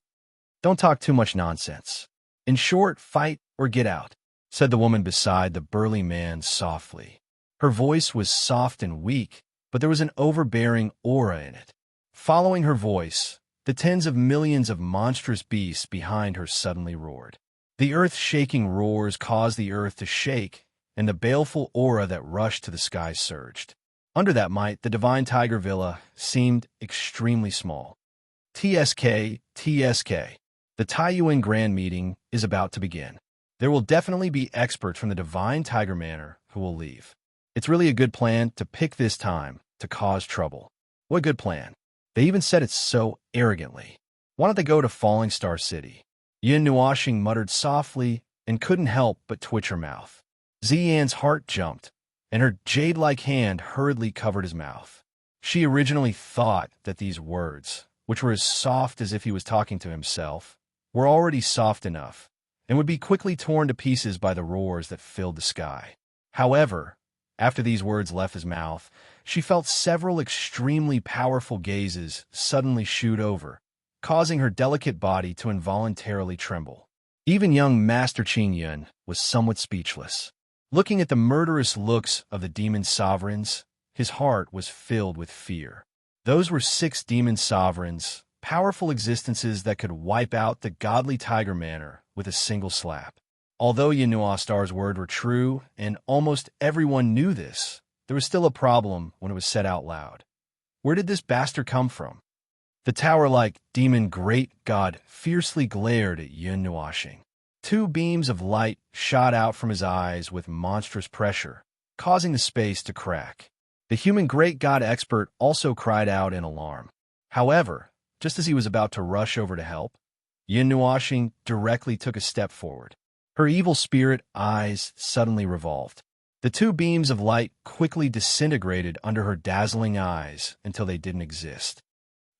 Don't talk too much nonsense. In short, fight or get out," said the woman beside the burly man softly. Her voice was soft and weak, but there was an overbearing aura in it. Following her voice, the tens of millions of monstrous beasts behind her suddenly roared. The earth-shaking roars caused the earth to shake, and the baleful aura that rushed to the sky surged. Under that might, the divine tiger villa seemed extremely small. TSK. The Taiyuan Grand Meeting is about to begin. There will definitely be experts from the Divine Tiger Manor who will leave. It's really a good plan to pick this time to cause trouble. What good plan? They even said it so arrogantly. Why don't they go to Falling Star City? Yin Nuoxing muttered softly and couldn't help but twitch her mouth. Ziyan's heart jumped, and her jade-like hand hurriedly covered his mouth. She originally thought that these words, which were as soft as if he was talking to himself, were already soft enough, and would be quickly torn to pieces by the roars that filled the sky. However, after these words left his mouth, she felt several extremely powerful gazes suddenly shoot over, causing her delicate body to involuntarily tremble. Even young Master Qin Yan was somewhat speechless. Looking at the murderous looks of the demon sovereigns, his heart was filled with fear. Those were 6 demon sovereigns, powerful existences that could wipe out the godly Tiger Manor with a single slap. Although Yinhua Star's words were true, and almost everyone knew this, there was still a problem when it was said out loud. Where did this bastard come from? The tower-like demon great god fiercely glared at Yinhua. Two beams of light shot out from his eyes with monstrous pressure, causing the space to crack. The human great god expert also cried out in alarm. However, just as he was about to rush over to help, Yinhua directly took a step forward. Her evil spirit eyes suddenly revolved. The two beams of light quickly disintegrated under her dazzling eyes until they didn't exist.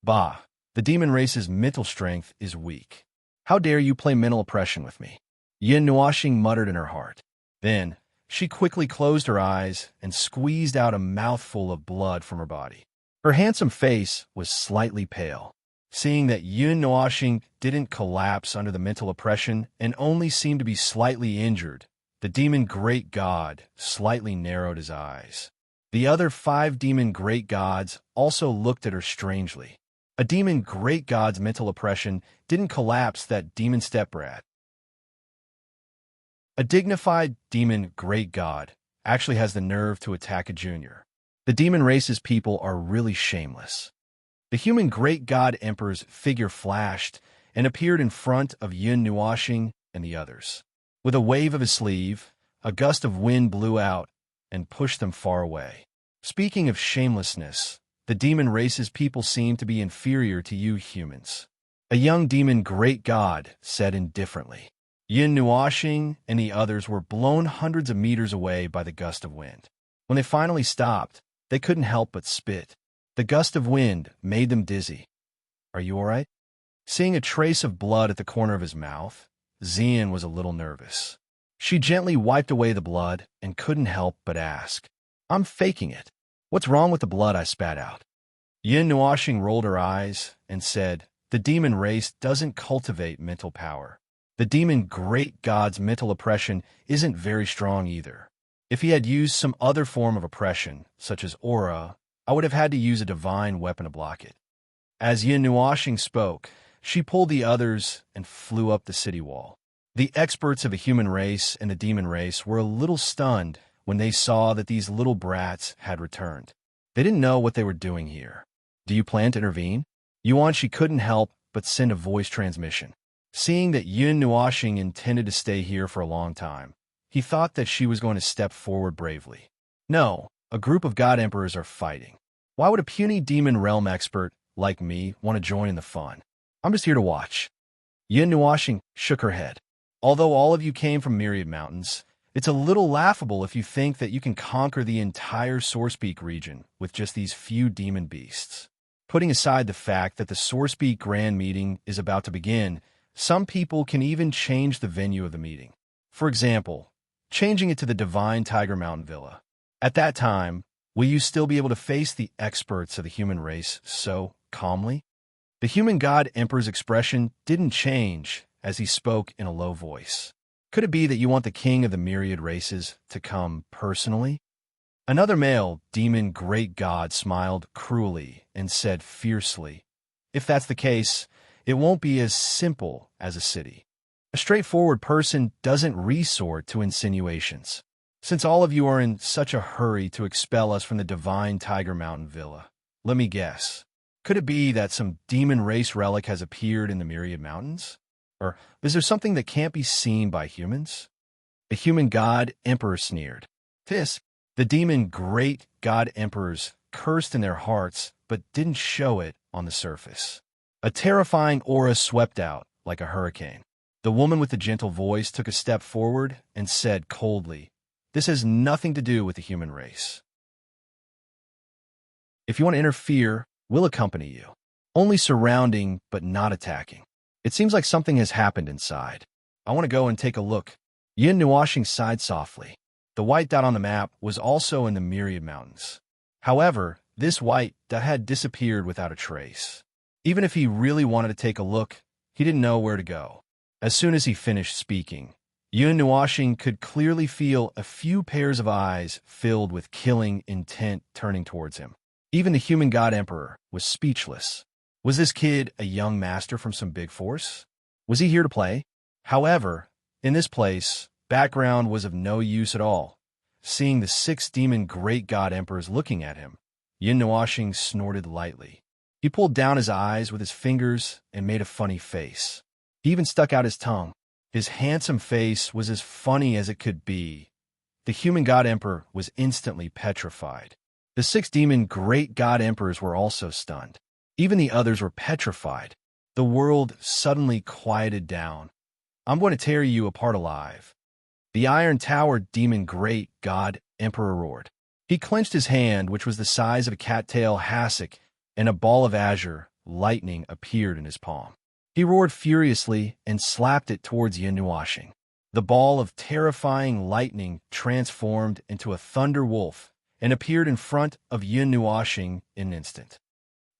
Bah, the demon race's mental strength is weak. How dare you play mental oppression with me? Yinhua muttered in her heart. Then, she quickly closed her eyes and squeezed out a mouthful of blood from her body. Her handsome face was slightly pale. Seeing that Yinhua didn't collapse under the mental oppression and only seemed to be slightly injured, the demon great god slightly narrowed his eyes. The other 5 demon great gods also looked at her strangely. A demon great god's mental oppression didn't collapse that demon stepbrat. A dignified demon great god actually has the nerve to attack a junior. The demon race's people are really shameless. The human great god emperor's figure flashed and appeared in front of Yinhua and the others. With a wave of his sleeve, a gust of wind blew out and pushed them far away. Speaking of shamelessness, the demon race's people seem to be inferior to you humans. A young demon great god said indifferently. Yinhua and the others were blown hundreds of meters away by the gust of wind. When they finally stopped, they couldn't help but spit. The gust of wind made them dizzy. Are you all right? Seeing a trace of blood at the corner of his mouth, Xian was a little nervous. She gently wiped away the blood and couldn't help but ask, I'm faking it. What's wrong with the blood I spat out? Yinhua rolled her eyes and said, the demon race doesn't cultivate mental power. The demon great god's mental oppression isn't very strong either. If he had used some other form of oppression, such as aura, I would have had to use a divine weapon to block it. As Yinhua spoke, she pulled the others and flew up the city wall. The experts of the human race and the demon race were a little stunned when they saw that these little brats had returned. They didn't know what they were doing here. Do you plan to intervene? Yuan couldn't help but send a voice transmission. Seeing that Yinhua intended to stay here for a long time, he thought that she was going to step forward bravely. No, a group of god emperors are fighting. Why would a puny demon realm expert like me want to join in the fun? I'm just here to watch. Yinhua shook her head. Although all of you came from myriad mountains, it's a little laughable if you think that you can conquer the entire Sourcepeak region with just these few demon beasts. Putting aside the fact that the Sourcepeak Grand Meeting is about to begin, some people can even change the venue of the meeting. For example, changing it to the Divine Tiger Mountain Villa. At that time, will you still be able to face the experts of the human race so calmly? The human god emperor's expression didn't change as he spoke in a low voice. Could it be that you want the king of the myriad races to come personally? Another male demon great god smiled cruelly and said fiercely, if that's the case, it won't be as simple as a city. A straightforward person doesn't resort to insinuations. Since all of you are in such a hurry to expel us from the Divine Tiger Mountain Villa, let me guess. Could it be that some demon race relic has appeared in the Myriad Mountains? Or is there something that can't be seen by humans? The human god emperor sneered. The demon great god emperors cursed in their hearts but didn't show it on the surface. A terrifying aura swept out like a hurricane. The woman with the gentle voice took a step forward and said coldly, this has nothing to do with the human race. If you want to interfere, we'll accompany you. Only surrounding, but not attacking. It seems like something has happened inside. I want to go and take a look. Yinhua sighed softly. The white dot on the map was also in the Myriad Mountains. However, this white dot had disappeared without a trace. Even if he really wanted to take a look, he didn't know where to go. As soon as he finished speaking, Yinhua could clearly feel a few pairs of eyes filled with killing intent turning towards him. Even the human god emperor was speechless. Was this kid a young master from some big force? Was he here to play? However, In this place, background was of no use at all. Seeing the 6 demon great god emperors looking at him, Yin Nuoxing snorted lightly. He pulled down his eyes with his fingers and made a funny face. He even stuck out his tongue. His handsome face was as funny as it could be. The human god emperor was instantly petrified. The 6 demon great god emperors were also stunned. Even the others were petrified. The world suddenly quieted down. I'm going to tear you apart alive. The Iron Tower demon great god emperor roared. He clenched his hand, which was the size of a cattail hassock, and a ball of azure lightning appeared in his palm. He roared furiously and slapped it towards Yin Nuoxing. The ball of terrifying lightning transformed into a thunder wolf and appeared in front of Yin Nuoxing in an instant.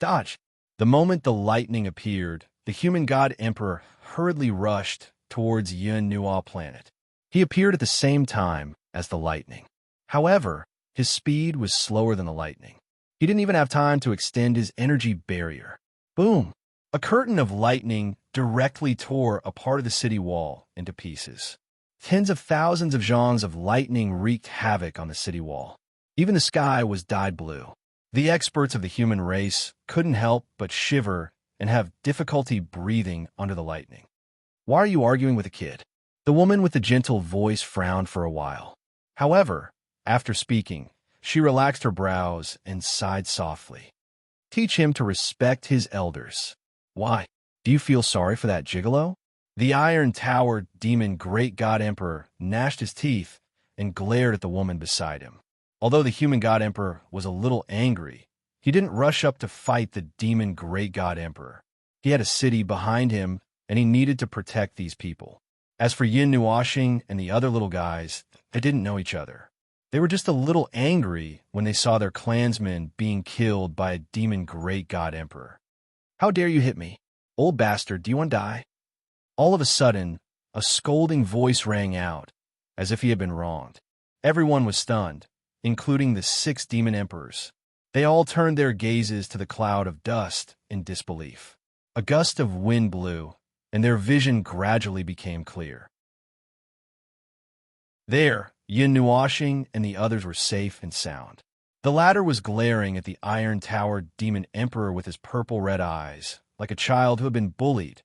Dodge! The moment the lightning appeared, the human god emperor hurriedly rushed towards Yin Nuo planet. He appeared at the same time as the lightning. However, his speed was slower than the lightning. He didn't even have time to extend his energy barrier. Boom! A curtain of lightning directly tore a part of the city wall into pieces. Tens of thousands of zhongs of lightning wreaked havoc on the city wall. Even the sky was dyed blue. The experts of the human race couldn't help but shiver and have difficulty breathing under the lightning. Why are you arguing with a kid? The woman with the gentle voice frowned for a while. However, after speaking, she relaxed her brows and sighed softly. Teach him to respect his elders. Why? Do you feel sorry for that gigolo? The Iron Tower demon great god emperor gnashed his teeth and glared at the woman beside him. Although the human god emperor was a little angry, he didn't rush up to fight the demon great god emperor. He had a city behind him, and he needed to protect these people. As for Yin Nuoxing and the other little guys, they didn't know each other. They were just a little angry when they saw their clansmen being killed by a demon great god emperor. How dare you hit me? Old bastard, do you want to die? All of a sudden, a scolding voice rang out, as if he had been wronged. Everyone was stunned, including the 6 demon emperors. They all turned their gazes to the cloud of dust in disbelief. A gust of wind blew, and their vision gradually became clear. There, Yin Nuoxing and the others were safe and sound. The latter was glaring at the Iron Tower demon emperor with his purple-red eyes, like a child who had been bullied.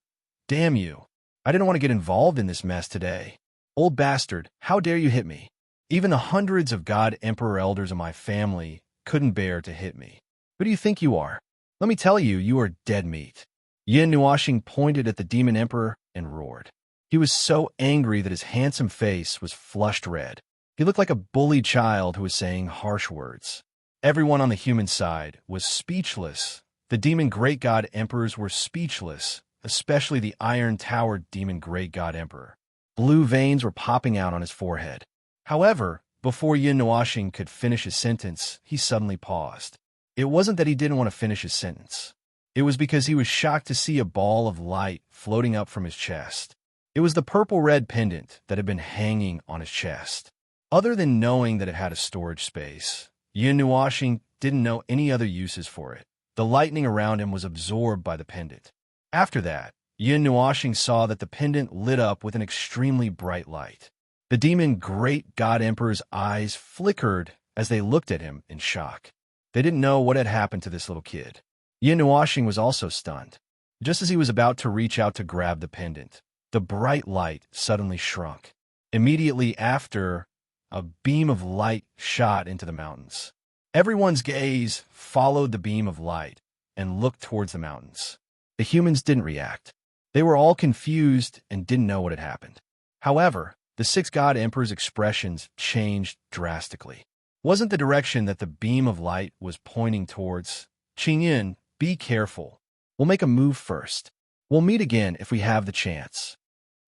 Damn you! I didn't want to get involved in this mess today. Old bastard, how dare you hit me? Even the hundreds of god emperor elders of my family couldn't bear to hit me. Who do you think you are? Let me tell you, you are dead meat. Yin Nuoxing pointed at the demon emperor and roared. He was so angry that his handsome face was flushed red. He looked like a bullied child who was saying harsh words. Everyone on the human side was speechless. The demon great god emperors were speechless, especially the Iron Tower demon great god emperor. Blue veins were popping out on his forehead. However, before Yin Nuoxing could finish his sentence, he suddenly paused. It wasn't that he didn't want to finish his sentence. It was because he was shocked to see a ball of light floating up from his chest. It was the purple-red pendant that had been hanging on his chest. Other than knowing that it had a storage space, Yin Nuoxing didn't know any other uses for it. The lightning around him was absorbed by the pendant. After that, Yin Nuoxing saw that the pendant lit up with an extremely bright light. The demon great god emperor's eyes flickered as they looked at him in shock. They didn't know what had happened to this little kid. Yin Nuoxing was also stunned. Just as he was about to reach out to grab the pendant, the bright light suddenly shrunk. Immediately after, a beam of light shot into the mountains. Everyone's gaze followed the beam of light and looked towards the mountains. The humans didn't react. They were all confused and didn't know what had happened. However, the 6 god emperors' expressions changed drastically. Wasn't the direction that the beam of light was pointing towards? Qingyin, be careful. We'll make a move first. We'll meet again if we have the chance.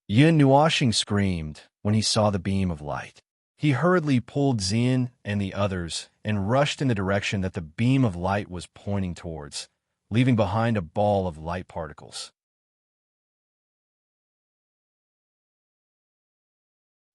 Yin Nuoxing screamed when he saw the beam of light. He hurriedly pulled Xian and the others and rushed in the direction that the beam of light was pointing towards, leaving behind a ball of light particles.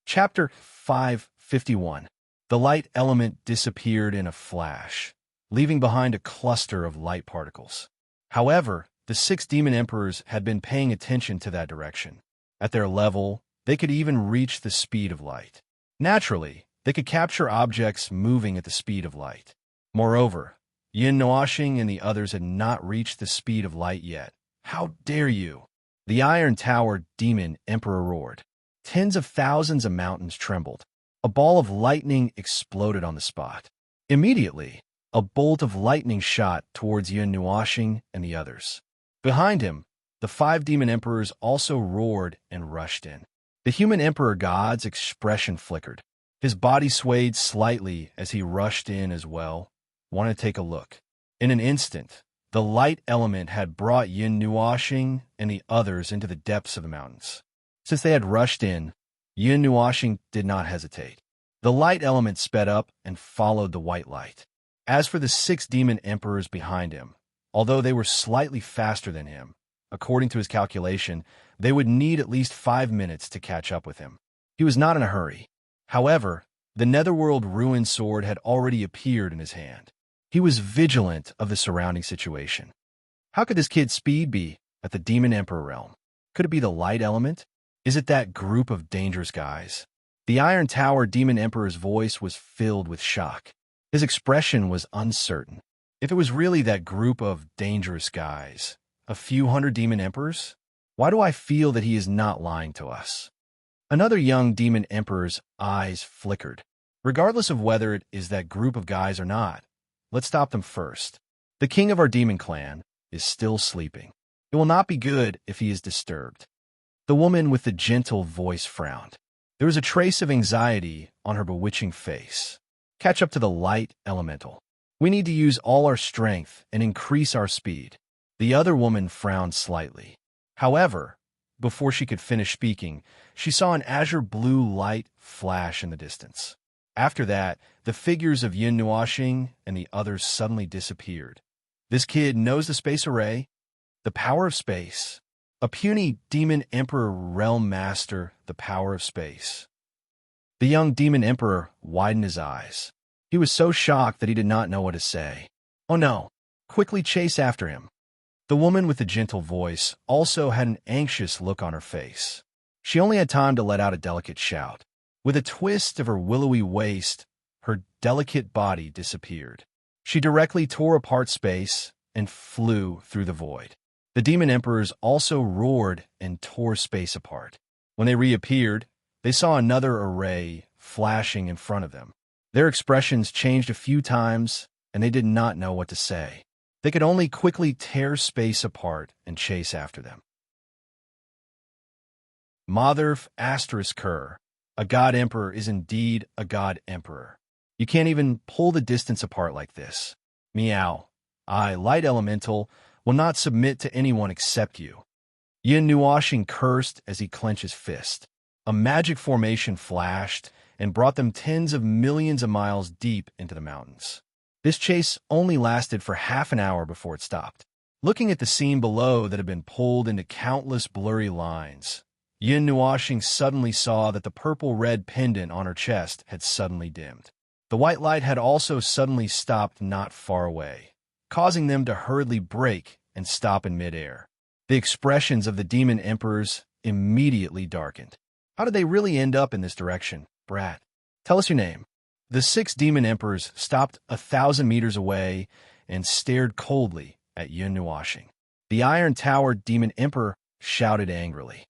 Chapter 551. The light element disappeared in a flash, leaving behind a cluster of light particles. However, the 6 demon emperors had been paying attention to that direction. At their level, They could even reach the speed of light. Naturally, they could capture objects moving at the speed of light. Moreover, Yin Nuoxing and the others had not reached the speed of light yet. How dare you? The Iron Tower Demon Emperor roared. Tens of thousands of mountains trembled. A ball of lightning exploded on the spot. Immediately, a bolt of lightning shot towards Yin Nuoxing and the others. Behind him, the 5 demon emperors also roared and rushed in. The human emperor god's expression flickered. His body swayed slightly as he rushed in as well. Want to take a look. In an instant, the light element had brought Yin Nuoxing and the others into the depths of the mountains. Since they had rushed in, Yin Nuoxing did not hesitate. The light element sped up and followed the white light. As for the 6 demon emperors behind him, although they were slightly faster than him, according to his calculation, they would need at least 5 minutes to catch up with him. He was not in a hurry. However, the Netherworld Ruin Sword had already appeared in his hand. He was vigilant of the surrounding situation. How could this kid's speed be at the Demon Emperor realm? Could it be the light element? Is it that group of dangerous guys? The Iron Tower Demon Emperor's voice was filled with shock. His expression was uncertain. If it was really that group of dangerous guys, a few hundred demon emperors, why do I feel that he is not lying to us? Another young demon emperor's eyes flickered. Regardless of whether it is that group of guys or not, let's stop them first. The king of our demon clan is still sleeping. It will not be good if he is disturbed. The woman with the gentle voice frowned. There was a trace of anxiety on her bewitching face. Catch up to the light elemental. We need to use all our strength and increase our speed. The other woman frowned slightly. However, before she could finish speaking, she saw an azure blue light flash in the distance. After that, the figures of Yin Nuoxing and the others suddenly disappeared. This kid knows the space array, the power of space. A puny demon emperor realm master, the power of space. The young demon emperor widened his eyes. He was so shocked that he did not know what to say. Oh no! Quickly chase after him. The woman with the gentle voice also had an anxious look on her face. She only had time to let out a delicate shout. With a twist of her willowy waist, her delicate body disappeared. She directly tore apart space and flew through the void. The demon emperors also roared and tore space apart. When they reappeared, they saw another array flashing in front of them. Their expressions changed a few times, and they did not know what to say. They could only quickly tear space apart and chase after them. Motherf asterisk Kerr. A god emperor is indeed a god emperor. You can't even pull the distance apart like this. Meow. I, light elemental, will not submit to anyone except you. Yin Nuoxing cursed as he clenched his fist. A magic formation flashed and brought them tens of millions of miles deep into the mountains. This chase only lasted for half an hour before it stopped. Looking at the scene below that had been pulled into countless blurry lines, Yin Nuoxing suddenly saw that the purple-red pendant on her chest had suddenly dimmed. The white light had also suddenly stopped not far away, causing them to hurriedly break and stop in midair. The expressions of the demon emperors immediately darkened. How did they really end up in this direction, brat? Tell us your name. The 6 demon emperors stopped 1,000 meters away and stared coldly at Yin Nuoxing. The Iron Tower demon emperor shouted angrily.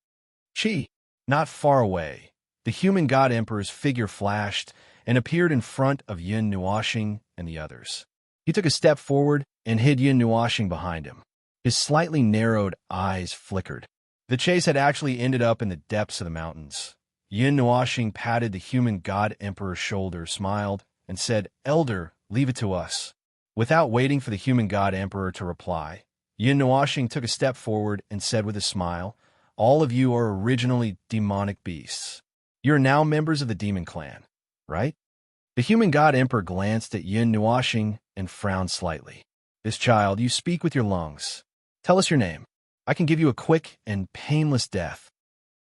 Chi! Not far away, the human god emperor's figure flashed and appeared in front of Yin Nuoxing and the others. He took a step forward and hid Yin Nuoxing behind him. His slightly narrowed eyes flickered. The chase had actually ended up in the depths of the mountains. Yin Nuoxing patted the human god emperor's shoulder, smiled, and said, Elder, leave it to us. Without waiting for the human god emperor to reply, Yin Nuoxing took a step forward and said with a smile, All of you are originally demonic beasts. You are now members of the demon clan, right? The human god emperor glanced at Yin Nuoxing and frowned slightly. This child, you speak with your lungs. Tell us your name. I can give you a quick and painless death.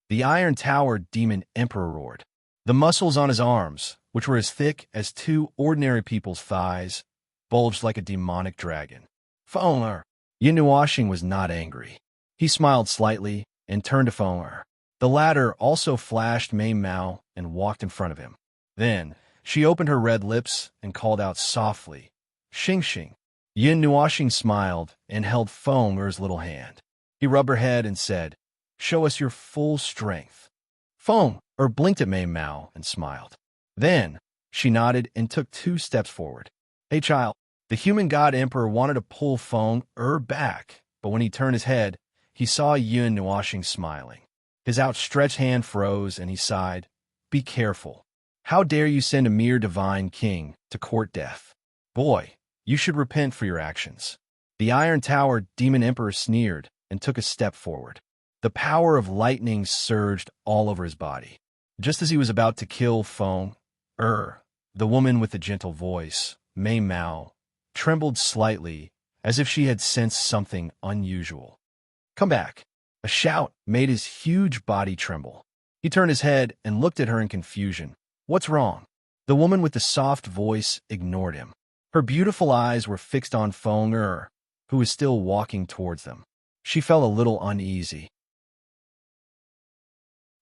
The Iron Tower demon emperor roared. The muscles on his arms, which were as thick as 2 ordinary people's thighs, bulged like a demonic dragon. Foner! Yin Nuoxing was not angry. He smiled slightly and turned to Foner. The latter also flashed Mei Mao and walked in front of him. Then, she opened her red lips and called out softly, "Xing Xing." Yin Nuoxing smiled and held Feng Er's little hand. He rubbed her head and said, "Show us your full strength." Feng Er blinked at Mei Mao and smiled. Then, she nodded and took 2 steps forward. "Hey, child." The human god emperor wanted to pull Feng Er back, but when he turned his head, he saw Yin Nuoxing smiling. His outstretched hand froze and he sighed, "Be careful. How dare you send a mere divine king to court death? Boy, you should repent for your actions." The Iron Tower demon emperor sneered and took a step forward. The power of lightning surged all over his body. Just as he was about to kill Feng Er, the woman with the gentle voice, Mei Mao, trembled slightly as if she had sensed something unusual. "Come back." A shout made his huge body tremble. He turned his head and looked at her in confusion. "What's wrong?" The woman with the soft voice ignored him. Her beautiful eyes were fixed on Feng Er, who was still walking towards them. She felt a little uneasy.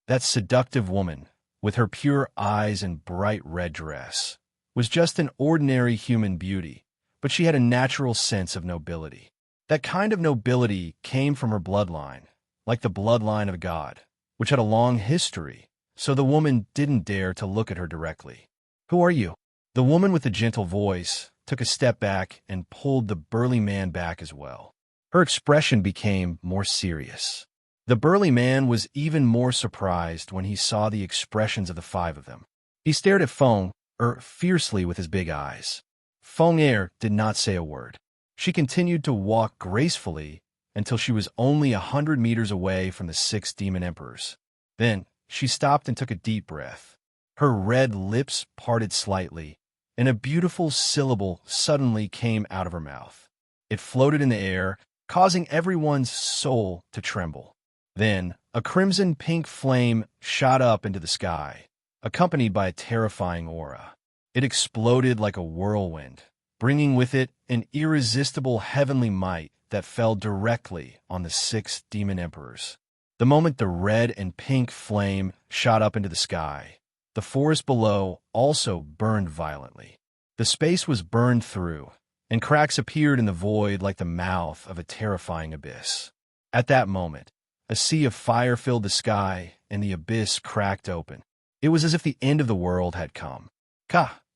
That seductive woman, with her pure eyes and bright red dress, was just an ordinary human beauty, but she had a natural sense of nobility. That kind of nobility came from her bloodline, like the bloodline of a god, which had a long history, so the woman didn't dare to look at her directly. "Who are you?" The woman with the gentle voice took a step back and pulled the burly man back as well. Her expression became more serious. The burly man was even more surprised when he saw the expressions of the 5 of them. He stared at Feng Er fiercely with his big eyes. Feng Er did not say a word. She continued to walk gracefully until she was only 100 meters away from the 6 demon emperors. Then, she stopped and took a deep breath. Her red lips parted slightly, and a beautiful syllable suddenly came out of her mouth. It floated in the air, causing everyone's soul to tremble. Then, a crimson-pink flame shot up into the sky, accompanied by a terrifying aura. It exploded like a whirlwind, bringing with it an irresistible heavenly might that fell directly on the 6 demon emperors. The moment the red and pink flame shot up into the sky, the forest below also burned violently. The space was burned through, and cracks appeared in the void like the mouth of a terrifying abyss. At that moment, a sea of fire filled the sky, and the abyss cracked open. It was as if the end of the world had come.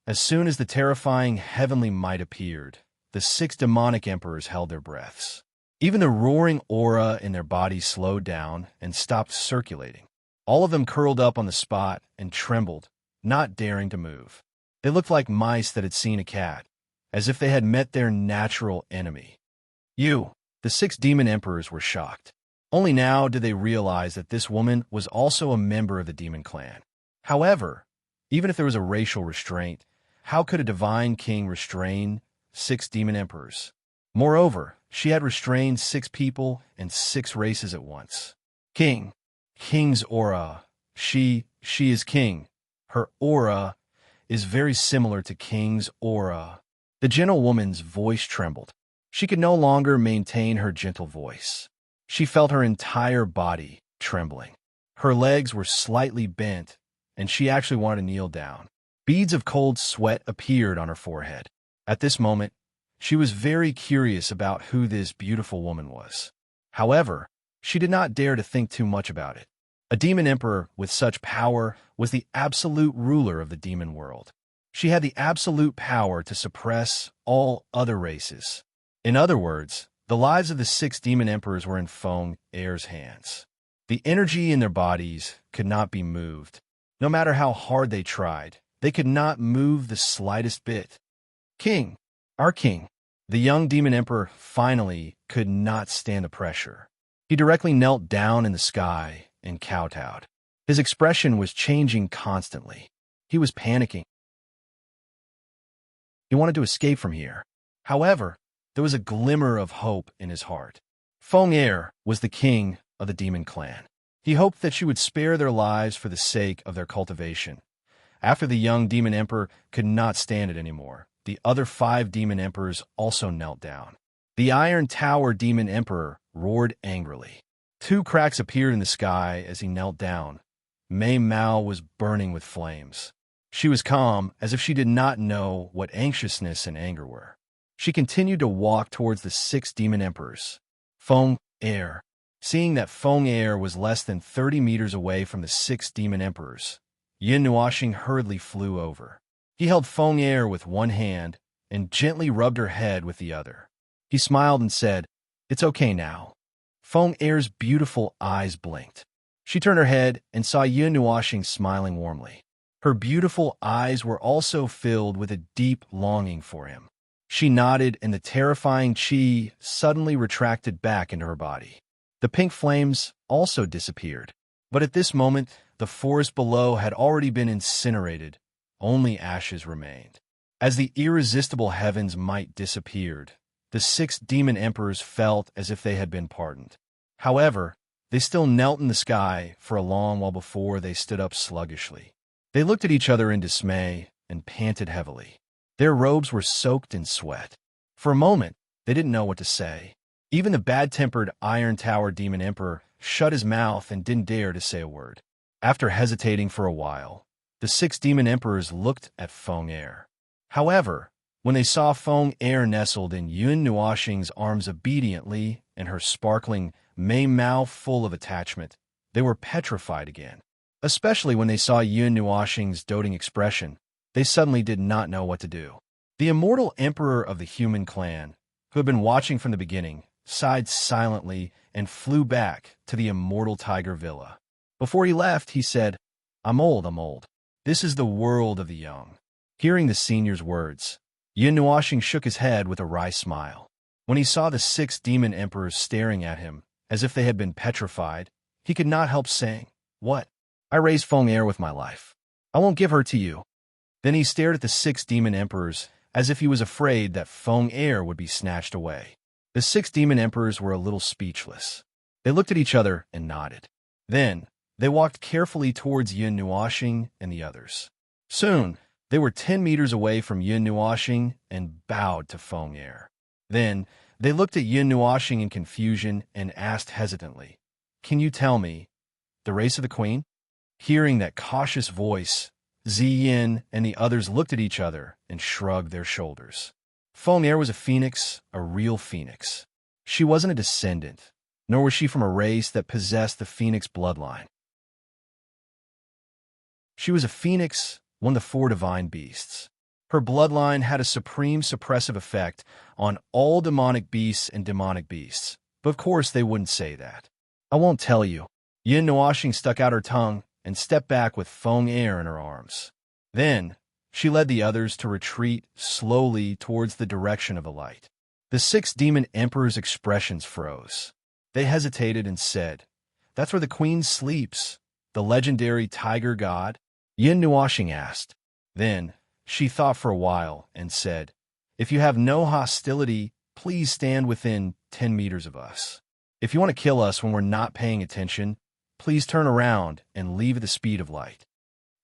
As soon as the terrifying heavenly might appeared, the 6 demonic emperors held their breaths. Even the roaring aura in their bodies slowed down and stopped circulating. All of them curled up on the spot and trembled, not daring to move. They looked like mice that had seen a cat, as if they had met their natural enemy. The 6 demon emperors were shocked. Only now did they realize that this woman was also a member of the demon clan. However, even if there was a racial restraint, how could a divine king restrain 6 demon emperors? Moreover, she had restrained 6 people and 6 races at once. King's aura. She is king. Her aura is very similar to King's aura. The gentle woman's voice trembled. She could no longer maintain her gentle voice. She felt her entire body trembling. Her legs were slightly bent, and she actually wanted to kneel down. Beads of cold sweat appeared on her forehead. At this moment, she was very curious about who this beautiful woman was. However, she did not dare to think too much about it. A demon emperor with such power was the absolute ruler of the demon world. She had the absolute power to suppress all other races. In other words, the lives of the 6 demon emperors were in Feng Er's hands. The energy in their bodies could not be moved. No matter how hard they tried, they could not move the slightest bit. Our king. The young demon emperor finally could not stand the pressure. He directly knelt down in the sky and kowtowed. His expression was changing constantly. He was panicking. He wanted to escape from here. However, there was a glimmer of hope in his heart. Feng Er was the king of the demon clan. He hoped that she would spare their lives for the sake of their cultivation. After the young demon emperor could not stand it anymore, the other 5 demon emperors also knelt down. The Iron Tower demon emperor roared angrily. Two cracks appeared in the sky as he knelt down. Mei Mao was burning with flames. She was calm, as if she did not know what anxiousness and anger were. She continued to walk towards the 6 demon emperors. Feng Air. Seeing that Feng Air was less than 30 meters away from the 6 demon emperors, Yin Nuoxing hurriedly flew over. He held Feng Air with one hand and gently rubbed her head with the other. He smiled and said, "It's okay now." Feng Air's beautiful eyes blinked. She turned her head and saw Yin Nuoxing smiling warmly. Her beautiful eyes were also filled with a deep longing for him. She nodded, and the terrifying qi suddenly retracted back into her body. The pink flames also disappeared. But at this moment, the forest below had already been incinerated. Only ashes remained. As the irresistible heavens might disappeared, the 6 demon emperors felt as if they had been pardoned. However, they still knelt in the sky for a long while before they stood up sluggishly. They looked at each other in dismay and panted heavily. Their robes were soaked in sweat. For a moment, they didn't know what to say. Even the bad-tempered Iron Tower Demon Emperor shut his mouth and didn't dare to say a word. After hesitating for a while, the 6 demon emperors looked at Feng Air. However, when they saw Feng Air nestled in Yun Nuoxing's arms obediently and her sparkling Mei Mao full of attachment, they were petrified again. Especially when they saw Yun Nuoxing's doting expression, they suddenly did not know what to do. The immortal emperor of the human clan, who had been watching from the beginning, sighed silently and flew back to the immortal tiger villa. Before he left, he said, I'm old. This is the world of the young." Hearing the senior's words, Yin Nuoxing shook his head with a wry smile. When he saw the 6 demon emperors staring at him, as if they had been petrified, he could not help saying, "What? I raised Feng Air with my life. I won't give her to you." Then he stared at the 6 demon emperors as if he was afraid that Feng Air would be snatched away. The 6 demon emperors were a little speechless. They looked at each other and nodded. Then, they walked carefully towards Yin Nuoxing and the others. Soon, they were 10 meters away from Yin Nuoxing and bowed to Feng Air. Then, they looked at Yin Nuoxing in confusion and asked hesitantly, "Can you tell me, the race of the queen?" Hearing that cautious voice, Ziyin and the others looked at each other and shrugged their shoulders. Feng Air was a phoenix, a real phoenix. She wasn't a descendant, nor was she from a race that possessed the phoenix bloodline. She was a phoenix, one of the 4 divine beasts. Her bloodline had a supreme suppressive effect on all demonic beasts and demonic beasts, but of course they wouldn't say that. "I won't tell you." Yin Nuoxing stuck out her tongue and stepped back with Feng Air in her arms. Then, she led the others to retreat slowly towards the direction of the light. The 6 demon emperors' expressions froze. They hesitated and said, "That's where the queen sleeps, the legendary tiger god?" Yin Nuoxing asked. Then, she thought for a while and said, "If you have no hostility, please stand within 10 meters of us. If you want to kill us when we're not paying attention, please turn around and leave at the speed of light."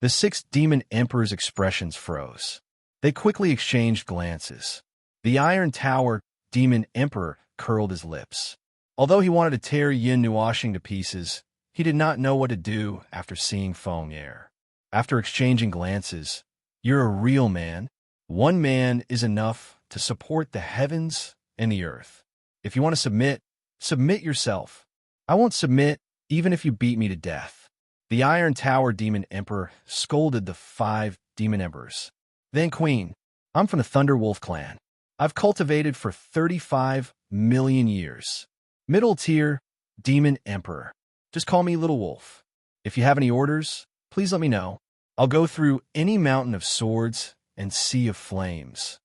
The 6 demon emperors' expressions froze. They quickly exchanged glances. The Iron Tower Demon Emperor curled his lips. Although he wanted to tear Yin Nuoxing to pieces, he did not know what to do after seeing Feng Air. After exchanging glances, "You're a real man. One man is enough to support the heavens and the earth. If you want to submit, submit yourself." "I won't submit, even if you beat me to death." The Iron Tower Demon Emperor scolded the 5 demon emperors. "Then, Queen, I'm from the Thunder Wolf clan. I've cultivated for 35 million years. Middle tier Demon Emperor. Just call me Little Wolf. If you have any orders, please let me know. I'll go through any mountain of swords and sea of flames."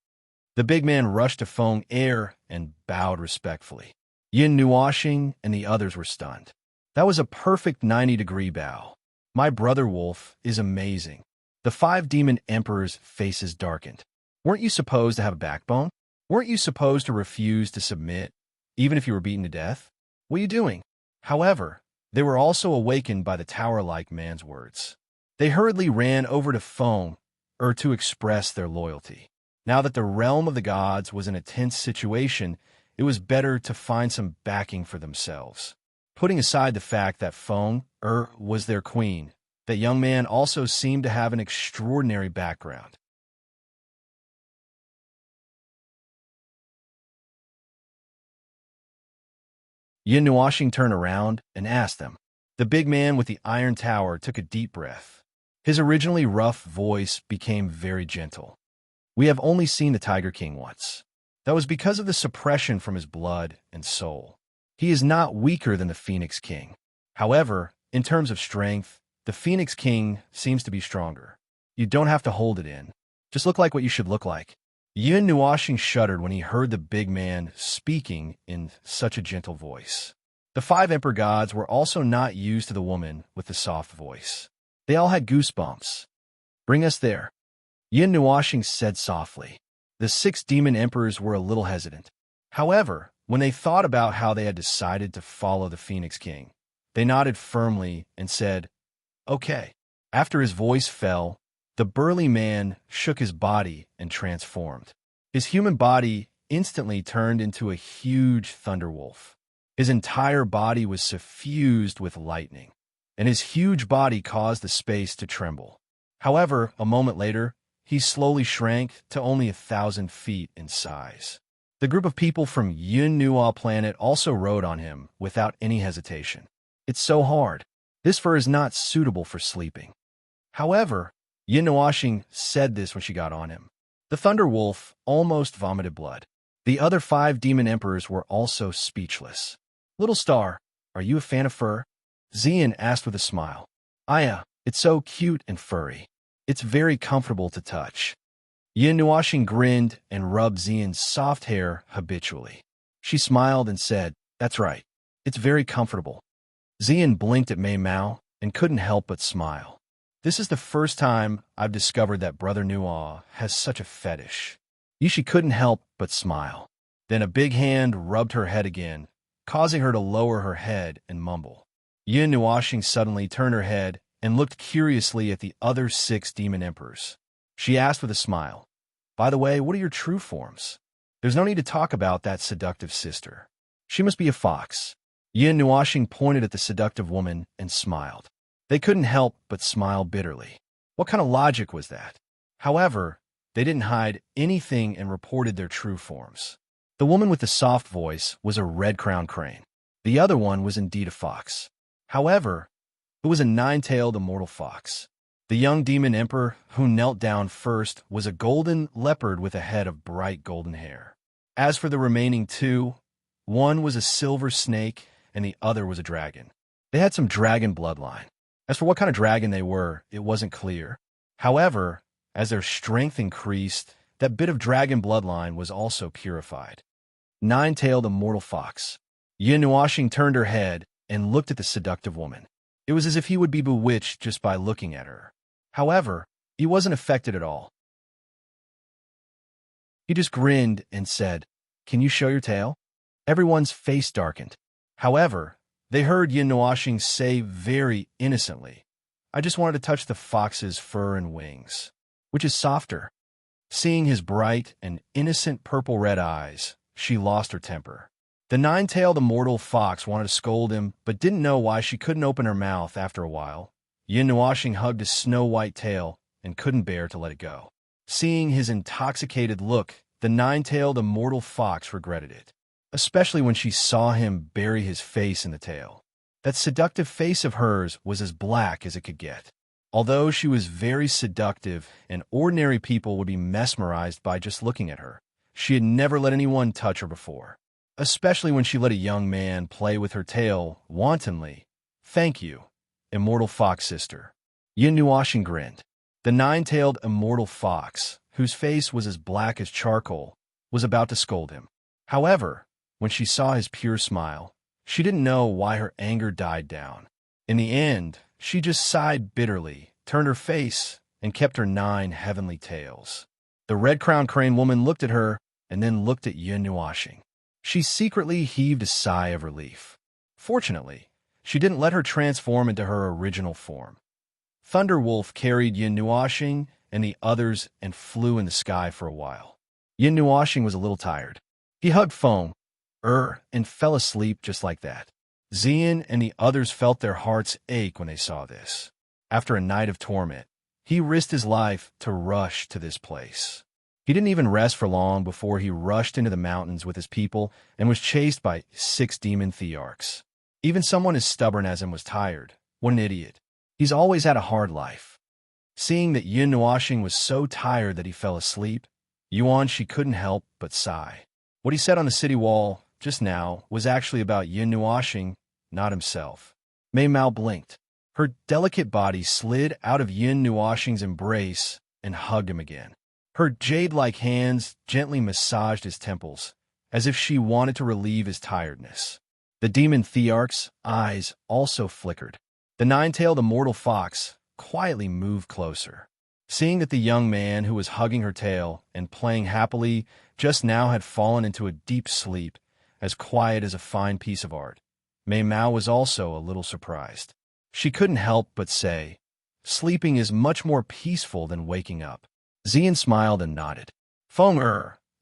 The big man rushed to Feng Air and bowed respectfully. Yin Nuoxing and the others were stunned. That was a perfect 90-degree bow. "My brother Wolf is amazing." The 5 demon emperors' faces darkened. "Weren't you supposed to have a backbone? Weren't you supposed to refuse to submit, even if you were beaten to death? What are you doing?" However, they were also awakened by the tower-like man's words. They hurriedly ran over to Feng Air to express their loyalty. Now that the realm of the gods was in a tense situation, it was better to find some backing for themselves. Putting aside the fact that Feng was their queen, that young man also seemed to have an extraordinary background. Yin Nuashing turned around and asked them. The big man with the iron tower took a deep breath. His originally rough voice became very gentle. We have only seen the Tiger King once. That was because of the suppression from his blood and soul. He is not weaker than the Phoenix King. However, in terms of strength, the Phoenix King seems to be stronger. You don't have to hold it in. Just look like what you should look like. Yin Nuashing shuddered when he heard the big man speaking in such a gentle voice. The 5 emperor gods were also not used to the woman with the soft voice. They all had goosebumps. Bring us there, Yin Nuashing said softly. The 6 demon emperors were a little hesitant. However, when they thought about how they had decided to follow the Phoenix King, they nodded firmly and said, "Okay." After his voice fell, the burly man shook his body and transformed. His human body instantly turned into a huge thunderwolf. His entire body was suffused with lightning, and his huge body caused the space to tremble. However, a moment later, he slowly shrank to only 1,000 feet in size. The group of people from Yun Nua planet also rode on him without any hesitation. It's so hard. This fur is not suitable for sleeping. However, Yin Nuashing said this when she got on him. The Thunder Wolf almost vomited blood. The other 5 demon emperors were also speechless. Little Star, are you a fan of fur? Xian asked with a smile. Aya, it's so cute and furry. It's very comfortable to touch. Yin Nuashing grinned and rubbed Xian's soft hair habitually. She smiled and said, "That's right. It's very comfortable." Xian blinked at Mei Mao and couldn't help but smile. This is the first time I've discovered that Brother Nua has such a fetish. Yishi couldn't help but smile. Then a big hand rubbed her head again, causing her to lower her head and mumble. Yin Nuashing suddenly turned her head and looked curiously at the other 6 demon emperors. She asked with a smile, "By the way, what are your true forms?" There's no need to talk about that seductive sister. She must be a fox. Yin Nuashing pointed at the seductive woman and smiled. They couldn't help but smile bitterly. What kind of logic was that? However, they didn't hide anything and reported their true forms. The woman with the soft voice was a red-crowned crane. The other one was indeed a fox. However, it was a 9-tailed immortal fox. The young demon emperor who knelt down first was a golden leopard with a head of bright golden hair. As for the remaining 2, one was a silver snake and the other was a dragon. They had some dragon bloodline. As for what kind of dragon they were, it wasn't clear. However, as their strength increased, that bit of dragon bloodline was also purified. 9-tailed immortal fox. Yin Nuashing turned her head and looked at the seductive woman. It was as if he would be bewitched just by looking at her. However, he wasn't affected at all. He just grinned and said, "Can you show your tail?" Everyone's face darkened. However, they heard Yin Nuashing say very innocently, "I just wanted to touch the fox's fur and wings." Which is softer? Seeing his bright and innocent purple-red eyes, she lost her temper. The 9-tailed immortal fox wanted to scold him, but didn't know why she couldn't open her mouth after a while. Yin Nuashing hugged his snow-white tail and couldn't bear to let it go. Seeing his intoxicated look, the 9-tailed immortal fox regretted it, especially when she saw him bury his face in the tail. That seductive face of hers was as black as it could get. Although she was very seductive and ordinary people would be mesmerized by just looking at her, she had never let anyone touch her before, especially when she let a young man play with her tail wantonly. "Thank you, immortal fox sister." Yin Nuashing grinned. The 9-tailed immortal fox, whose face was as black as charcoal, was about to scold him. However, when she saw his pure smile, she didn't know why her anger died down. In the end, she just sighed bitterly, turned her face, and kept her 9 heavenly tails. The red-crowned crane woman looked at her and then looked at Yin Nuashing. She secretly heaved a sigh of relief. Fortunately, she didn't let her transform into her original form. Thunderwolf carried Yin Nuashing and the others and flew in the sky for a while. Yin Nuashing was a little tired. He hugged Feng, and fell asleep just like that. Xian and the others felt their hearts ache when they saw this. After a night of torment, he risked his life to rush to this place. He didn't even rest for long before he rushed into the mountains with his people and was chased by 6 demon thearchs. Even someone as stubborn as him was tired. What an idiot. He's always had a hard life. Seeing that Yin Nuashing was so tired that he fell asleep, Yuan she couldn't help but sigh. What he said on the city wall just now was actually about Yin Nuashing, not himself. Mei Mao blinked. Her delicate body slid out of Yin Nuashing's embrace and hugged him again. Her jade-like hands gently massaged his temples, as if she wanted to relieve his tiredness. The demon thearch's eyes also flickered. The nine-tailed immortal fox quietly moved closer. Seeing that the young man who was hugging her tail and playing happily just now had fallen into a deep sleep, as quiet as a fine piece of art, Mei Mao was also a little surprised. She couldn't help but say, "Sleeping is much more peaceful than waking up." Xian smiled and nodded. Feng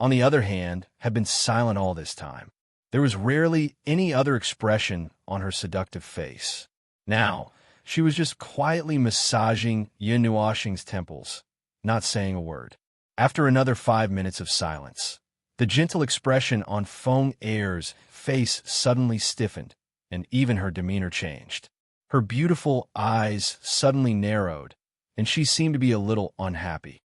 on the other hand, had been silent all this time. There was rarely any other expression on her seductive face. Now, she was just quietly massaging Yin Nuashing's temples, not saying a word. After another 5 minutes of silence, the gentle expression on Feng Er's face suddenly stiffened, and even her demeanor changed. Her beautiful eyes suddenly narrowed, and she seemed to be a little unhappy.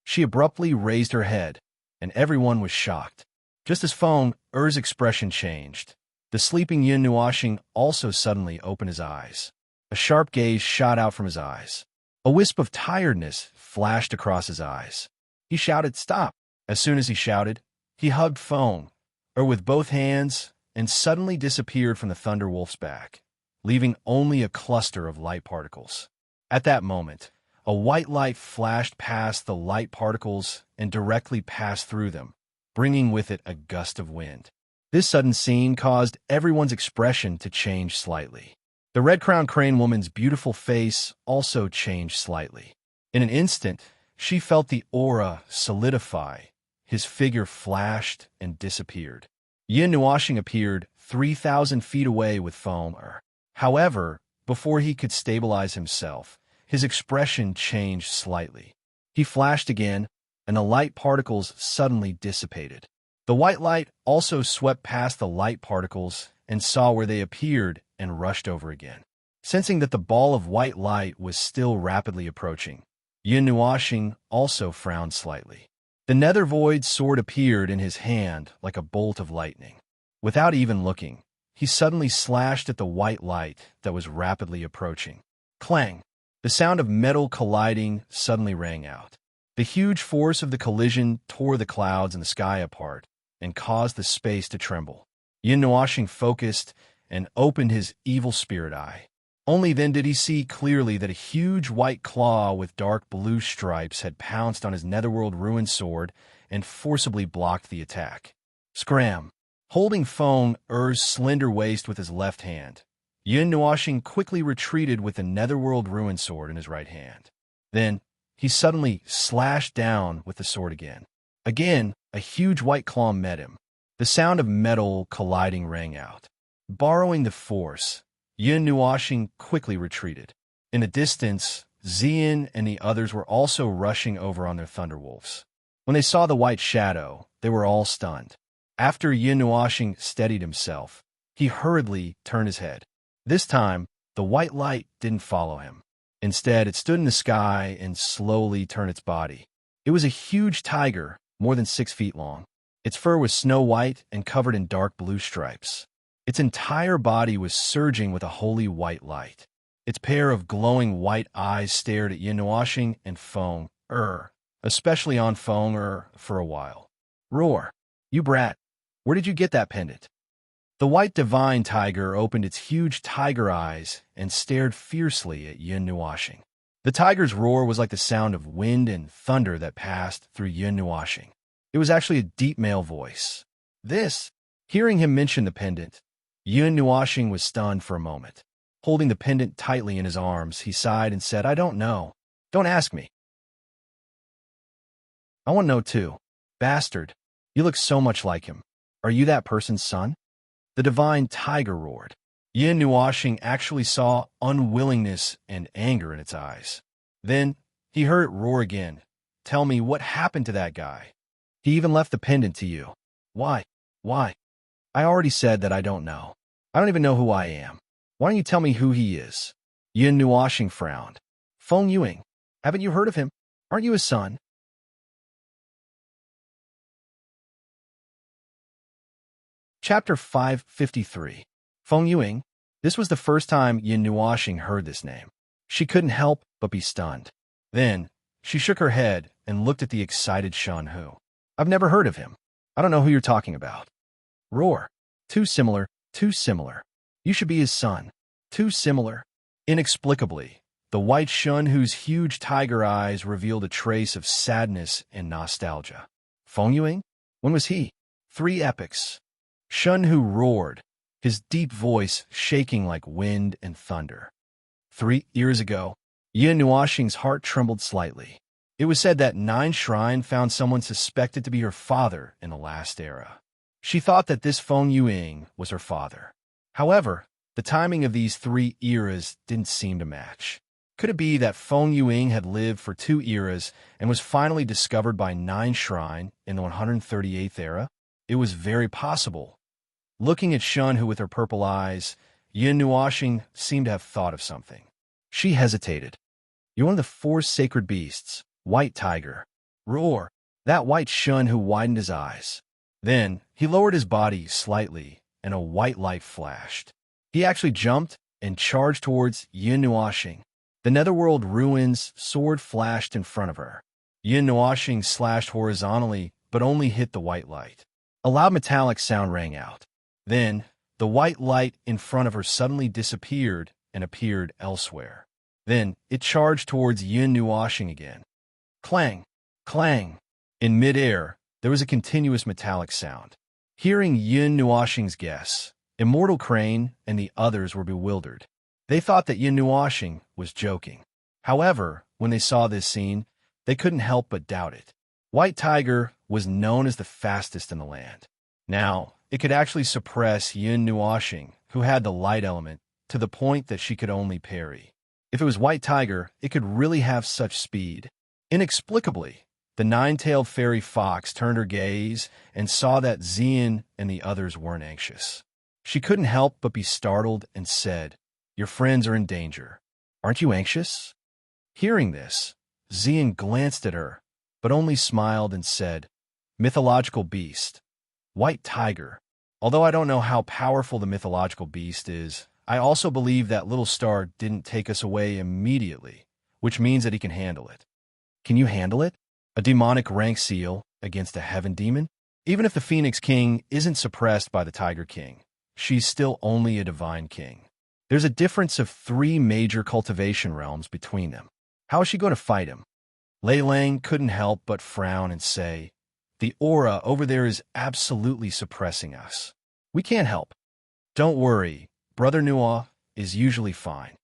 She abruptly raised her head, and everyone was shocked. Just as Feng Er's expression changed, the sleeping Yin Nuashing also suddenly opened his eyes. A sharp gaze shot out from his eyes. A wisp of tiredness flashed across his eyes. He shouted, "Stop!" As soon as he shouted, he hugged Feng Er with both hands and suddenly disappeared from the Thunder Wolf's back, leaving only a cluster of light particles. At that moment, a white light flashed past the light particles and directly passed through them, bringing with it a gust of wind. This sudden scene caused everyone's expression to change slightly. The red-crowned crane woman's beautiful face also changed slightly. In an instant, she felt the aura solidify. His figure flashed and disappeared. Yin Nuashing appeared 3,000 feet away with Feng Er. However, before he could stabilize himself, his expression changed slightly. He flashed again, and the light particles suddenly dissipated. The white light also swept past the light particles and saw where they appeared and rushed over again. Sensing that the ball of white light was still rapidly approaching, Yin Nuashing also frowned slightly. The nether void sword appeared in his hand like a bolt of lightning. Without even looking, he suddenly slashed at the white light that was rapidly approaching. Clang! The sound of metal colliding suddenly rang out. The huge force of the collision tore the clouds in the sky apart and caused the space to tremble. Yin Nuashing focused and opened his evil spirit eye. Only then did he see clearly that a huge white claw with dark blue stripes had pounced on his netherworld ruined sword and forcibly blocked the attack. Scram! Holding Feng Er's slender waist with his left hand, Yin Nuashing quickly retreated with the netherworld ruined sword in his right hand. Then, he suddenly slashed down with the sword again. Again, a huge white claw met him. The sound of metal colliding rang out. Borrowing the force, Yin Nuashing quickly retreated. In the distance, Xian and the others were also rushing over on their Thunderwolves. When they saw the white shadow, they were all stunned. After Yin Nuashing steadied himself, he hurriedly turned his head. This time, the white light didn't follow him. Instead, it stood in the sky and slowly turned its body. It was a huge tiger, more than 6 feet long. Its fur was snow white and covered in dark blue stripes. Its entire body was surging with a holy white light. Its pair of glowing white eyes stared at Yin Nuashing and Feng Er, especially on Feng Er for a while. "Roar! You brat! Where did you get that pendant?" The white divine tiger opened its huge tiger eyes and stared fiercely at Yin Nuashing. The tiger's roar was like the sound of wind and thunder that passed through Yin Nuashing. It was actually a deep male voice. "This!" Hearing him mention the pendant, Yin Nuashing was stunned for a moment. Holding the pendant tightly in his arms, he sighed and said, "I don't know. Don't ask me." "I want to know too. Bastard, you look so much like him. Are you that person's son?" The divine tiger roared. Yin Nuoxing actually saw unwillingness and anger in its eyes. Then he heard it roar again. Tell me what happened to that guy. He even left the pendant to you. Why? Why? I already said that I don't know. I don't even know who I am. Why don't you tell me who he is? Yin Nuoxing frowned. Feng Yuing. Haven't you heard of him? Aren't you his son? Chapter 553. Feng Yuing. This was the first time Yin Nuoxing heard this name. She couldn't help but be stunned. Then, she shook her head and looked at the excited Shen Hu. I've never heard of him. I don't know who you're talking about. Roar. Too similar, too similar. You should be his son. Too similar. Inexplicably, the white Shen Hu's huge tiger eyes revealed a trace of sadness and nostalgia. Feng Yuing? When was he? 3 epochs. Shen Hu roared, his deep voice shaking like wind and thunder. 3 years ago, Yin Nuoxing's heart trembled slightly. It was said that 9 Shrine found someone suspected to be her father in the last era. She thought that this Feng Yuing was her father. However, the timing of these 3 eras didn't seem to match. Could it be that Feng Yuing had lived for 2 eras and was finally discovered by 9 Shrine in the 138th era? It was very possible. Looking at Shen Hu with her purple eyes, Yin Nuoxing seemed to have thought of something. She hesitated. You're one of the 4 sacred beasts, white tiger. Roar. That white Shen Hu widened his eyes. Then, he lowered his body slightly, and a white light flashed. He actually jumped and charged towards Yin Nuoxing. The Netherworld Ruins sword flashed in front of her. Yin Nuoxing slashed horizontally, but only hit the white light. A loud metallic sound rang out. Then, the white light in front of her suddenly disappeared and appeared elsewhere. Then, it charged towards Yin Nuoxing again. Clang! Clang! In midair, there was a continuous metallic sound. Hearing Yin Nuoxing's guess, Immortal Crane and the others were bewildered. They thought that Yin Nuoxing was joking. However, when they saw this scene, they couldn't help but doubt it. White Tiger was known as the fastest in the land. Now, it could actually suppress Yin Nuoxing, who had the light element, to the point that she could only parry. If it was White Tiger, it could really have such speed. Inexplicably, the 9-tailed fairy fox turned her gaze and saw that Xian and the others weren't anxious. She couldn't help but be startled and said, Your friends are in danger. Aren't you anxious? Hearing this, Xian glanced at her, but only smiled and said, Mythological beast. White tiger. Although I don't know how powerful the mythological beast is, I also believe that little star didn't take us away immediately, which means that he can handle it. Can you handle it? A demonic rank seal against a heaven demon? Even if the Phoenix King isn't suppressed by the Tiger King, she's still only a divine king. There's a difference of 3 major cultivation realms between them. How is she going to fight him? Lei Lang couldn't help but frown and say, The aura over there is absolutely suppressing us. We can't help. Don't worry, Brother Nuo is usually fine.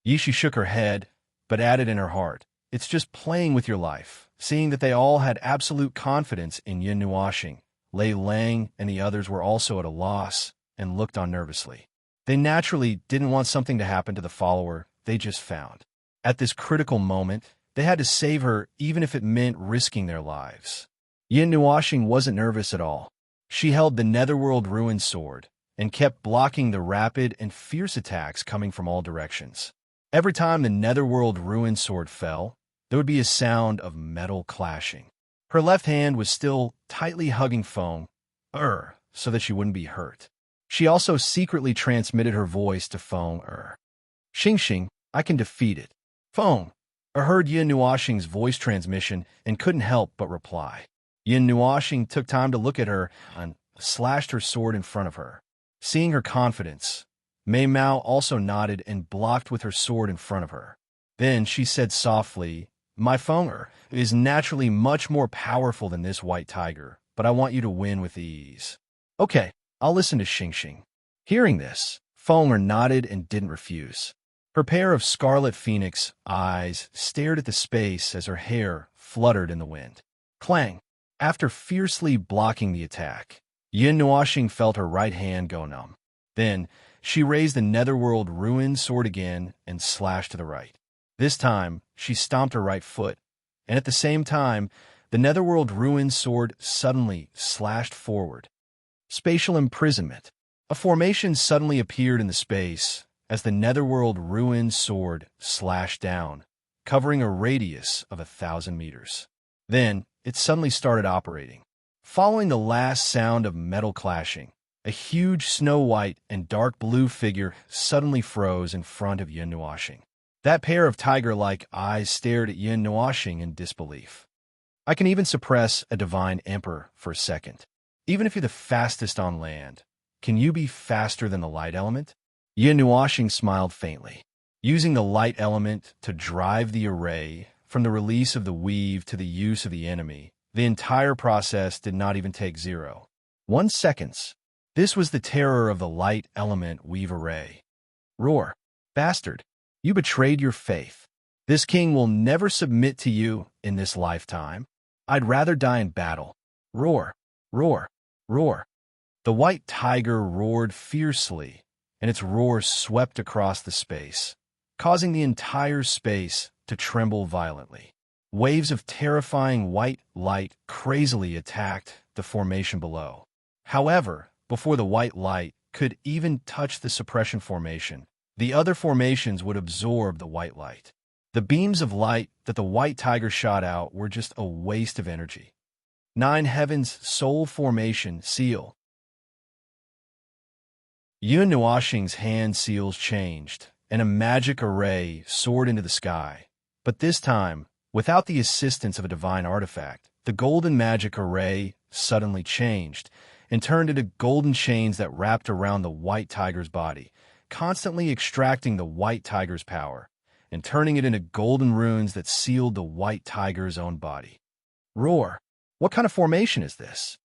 Yishi shook her head, but added in her heart, It's just playing with your life. Seeing that they all had absolute confidence in Yin Nuoxing, Lei Lang and the others were also at a loss and looked on nervously. They naturally didn't want something to happen to the follower they just found. At this critical moment, they had to save her even if it meant risking their lives. Yin Nuoxing wasn't nervous at all. She held the Netherworld Ruin sword and kept blocking the rapid and fierce attacks coming from all directions. Every time the Netherworld Ruin sword fell, there would be a sound of metal clashing. Her left hand was still tightly hugging Feng, so that she wouldn't be hurt. She also secretly transmitted her voice to Feng, Xing, I can defeat it. Feng, heard Yin Nuoxing's voice transmission and couldn't help but reply. Yin Nuoxing took time to look at her and slashed her sword in front of her. Seeing her confidence, Mei Mao also nodded and blocked with her sword in front of her. Then she said softly, My Feng is naturally much more powerful than this white tiger, but I want you to win with ease. Okay, I'll listen to Xing. Hearing this, Feng nodded and didn't refuse. Her pair of scarlet phoenix eyes stared at the space as her hair fluttered in the wind. Clang! After fiercely blocking the attack, Yin Nuoxing felt her right hand go numb. Then, she raised the Netherworld Ruin sword again and slashed to the right. This time, she stomped her right foot, and at the same time, the Netherworld Ruin sword suddenly slashed forward. Spatial imprisonment. A formation suddenly appeared in the space as the Netherworld Ruin sword slashed down, covering a radius of 1,000 meters. Then, it suddenly started operating. Following the last sound of metal clashing, a huge snow-white and dark blue figure suddenly froze in front of Yin Nuoxing. That pair of tiger-like eyes stared at Yin Nuoxing in disbelief. I can even suppress a divine emperor for a second. Even if you're the fastest on land, can you be faster than the light element? Yin Nuoxing smiled faintly. Using the light element to drive the array from the release of the weave to the use of the enemy, the entire process did not even take 0.1 seconds. This was the terror of the light element weave array. Roar. Bastard. You betrayed your faith. This king will never submit to you in this lifetime. I'd rather die in battle. Roar. Roar. Roar. The white tiger roared fiercely, and its roar swept across the space, causing the entire space to tremble violently. Waves of terrifying white light crazily attacked the formation below. However, before the white light could even touch the suppression formation, the other formations would absorb the white light. The beams of light that the white tiger shot out were just a waste of energy. 9 Heaven's Soul Formation Seal. Yin Nuoxing's hand seals changed, and a magic array soared into the sky. But this time, without the assistance of a divine artifact, the golden magic array suddenly changed and turned into golden chains that wrapped around the white tiger's body, constantly extracting the white tiger's power and turning it into golden runes that sealed the white tiger's own body. Roar. What kind of formation is this?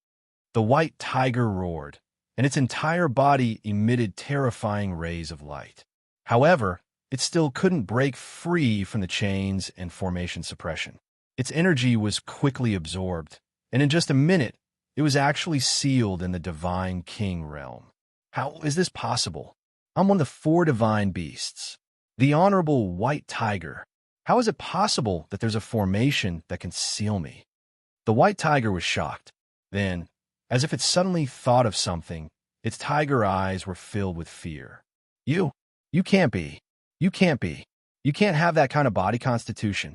The white tiger roared, and its entire body emitted terrifying rays of light. However, it still couldn't break free from the chains and formation suppression. Its energy was quickly absorbed, and in just a minute, it was actually sealed in the Divine King realm. How is this possible? I'm one of the 4 divine beasts. The Honorable White Tiger. How is it possible that there's a formation that can seal me? The white tiger was shocked. Then, as if it suddenly thought of something, its tiger eyes were filled with fear. You can't be. You can't be. You can't have that kind of body constitution.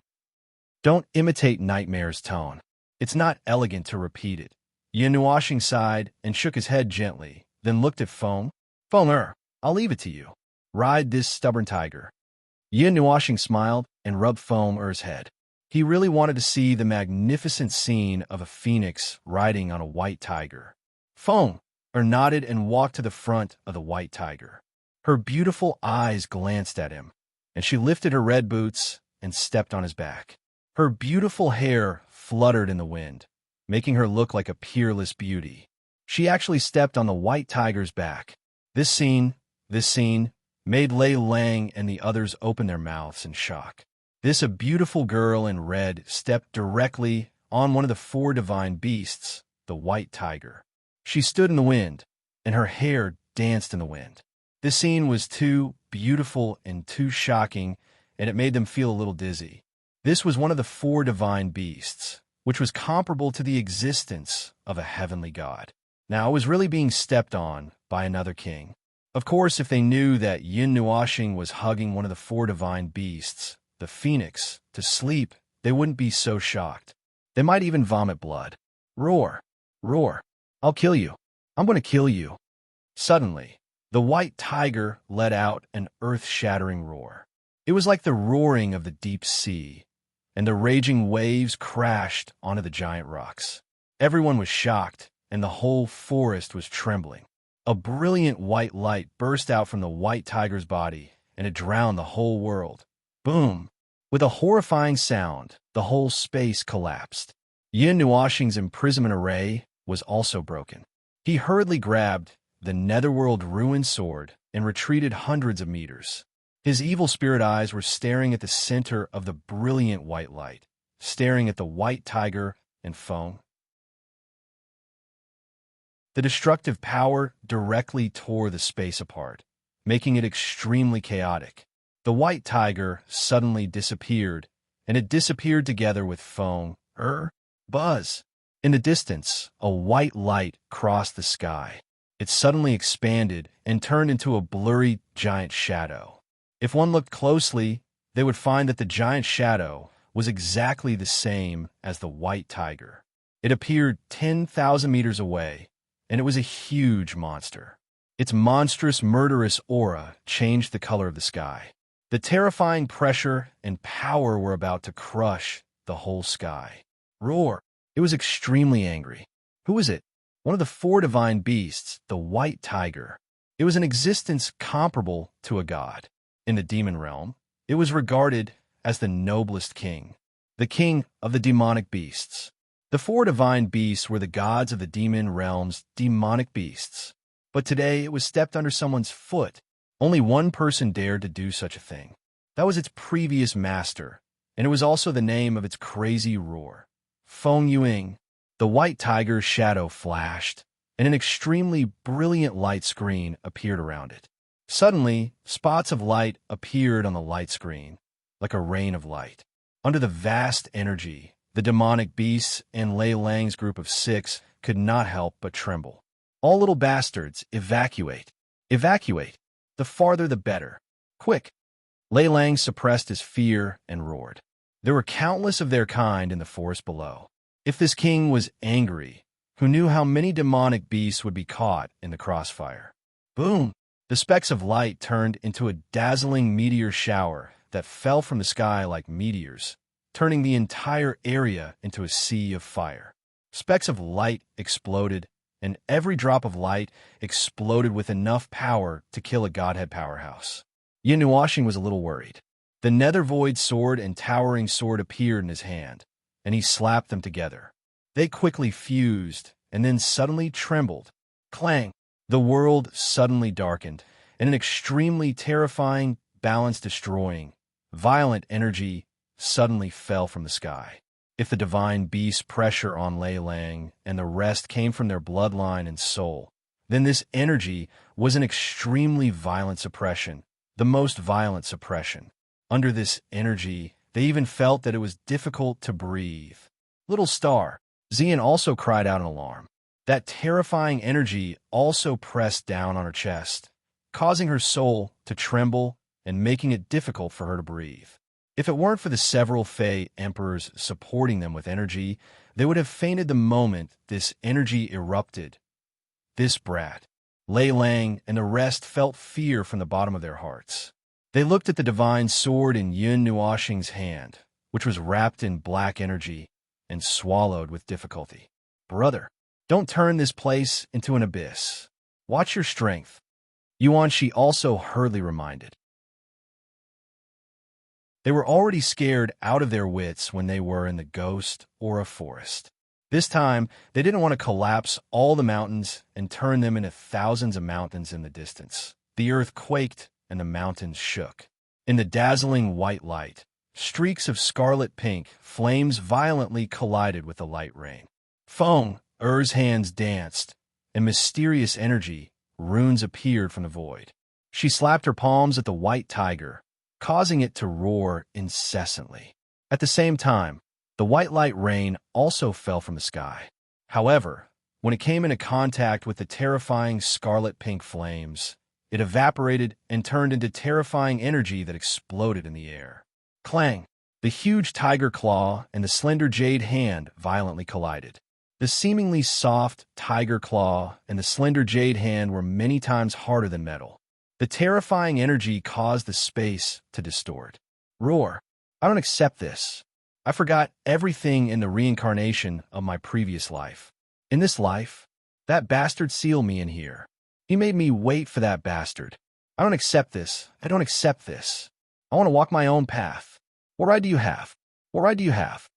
Don't imitate Nightmare's tone. It's not elegant to repeat it. Yin Nuoxing sighed and shook his head gently, then looked at Foam. Foam, I'll leave it to you. Ride this stubborn tiger. Yin Nuoxing smiled and rubbed Foam's head. He really wanted to see the magnificent scene of a phoenix riding on a white tiger. Foam nodded and walked to the front of the white tiger. Her beautiful eyes glanced at him, and she lifted her red boots and stepped on his back. Her beautiful hair fluttered in the wind, making her look like a peerless beauty. She actually stepped on the white tiger's back. This scene made Lei Lang and the others open their mouths in shock. A beautiful girl in red stepped directly on one of the 4 divine beasts, the white tiger. She stood in the wind, and her hair danced in the wind. This scene was too beautiful and too shocking, and it made them feel a little dizzy. This was one of the 4 divine beasts, which was comparable to the existence of a heavenly god. Now it was really being stepped on by another king. Of course, if they knew that Yin Nuoxing was hugging one of the 4 divine beasts, the phoenix, to sleep, they wouldn't be so shocked. They might even vomit blood. Roar. Roar. I'll kill you. I'm going to kill you. Suddenly, the white tiger let out an earth-shattering roar. It was like the roaring of the deep sea, and the raging waves crashed onto the giant rocks. Everyone was shocked, and the whole forest was trembling. A brilliant white light burst out from the white tiger's body, and it drowned the whole world. Boom! With a horrifying sound, the whole space collapsed. Yin Nuoxing's imprisonment array was also broken. He hurriedly grabbed the Netherworld Ruin sword and retreated hundreds of meters. His evil spirit eyes were staring at the center of the brilliant white light, staring at the white tiger and Foam. The destructive power directly tore the space apart, making it extremely chaotic. The white tiger suddenly disappeared, and it disappeared together with foam, buzz. In the distance, a white light crossed the sky. It suddenly expanded and turned into a blurry giant shadow. If one looked closely, they would find that the giant shadow was exactly the same as the white tiger. It appeared 10,000 meters away, and it was a huge monster. Its monstrous, murderous aura changed the color of the sky. The terrifying pressure and power were about to crush the whole sky. Roar! It was extremely angry. Who was it? One of the four divine beasts, the white tiger. It was an existence comparable to a god. In the demon realm, it was regarded as the noblest king, the king of the demonic beasts. The four divine beasts were the gods of the demon realm's demonic beasts. But today it was stepped under someone's foot. Only one person dared to do such a thing. That was its previous master, and it was also the name of its crazy roar. Feng Yuing. The white tiger's shadow flashed, and an extremely brilliant light screen appeared around it. Suddenly, spots of light appeared on the light screen, like a rain of light. Under the vast energy, the demonic beasts and Lei Lang's group of 6 could not help but tremble. All little bastards, evacuate! Evacuate! The farther the better. Quick! Lei Lang suppressed his fear and roared. There were countless of their kind in the forest below. If this king was angry, who knew how many demonic beasts would be caught in the crossfire? Boom! The specks of light turned into a dazzling meteor shower that fell from the sky like meteors, turning the entire area into a sea of fire. Specks of light exploded, and every drop of light exploded with enough power to kill a godhead powerhouse. Yin Nuashing was a little worried. The nether void sword and towering sword appeared in his hand, and he slapped them together. They quickly fused, and then suddenly trembled. Clang! The world suddenly darkened, and an extremely terrifying, balance-destroying, violent energy suddenly fell from the sky. If the divine beast's pressure on Lei Lang and the rest came from their bloodline and soul, then this energy was an extremely violent suppression, the most violent suppression. Under this energy, they even felt that it was difficult to breathe. Little star, Xian also cried out in alarm. That terrifying energy also pressed down on her chest, causing her soul to tremble and making it difficult for her to breathe. If it weren't for the several Fey emperors supporting them with energy, they would have fainted the moment this energy erupted. This brat, Lei Lang, and the rest felt fear from the bottom of their hearts. They looked at the divine sword in Yin Nuashing's hand, which was wrapped in black energy, and swallowed with difficulty. Brother, don't turn this place into an abyss. Watch your strength. Yuanshi also hurriedly reminded. They were already scared out of their wits when they were in the ghost or a forest. This time, they didn't want to collapse all the mountains and turn them into thousands of mountains in the distance. The earth quaked and the mountains shook. In the dazzling white light, streaks of scarlet-pink flames violently collided with the light rain. Feng Er's hands danced, and mysterious energy, runes appeared from the void. She slapped her palms at the white tiger, causing it to roar incessantly. At the same time, the white light rain also fell from the sky. However, when it came into contact with the terrifying scarlet-pink flames, it evaporated and turned into terrifying energy that exploded in the air. Clang! The huge tiger claw and the slender jade hand violently collided. The seemingly soft tiger claw and the slender jade hand were many times harder than metal. The terrifying energy caused the space to distort. Roar! I don't accept this. I forgot everything in the reincarnation of my previous life. In this life, that bastard sealed me in here. He made me wait for that bastard. I don't accept this. I don't accept this. I want to walk my own path. What right do you have? What right do you have?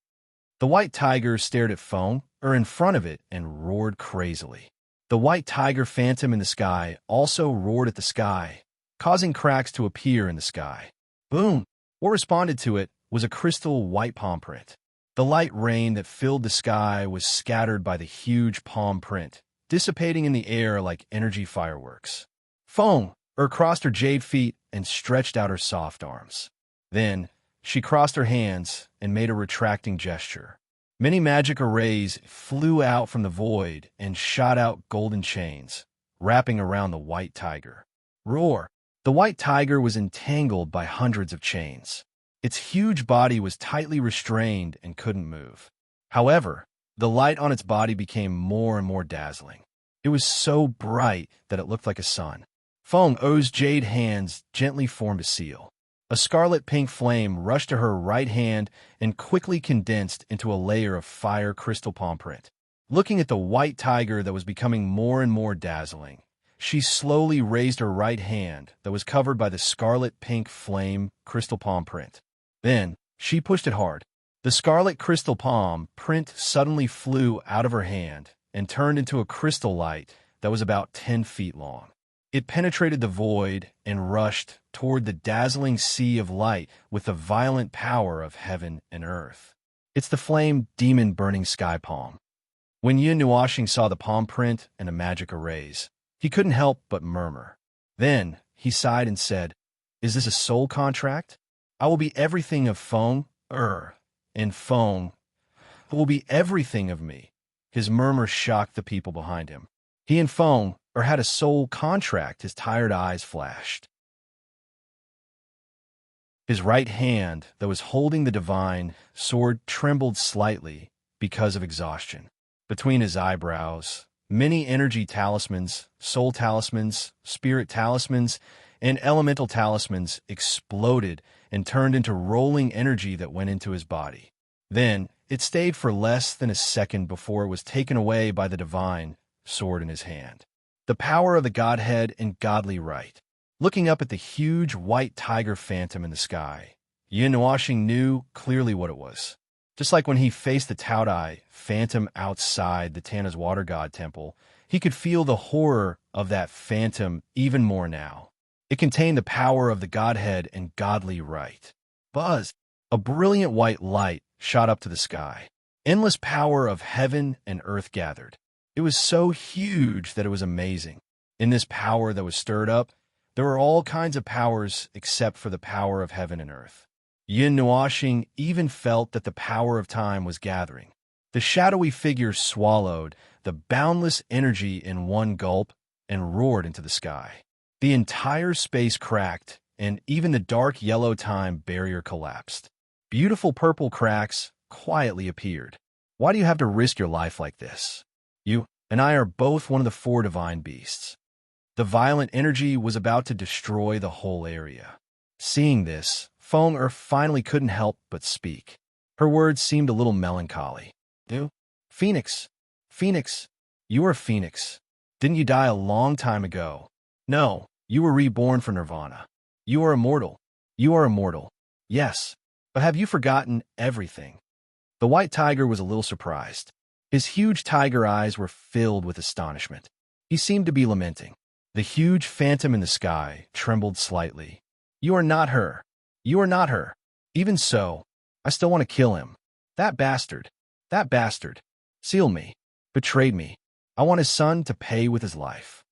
The white tiger stared at Feng in front of it and roared crazily. The white tiger phantom in the sky also roared at the sky, causing cracks to appear in the sky. Boom! What responded to it was a crystal white palm print. The light rain that filled the sky was scattered by the huge palm print, dissipating in the air like energy fireworks. Feng crossed her jade feet and stretched out her soft arms. Then, she crossed her hands and made a retracting gesture. Many magic arrays flew out from the void and shot out golden chains, wrapping around the white tiger. Roar! The white tiger was entangled by hundreds of chains. Its huge body was tightly restrained and couldn't move. However, the light on its body became more and more dazzling. It was so bright that it looked like a sun. Feng's jade hands gently formed a seal. A scarlet-pink flame rushed to her right hand and quickly condensed into a layer of fire crystal palm print. Looking at the white tiger that was becoming more and more dazzling, she slowly raised her right hand that was covered by the scarlet-pink flame crystal palm print. Then, she pushed it hard. The scarlet crystal palm print suddenly flew out of her hand and turned into a crystal light that was about 10 feet long. It penetrated the void and rushed toward the dazzling sea of light with the violent power of heaven and earth. It's the flame demon burning sky palm. When Yin Nuashing saw the palm print and the magic arrays, he couldn't help but murmur. Then he sighed and said, "Is this a soul contract? I will be everything of Feng, and Feng will be everything of me." His murmur shocked the people behind him. He and Feng had a soul contract. His tired eyes flashed. His right hand that was holding the divine sword trembled slightly because of exhaustion. Between his eyebrows, many energy talismans, soul talismans, spirit talismans, and elemental talismans exploded and turned into rolling energy that went into his body. Then, it stayed for less than a second before it was taken away by the divine sword in his hand. The power of the Godhead and godly right. Looking up at the huge white tiger phantom in the sky, Yin Nuashing knew clearly what it was. Just like when he faced the Taodai phantom outside the Tana's water god temple, he could feel the horror of that phantom even more now. It contained the power of the Godhead and godly right. Buzz! A brilliant white light shot up to the sky. Endless power of heaven and earth gathered. It was so huge that it was amazing. In this power that was stirred up, there were all kinds of powers except for the power of heaven and earth. Yin Nuashing even felt that the power of time was gathering. The shadowy figure swallowed the boundless energy in one gulp and roared into the sky. The entire space cracked, and even the dark yellow time barrier collapsed. Beautiful purple cracks quietly appeared. Why do you have to risk your life like this? You and I are both one of the 4 divine beasts. The violent energy was about to destroy the whole area. Seeing this, Feng finally couldn't help but speak. Her words seemed a little melancholy. Phoenix, you are a phoenix. Didn't you die a long time ago? No, you were reborn for Nirvana. You are immortal. You are immortal. Yes, but have you forgotten everything? The white tiger was a little surprised. His huge tiger eyes were filled with astonishment. He seemed to be lamenting. The huge phantom in the sky trembled slightly. You are not her. You are not her. Even so, I still want to kill him. That bastard. That bastard. Sealed me. Betrayed me. I want his son to pay with his life.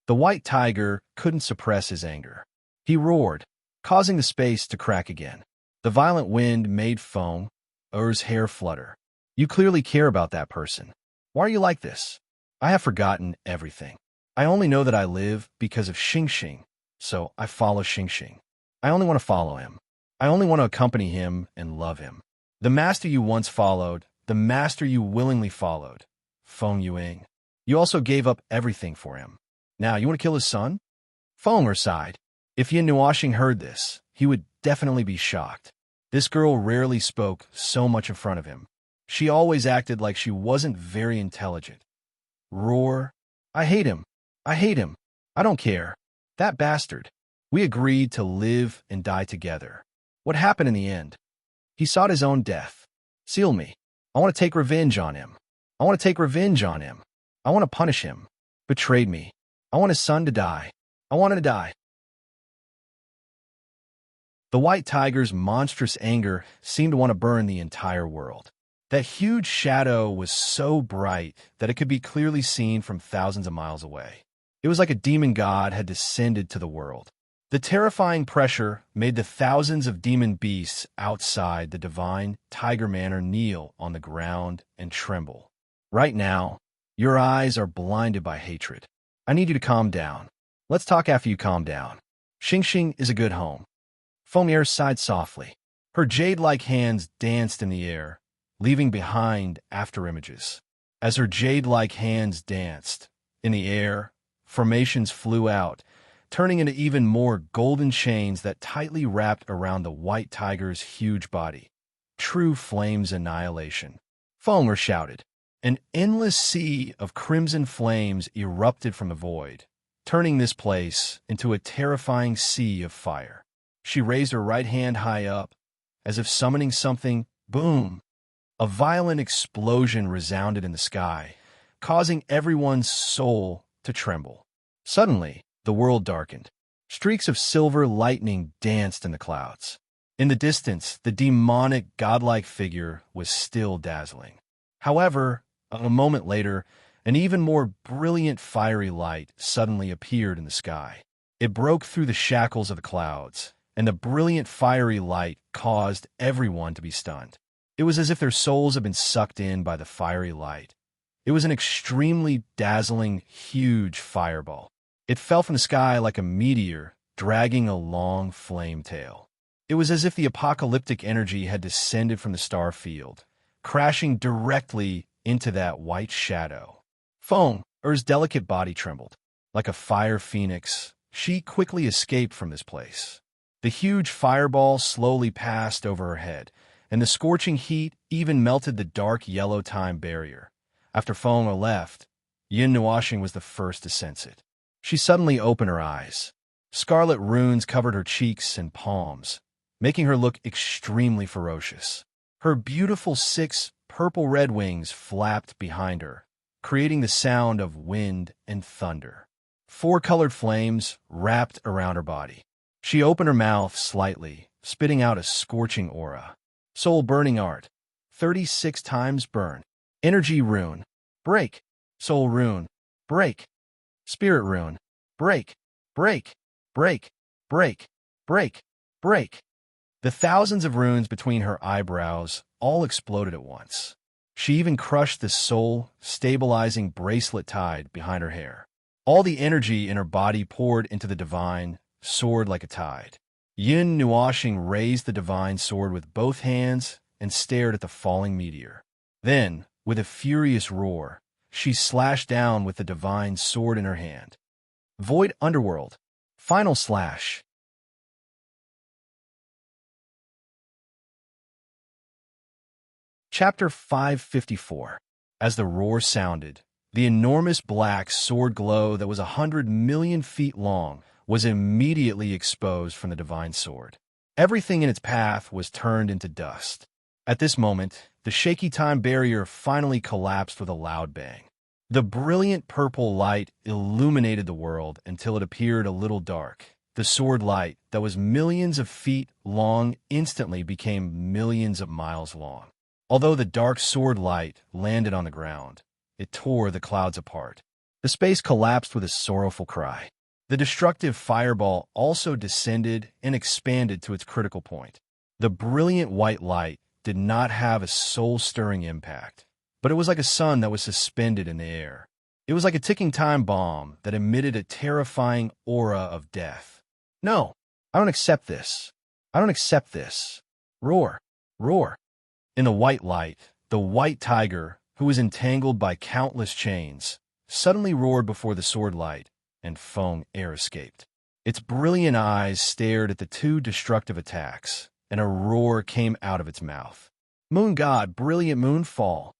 The white tiger couldn't suppress his anger. He roared, causing the space to crack again. The violent wind made Feng's hair flutter. You clearly care about that person. Why are you like this? I have forgotten everything. I only know that I live because of Xingxing, so I follow Xingxing. I only want to follow him. I only want to accompany him and love him. The master you once followed, the master you willingly followed, Feng Yuing. You also gave up everything for him. Now you want to kill his son? Feng sighed. If Yin Nuashing heard this, he would definitely be shocked. This girl rarely spoke so much in front of him. She always acted like she wasn't very intelligent. Roar. I hate him. I hate him. I don't care. That bastard. We agreed to live and die together. What happened in the end? He sought his own death. Seal me. I want to take revenge on him. I want to take revenge on him. I want to punish him. Betrayed me. I want his son to die. I want him to die. The white tiger's monstrous anger seemed to want to burn the entire world. That huge shadow was so bright that it could be clearly seen from thousands of miles away. It was like a demon god had descended to the world. The terrifying pressure made the thousands of demon beasts outside the divine Tiger Manor kneel on the ground and tremble. Right now, your eyes are blinded by hatred. I need you to calm down. Let's talk after you calm down. Xing Xing is a good home. Fomier sighed softly. Her jade-like hands danced in the air, leaving behind afterimages. As her jade-like hands danced in the air, formations flew out, turning into even more golden chains that tightly wrapped around the white tiger's huge body. True flames annihilation. Fonger shouted. An endless sea of crimson flames erupted from the void, turning this place into a terrifying sea of fire. She raised her right hand high up, as if summoning something. Boom! A violent explosion resounded in the sky, causing everyone's soul to tremble. Suddenly, the world darkened. Streaks of silver lightning danced in the clouds. In the distance, the demonic, godlike figure was still dazzling. However, a moment later, an even more brilliant fiery light suddenly appeared in the sky. It broke through the shackles of the clouds, and the brilliant fiery light caused everyone to be stunned. It was as if their souls had been sucked in by the fiery light. It was an extremely dazzling, huge fireball. It fell from the sky like a meteor, dragging a long flame tail. It was as if the apocalyptic energy had descended from the star field, crashing directly into that white shadow. Er's delicate body trembled. Like a fire phoenix, she quickly escaped from this place. The huge fireball slowly passed over her head, and the scorching heat even melted the dark yellow time barrier. After Feng left, Yin Nuoxing was the first to sense it. She suddenly opened her eyes. Scarlet runes covered her cheeks and palms, making her look extremely ferocious. Her beautiful 6 purple-red wings flapped behind her, creating the sound of wind and thunder. 4 colored flames wrapped around her body. She opened her mouth slightly, spitting out a scorching aura. Soul burning art. 36 times burn. Energy rune. Break. Soul rune. Break. Spirit rune. Break. Break. Break. Break. Break. Break. The thousands of runes between her eyebrows all exploded at once. She even crushed the soul-stabilizing bracelet tied behind her hair. All the energy in her body poured into the divine sword like a tide. Yin Nuoxing raised the divine sword with both hands and stared at the falling meteor. Then, with a furious roar, she slashed down with the divine sword in her hand. Void Underworld. Final slash. Chapter 554. As the roar sounded, the enormous black sword glow that was 100 million feet long was immediately exposed from the divine sword. Everything in its path was turned into dust. At this moment, the shaky time barrier finally collapsed with a loud bang. The brilliant purple light illuminated the world until it appeared a little dark. The sword light that was millions of feet long instantly became millions of miles long. Although the dark sword light landed on the ground, it tore the clouds apart. The space collapsed with a sorrowful cry. The destructive fireball also descended and expanded to its critical point. The brilliant white light did not have a soul-stirring impact, but it was like a sun that was suspended in the air. It was like a ticking time bomb that emitted a terrifying aura of death. No, I don't accept this. I don't accept this. Roar, roar. In the white light, the white tiger, who was entangled by countless chains, suddenly roared before the sword light, and Feng air escaped. Its brilliant eyes stared at the 2 destructive attacks, and a roar came out of its mouth. Moon God, brilliant moonfall.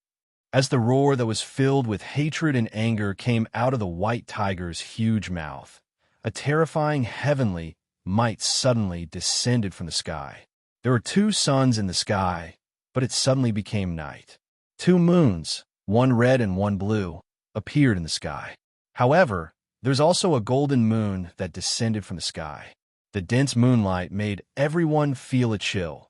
As the roar that was filled with hatred and anger came out of the white tiger's huge mouth, a terrifying heavenly might suddenly descended from the sky. There were 2 suns in the sky, but it suddenly became night. 2 moons, one red and one blue, appeared in the sky. However, there's also a golden moon that descended from the sky. The dense moonlight made everyone feel a chill.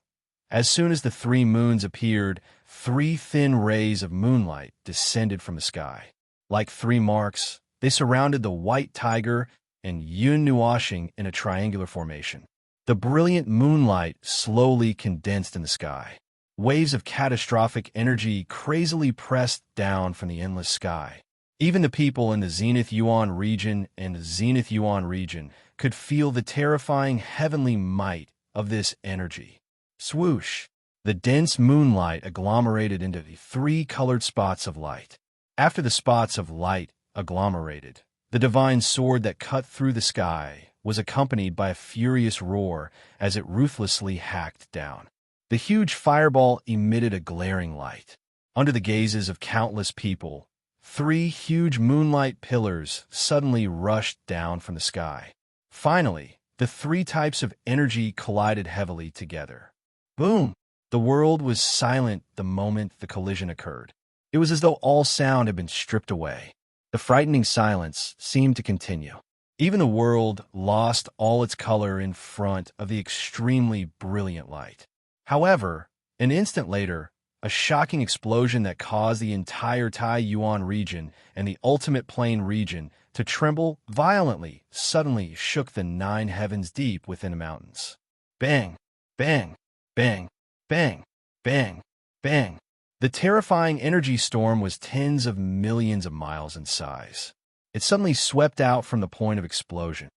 As soon as the 3 moons appeared, 3 thin rays of moonlight descended from the sky. Like 3 marks, they surrounded the white tiger and Yun in a triangular formation. The brilliant moonlight slowly condensed in the sky. Waves of catastrophic energy crazily pressed down from the endless sky. Even the people in the Zenith Yuan region and the Zenith Yuan region could feel the terrifying heavenly might of this energy. Swoosh! The dense moonlight agglomerated into the 3 colored spots of light. After the spots of light agglomerated, the divine sword that cut through the sky was accompanied by a furious roar as it ruthlessly hacked down. The huge fireball emitted a glaring light. Under the gazes of countless people, 3 huge moonlight pillars suddenly rushed down from the sky. Finally, the 3 types of energy collided heavily together. Boom! The world was silent the moment the collision occurred. It was as though all sound had been stripped away. The frightening silence seemed to continue. Even the world lost all its color in front of the extremely brilliant light. However, an instant later, a shocking explosion that caused the entire Tai Yuan region and the ultimate plain region to tremble violently suddenly shook the 9 heavens deep within the mountains. Bang! Bang! Bang! Bang! Bang! Bang! The terrifying energy storm was tens of millions of miles in size. It suddenly swept out from the point of explosion.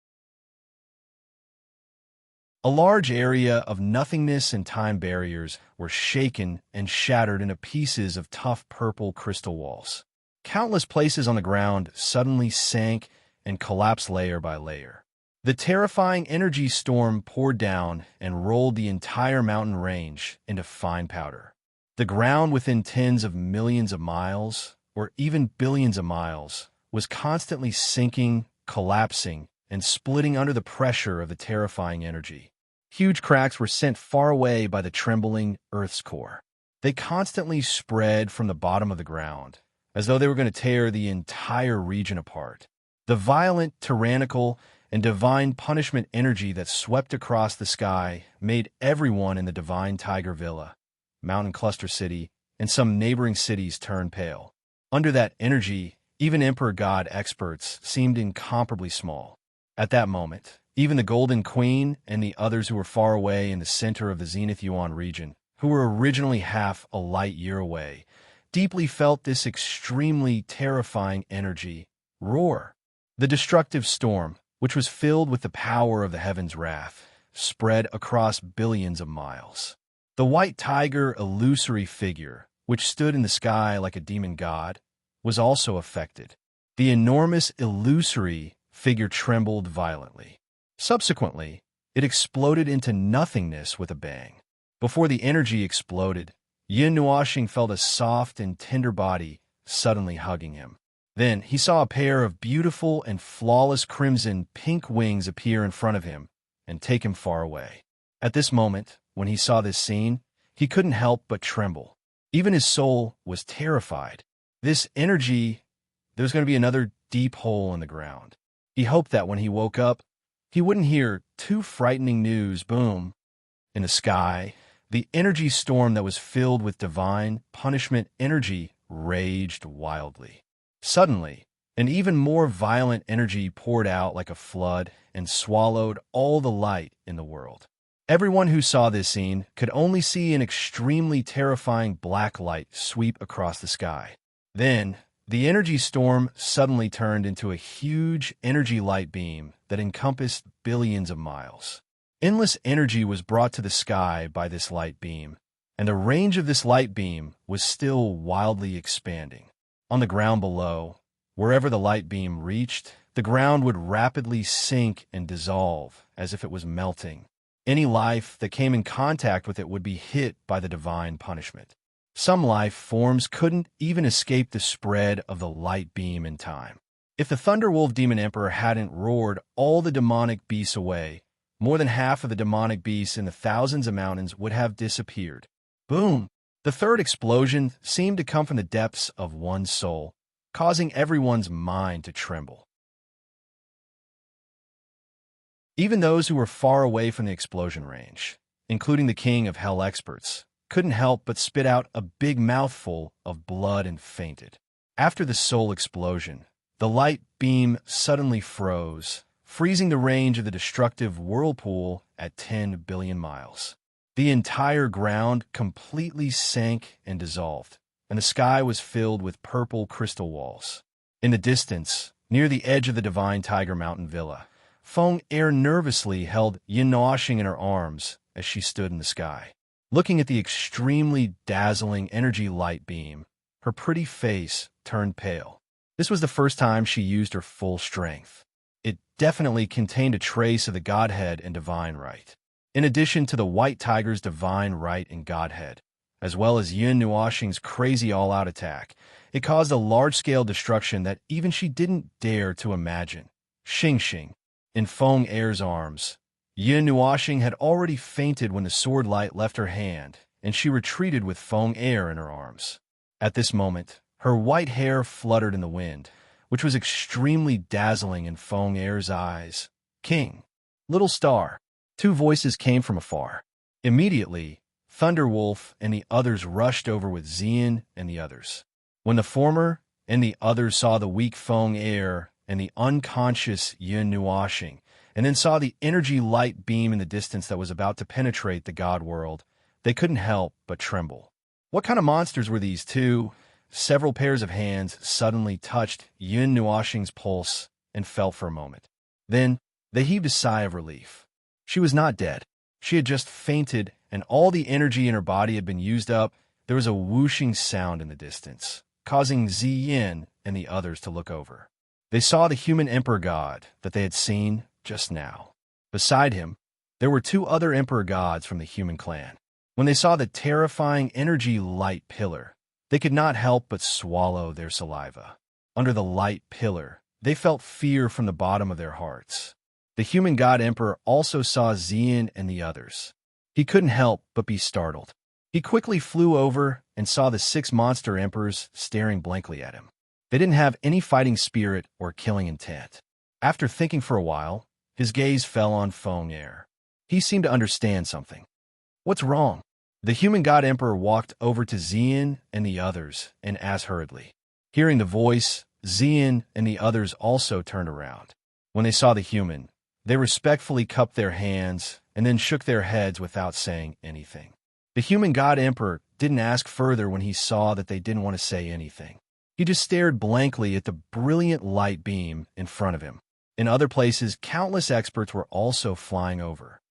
A large area of nothingness and time barriers were shaken and shattered into pieces of tough purple crystal walls. Countless places on the ground suddenly sank and collapsed layer by layer. The terrifying energy storm poured down and rolled the entire mountain range into fine powder. The ground within tens of millions of miles, or even billions of miles, was constantly sinking, collapsing, and splitting under the pressure of the terrifying energy. Huge cracks were sent far away by the trembling Earth's core. They constantly spread from the bottom of the ground, as though they were going to tear the entire region apart. The violent, tyrannical, and divine punishment energy that swept across the sky made everyone in the Divine Tiger Villa, Mountain Cluster City, and some neighboring cities turn pale. Under that energy, even Emperor God experts seemed incomparably small. At that moment, even the Golden Queen and the others who were far away in the center of the Zenith Yuan region, who were originally half a light year away, deeply felt this extremely terrifying energy roar. The destructive storm, which was filled with the power of the heaven's wrath, spread across billions of miles. The white tiger illusory figure, which stood in the sky like a demon god, was also affected. The enormous illusory figure trembled violently. Subsequently, it exploded into nothingness with a bang. Before the energy exploded, Yin Nuoxing felt a soft and tender body suddenly hugging him. Then he saw a pair of beautiful and flawless crimson pink wings appear in front of him and take him far away. At this moment, when he saw this scene, he couldn't help but tremble. Even his soul was terrified. This energy, there was going to be another deep hole in the ground. He hoped that when he woke up, he wouldn't hear too frightening news boom. In the sky, the energy storm that was filled with divine punishment energy raged wildly. Suddenly, an even more violent energy poured out like a flood and swallowed all the light in the world. Everyone who saw this scene could only see an extremely terrifying black light sweep across the sky. Then, the energy storm suddenly turned into a huge energy light beam that encompassed billions of miles. Endless energy was brought to the sky by this light beam, and the range of this light beam was still wildly expanding. On the ground below, wherever the light beam reached, the ground would rapidly sink and dissolve as if it was melting. Any life that came in contact with it would be hit by the divine punishment. Some life forms couldn't even escape the spread of the light beam in time. If the Thunderwolf Demon Emperor hadn't roared all the demonic beasts away, more than half of the demonic beasts in the thousands of mountains would have disappeared. Boom! The third explosion seemed to come from the depths of one's soul, causing everyone's mind to tremble. Even those who were far away from the explosion range, including the King of Hell experts, couldn't help but spit out a big mouthful of blood and fainted. After the soul explosion, the light beam suddenly froze, freezing the range of the destructive whirlpool at 10 billion miles. The entire ground completely sank and dissolved, and the sky was filled with purple crystal walls. In the distance, near the edge of the Divine Tiger Mountain Villa, Feng Er nervously held Yin Nuoxing in her arms as she stood in the sky. Looking at the extremely dazzling energy light beam, her pretty face turned pale. This was the first time she used her full strength. It definitely contained a trace of the Godhead and Divine Right. In addition to the White Tiger's Divine Right and Godhead, as well as Yin Nuoxing's crazy all-out attack, it caused a large-scale destruction that even she didn't dare to imagine. Xing, in Feng Er's arms, Yin Nuoxing had already fainted when the sword light left her hand, and she retreated with Feng Er in her arms. At this moment, her white hair fluttered in the wind, which was extremely dazzling in Feng Er's eyes. King, little star. Two voices came from afar. Immediately, Thunderwolf and the others rushed over with Xian and the others. When the former and the others saw the weak Feng Er and the unconscious Yin Nuoxing, and then saw the energy light beam in the distance that was about to penetrate the god world, they couldn't help but tremble. What kind of monsters were these two? Several pairs of hands suddenly touched Yin Nuoxing's pulse and fell for a moment. Then they heaved a sigh of relief. She was not dead. She had just fainted, and all the energy in her body had been used up. There was a whooshing sound in the distance, causing Ziyin and the others to look over. They saw the human emperor god that they had seen just now. Beside him, there were two other emperor gods from the human clan. When they saw the terrifying energy light pillar, they could not help but swallow their saliva. Under the light pillar, they felt fear from the bottom of their hearts. The human god emperor also saw Xian and the others. He couldn't help but be startled. He quickly flew over and saw the 6 monster emperors staring blankly at him. They didn't have any fighting spirit or killing intent. After thinking for a while, his gaze fell on Feng Er. He seemed to understand something. What's wrong? The human god emperor walked over to Xian and the others and asked hurriedly. Hearing the voice, Xian and the others also turned around. When they saw the human, they respectfully cupped their hands and then shook their heads without saying anything. The human god emperor didn't ask further when he saw that they didn't want to say anything. He just stared blankly at the brilliant light beam in front of him. In other places, countless experts were also flying over.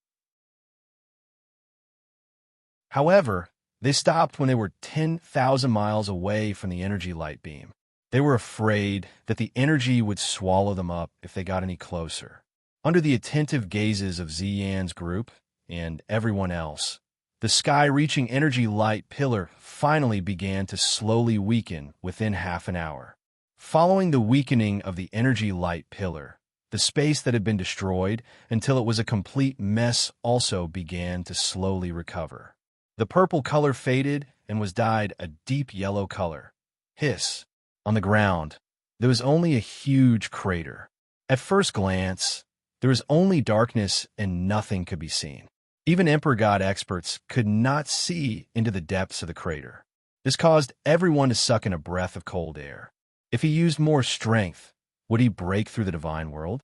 However, they stopped when they were 10,000 miles away from the energy light beam. They were afraid that the energy would swallow them up if they got any closer. Under the attentive gazes of Ziyan's group and everyone else, the sky-reaching energy light pillar finally began to slowly weaken within half an hour. Following the weakening of the energy light pillar, the space that had been destroyed until it was a complete mess also began to slowly recover. The purple color faded and was dyed a deep yellow color. Hiss. On the ground, there was only a huge crater. At first glance, there was only darkness and nothing could be seen. Even Emperor God experts could not see into the depths of the crater. This caused everyone to suck in a breath of cold air. If he used more strength, would he break through the divine world?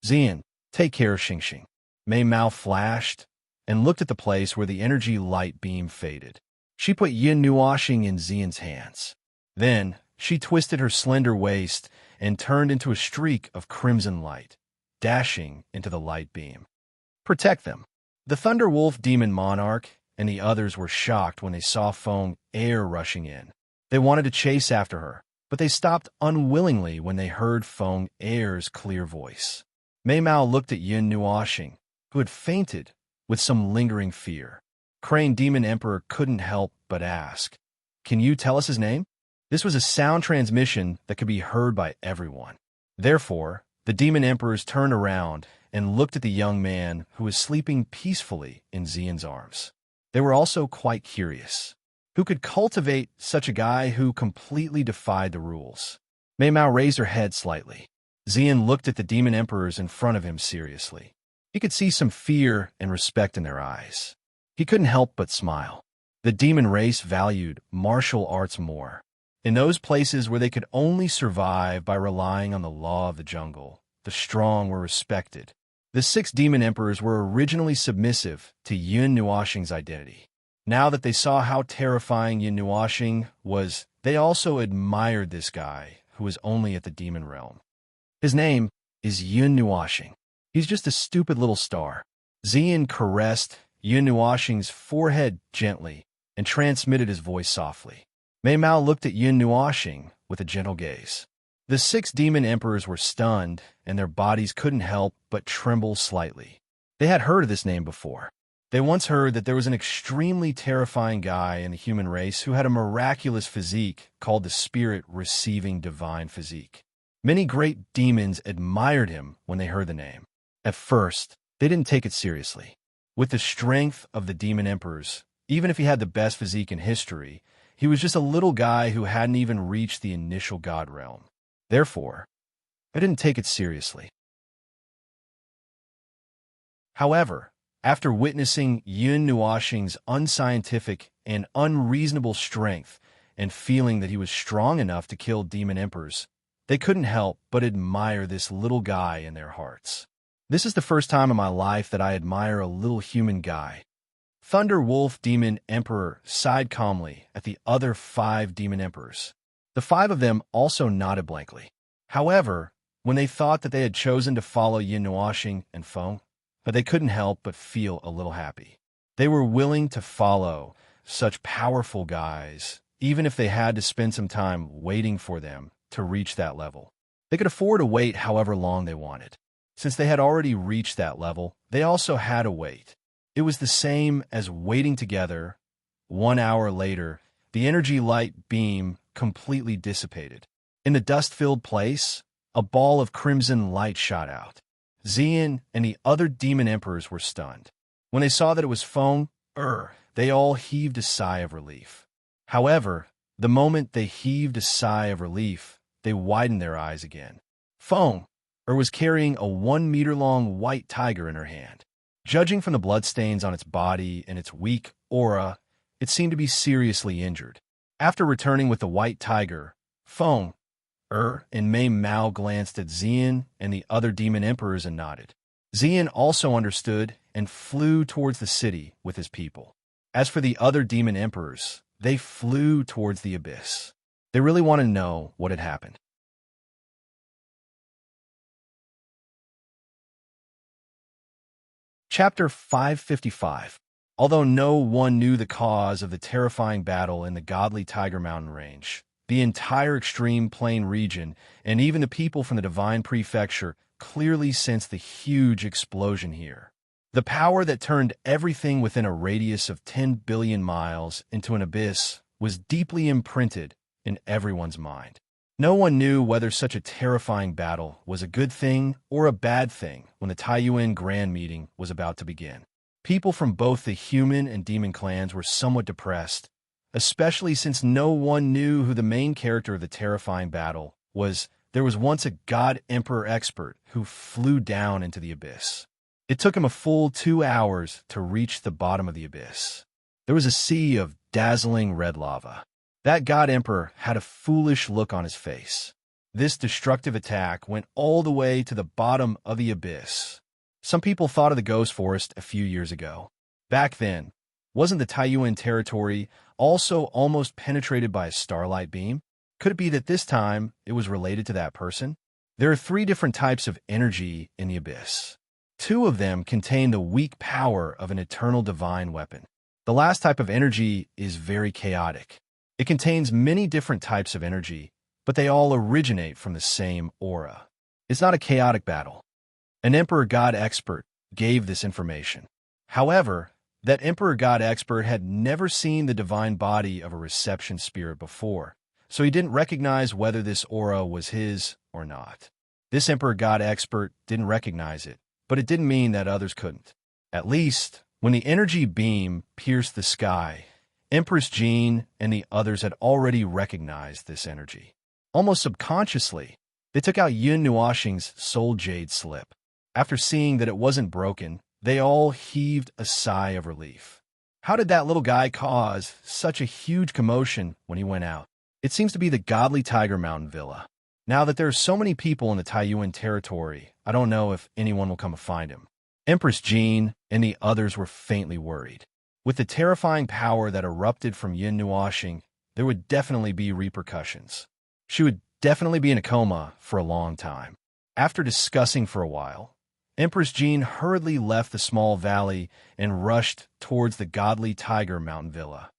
Xian, take care of Xing. Mei Mao flashed and looked at the place where the energy light beam faded. She put Yin Nuoxing in Xian's hands. Then, she twisted her slender waist and turned into a streak of crimson light, dashing into the light beam. Protect them. The Thunderwolf Demon Monarch and the others were shocked when they saw Feng Er rushing in. They wanted to chase after her, but they stopped unwillingly when they heard Feng Er's clear voice. Mei Mao looked at Yin Nuoxing, who had fainted, with some lingering fear. Crane Demon Emperor couldn't help but ask, "Can you tell us his name?" This was a sound transmission that could be heard by everyone. Therefore, the Demon Emperors turned around and looked at the young man who was sleeping peacefully in Xian's arms. They were also quite curious. Who could cultivate such a guy who completely defied the rules? Mei Mao raised her head slightly. Xian looked at the Demon Emperors in front of him seriously. He could see some fear and respect in their eyes. He couldn't help but smile. The demon race valued martial arts more. In those places where they could only survive by relying on the law of the jungle, the strong were respected. The 6 demon emperors were originally submissive to Yun Nuoxing's identity. Now that they saw how terrifying Yun Nuoxing was, they also admired this guy who was only at the demon realm. His name is Yun Nuoxing. He's just a stupid little star. Xian caressed Yun Nuoxing's forehead gently and transmitted his voice softly. Mei Mao looked at Yun Nuoxing with a gentle gaze. The 6 demon emperors were stunned, and their bodies couldn't help but tremble slightly. They had heard of this name before. They once heard that there was an extremely terrifying guy in the human race who had a miraculous physique called the Spirit Receiving Divine Physique. Many great demons admired him when they heard the name. At first, they didn't take it seriously. With the strength of the demon emperors, even if he had the best physique in history, he was just a little guy who hadn't even reached the initial god realm. Therefore, they didn't take it seriously. However, after witnessing Yun Nuoxing's unscientific and unreasonable strength and feeling that he was strong enough to kill demon emperors, they couldn't help but admire this little guy in their hearts. This is the first time in my life that I admire a little human guy. Thunder Wolf Demon Emperor sighed calmly at the other 5 demon emperors. The 5 of them also nodded blankly. However, when they thought that they had chosen to follow Yun Nuoxing and Feng, they couldn't help but feel a little happy. They were willing to follow such powerful guys, even if they had to spend some time waiting for them to reach that level. They could afford to wait however long they wanted. Since they had already reached that level, they also had to wait. It was the same as waiting together. 1 hour later, the energy light beam completely dissipated. In the dust-filled place, a ball of crimson light shot out. Xian and the other demon emperors were stunned. When they saw that it was Feng, they all heaved a sigh of relief. However, the moment they heaved a sigh of relief, they widened their eyes again. Feng was carrying a 1-meter-long white tiger in her hand. Judging from the bloodstains on its body and its weak aura, it seemed to be seriously injured. After returning with the white tiger, Feng and Mei Mao glanced at Xian and the other demon emperors and nodded. Xian also understood and flew towards the city with his people. As for the other demon emperors, they flew towards the abyss. They really wanted to know what had happened. Chapter 555. Although no one knew the cause of the terrifying battle in the godly Tiger Mountain Range, the entire extreme plain region, and even the people from the Divine Prefecture, clearly sensed the huge explosion here. The power that turned everything within a radius of 10 billion miles into an abyss was deeply imprinted in everyone's mind. No one knew whether such a terrifying battle was a good thing or a bad thing when the Taiyuan Grand Meeting was about to begin. People from both the human and demon clans were somewhat depressed, especially since no one knew who the main character of the terrifying battle was. There was once a God Emperor expert who flew down into the abyss. It took him a full 2 hours to reach the bottom of the abyss. There was a sea of dazzling red lava. That God Emperor had a foolish look on his face. This destructive attack went all the way to the bottom of the abyss. Some people thought of the Ghost Forest a few years ago. Back then, wasn't the Taiyuan territory also almost penetrated by a starlight beam? Could it be that this time it was related to that person? There are 3 different types of energy in the abyss. 2 of them contain the weak power of an eternal divine weapon. The last type of energy is very chaotic. It contains many different types of energy, but they all originate from the same aura. It's not a chaotic battle. An Emperor God expert gave this information. However, that Emperor God expert had never seen the divine body of a reception spirit before, so he didn't recognize whether this aura was his or not. This Emperor God expert didn't recognize it, but it didn't mean that others couldn't. At least, when the energy beam pierced the sky, Empress Jean and the others had already recognized this energy. Almost subconsciously, they took out Yun Nuoxing's soul jade slip. After seeing that it wasn't broken, they all heaved a sigh of relief. How did that little guy cause such a huge commotion when he went out? It seems to be the godly Tiger Mountain Villa. Now that there are so many people in the Taiyuan territory, I don't know if anyone will come to find him. Empress Jean and the others were faintly worried. With the terrifying power that erupted from Yin Nuoxing, there would definitely be repercussions. She would definitely be in a coma for a long time. After discussing for a while, Empress Jean hurriedly left the small valley and rushed towards the godly Tiger Mountain Villa.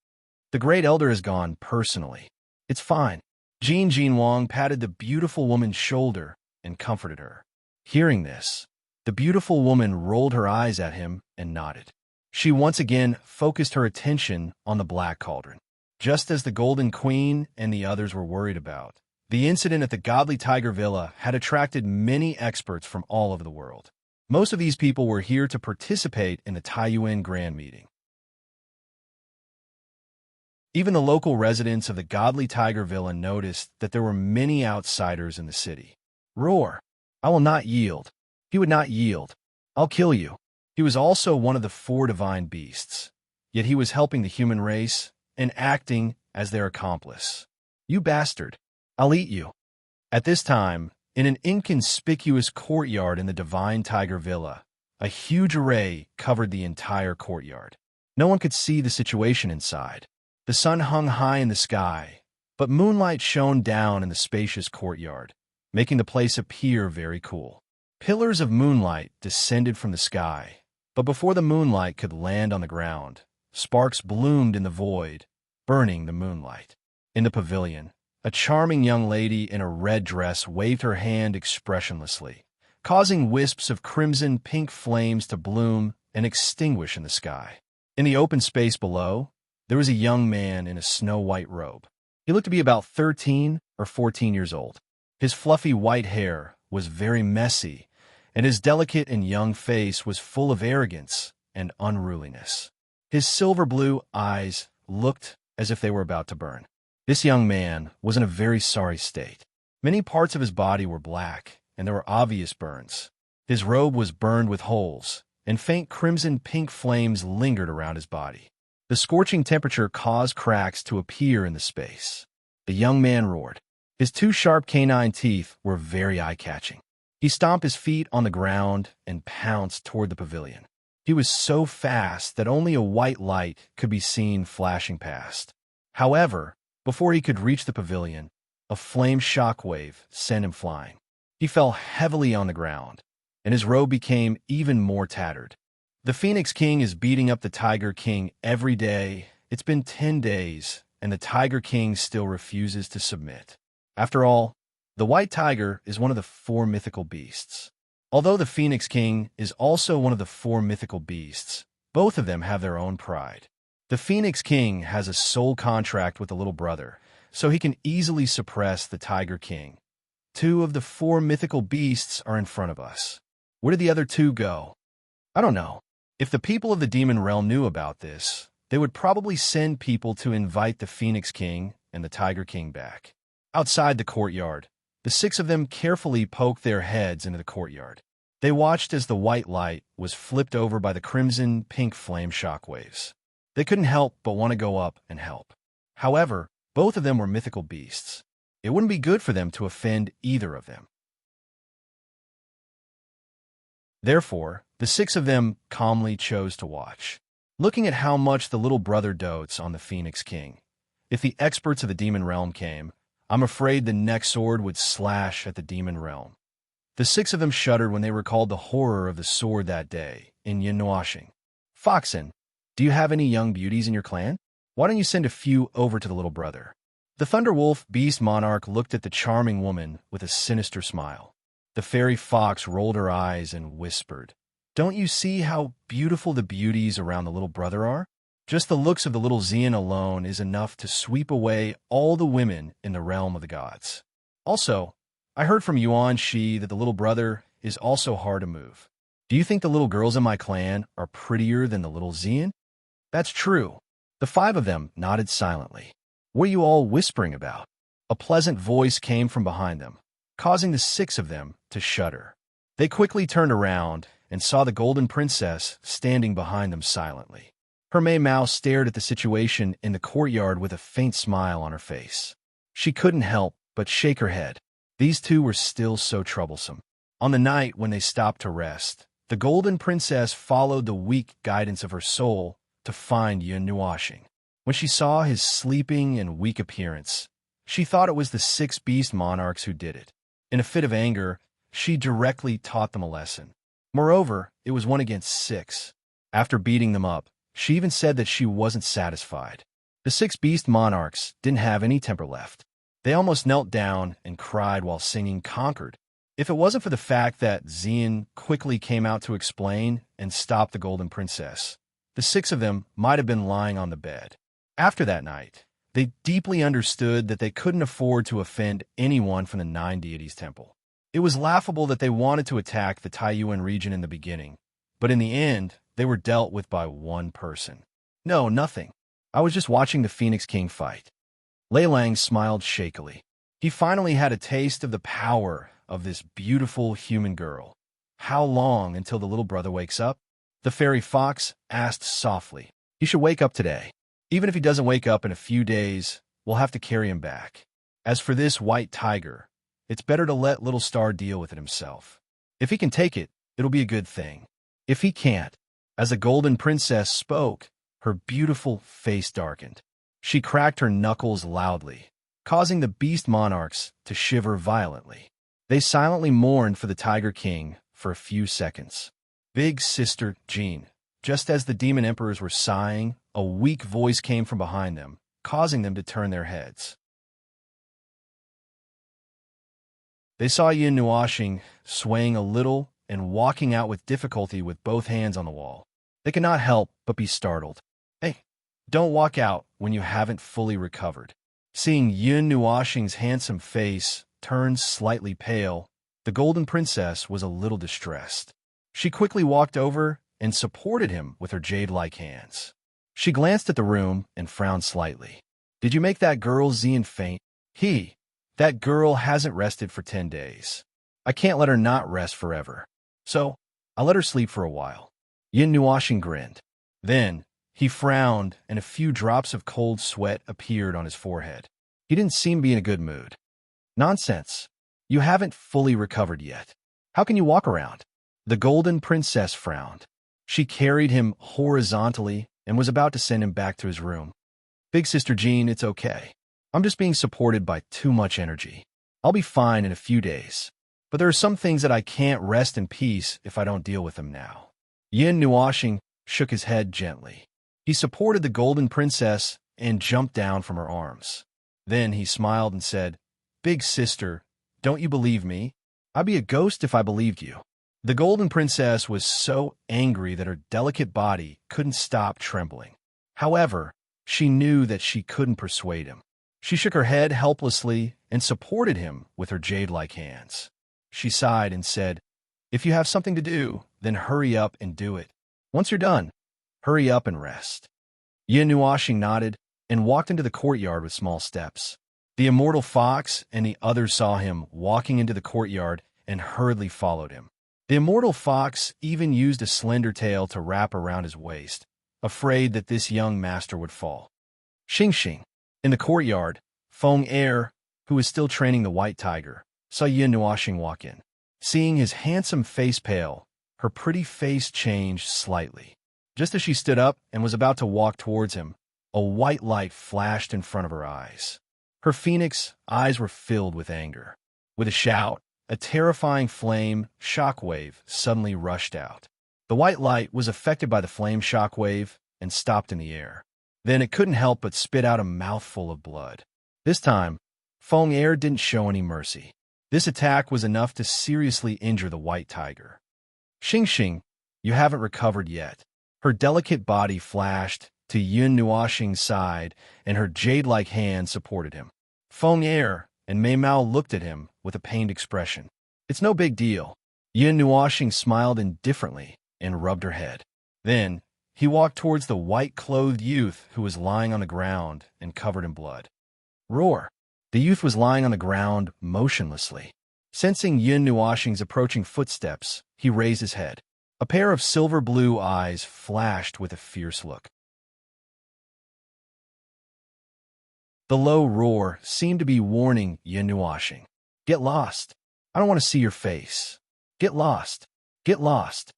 The Great Elder has gone personally. It's fine. Jean Wang patted the beautiful woman's shoulder and comforted her. Hearing this, the beautiful woman rolled her eyes at him and nodded. She once again focused her attention on the Black Cauldron. Just as the Golden Queen and the others were worried about, the incident at the Godly Tiger Villa had attracted many experts from all over the world. Most of these people were here to participate in the Taiyuan Grand Meeting. Even the local residents of the Godly Tiger Villa noticed that there were many outsiders in the city. Roar! I will not yield. He would not yield. I'll kill you. He was also one of the 4 divine beasts, yet he was helping the human race and acting as their accomplice. You bastard! I'll eat you. At this time, in an inconspicuous courtyard in the Divine Tiger Villa, a huge array covered the entire courtyard. No one could see the situation inside. The sun hung high in the sky, but moonlight shone down in the spacious courtyard, making the place appear very cool. Pillars of moonlight descended from the sky, but before the moonlight could land on the ground, sparks bloomed in the void, burning the moonlight. In the pavilion, a charming young lady in a red dress waved her hand expressionlessly, causing wisps of crimson-pink flames to bloom and extinguish in the sky. In the open space below, there was a young man in a snow-white robe. He looked to be about 13 or 14 years old. His fluffy white hair was very messy, and his delicate and young face was full of arrogance and unruliness. His silver-blue eyes looked as if they were about to burn. This young man was in a very sorry state. Many parts of his body were black, and there were obvious burns. His robe was burned with holes, and faint crimson-pink flames lingered around his body. The scorching temperature caused cracks to appear in the space. The young man roared. His 2 sharp canine teeth were very eye-catching. He stomped his feet on the ground and pounced toward the pavilion. He was so fast that only a white light could be seen flashing past. However, before he could reach the pavilion, a flame shockwave sent him flying. He fell heavily on the ground, and his robe became even more tattered. The Phoenix King is beating up the Tiger King every day. It's been 10 days, and the Tiger King still refuses to submit. After all, the White Tiger is one of the 4 mythical beasts. Although the Phoenix King is also one of the 4 mythical beasts, both of them have their own pride. The Phoenix King has a soul contract with the little brother, so he can easily suppress the Tiger King. 2 of the 4 mythical beasts are in front of us. Where did the other 2 go? I don't know. If the people of the Demon Realm knew about this, they would probably send people to invite the Phoenix King and the Tiger King back. Outside the courtyard, the 6 of them carefully poked their heads into the courtyard. They watched as the white light was flipped over by the crimson-pink flame shockwaves. They couldn't help but want to go up and help. However, both of them were mythical beasts. It wouldn't be good for them to offend either of them. Therefore, the 6 of them calmly chose to watch, looking at how much the little brother dotes on the Phoenix King. If the experts of the Demon Realm came, I'm afraid the next sword would slash at the Demon Realm. The 6 of them shuddered when they recalled the horror of the sword that day in Yin Nuoxing. Foxen, do you have any young beauties in your clan? Why don't you send a few over to the little brother? The Thunderwolf Beast Monarch looked at the charming woman with a sinister smile. The fairy fox rolled her eyes and whispered, "Don't you see how beautiful the beauties around the little brother are? Just the looks of the little Xian alone is enough to sweep away all the women in the realm of the gods. Also, I heard from Yuan Shi that the little brother is also hard to move. Do you think the little girls in my clan are prettier than the little Xian?" "That's true." The 5 of them nodded silently. "What are you all whispering about?" A pleasant voice came from behind them, causing the 6 of them to shudder. They quickly turned around and saw the Golden Princess standing behind them silently. Her May Mao stared at the situation in the courtyard with a faint smile on her face. She couldn't help but shake her head. These two were still so troublesome. On the night when they stopped to rest, the Golden Princess followed the weak guidance of her soul to find Yun Nuoxing. When she saw his sleeping and weak appearance, she thought it was the 6 beast monarchs who did it. In a fit of anger, she directly taught them a lesson. Moreover, it was 1 against 6. After beating them up, she even said that she wasn't satisfied. The 6 beast monarchs didn't have any temper left. They almost knelt down and cried while singing Conquered. If it wasn't for the fact that Xian quickly came out to explain and stop the Golden Princess, the 6 of them might have been lying on the bed. After that night, they deeply understood that they couldn't afford to offend anyone from the 9 deities temple. It was laughable that they wanted to attack the Taiyuan region in the beginning, but in the end, they were dealt with by one person. No, nothing. I was just watching the Phoenix King fight. Lei Lang smiled shakily. He finally had a taste of the power of this beautiful human girl. How long until the little brother wakes up? The fairy fox asked softly. He should wake up today. Even if he doesn't wake up in a few days, we'll have to carry him back. As for this white tiger, it's better to let Little Star deal with it himself. If he can take it, it'll be a good thing. If he can't, as the Golden Princess spoke, her beautiful face darkened. She cracked her knuckles loudly, causing the beast monarchs to shiver violently. They silently mourned for the Tiger King for a few seconds. Big Sister Jean. Just as the demon emperors were sighing, a weak voice came from behind them, causing them to turn their heads. They saw Yun Nuoxing swaying a little and walking out with difficulty with both hands on the wall. They could not help but be startled. Hey, don't walk out when you haven't fully recovered. Seeing Yun Nuoxing's handsome face turn slightly pale, the Golden Princess was a little distressed. She quickly walked over and supported him with her jade-like hands. She glanced at the room and frowned slightly. Did you make that girl Xian faint? That girl hasn't rested for 10 days. I can't let her not rest forever. So, I'll let her sleep for a while. Yun Nuoxing grinned. Then, he frowned and a few drops of cold sweat appeared on his forehead. He didn't seem to be in a good mood. Nonsense. You haven't fully recovered yet. How can you walk around? The Golden Princess frowned. She carried him horizontally and was about to send him back to his room. Big Sister Jean, it's okay. I'm just being supported by too much energy. I'll be fine in a few days. But there are some things that I can't rest in peace if I don't deal with them now. Yun Nuoxing shook his head gently. He supported the Golden Princess and jumped down from her arms. Then he smiled and said, Big Sister, don't you believe me? I'd be a ghost if I believed you. The Golden Princess was so angry that her delicate body couldn't stop trembling. However, she knew that she couldn't persuade him. She shook her head helplessly and supported him with her jade-like hands. She sighed and said, If you have something to do, then hurry up and do it. Once you're done, hurry up and rest. Yun Nuoxing nodded and walked into the courtyard with small steps. The immortal fox and the others saw him walking into the courtyard and hurriedly followed him. The immortal fox even used a slender tail to wrap around his waist, afraid that this young master would fall. Xing Xing. In the courtyard, Feng Er, who was still training the white tiger, saw Yun Nuoxing walk in. Seeing his handsome face pale, her pretty face changed slightly. Just as she stood up and was about to walk towards him, a white light flashed in front of her eyes. Her phoenix eyes were filled with anger. With a shout, a terrifying flame shockwave suddenly rushed out. The white light was affected by the flame shockwave and stopped in the air. Then it couldn't help but spit out a mouthful of blood. This time, Feng Er didn't show any mercy. This attack was enough to seriously injure the white tiger. Xing Xing, you haven't recovered yet. Her delicate body flashed to Yun Nuoxing's side, and her jade-like hand supported him. Feng Er and Mei Mao looked at him with a pained expression. It's no big deal. Yun Nuoxing smiled indifferently and rubbed her head. Then, he walked towards the white-clothed youth who was lying on the ground and covered in blood. Roar! The youth was lying on the ground motionlessly. Sensing Yun Nuoxing's approaching footsteps, he raised his head. A pair of silver-blue eyes flashed with a fierce look. The low roar seemed to be warning Yin Nuashing. Get lost. I don't want to see your face. Get lost. Get lost.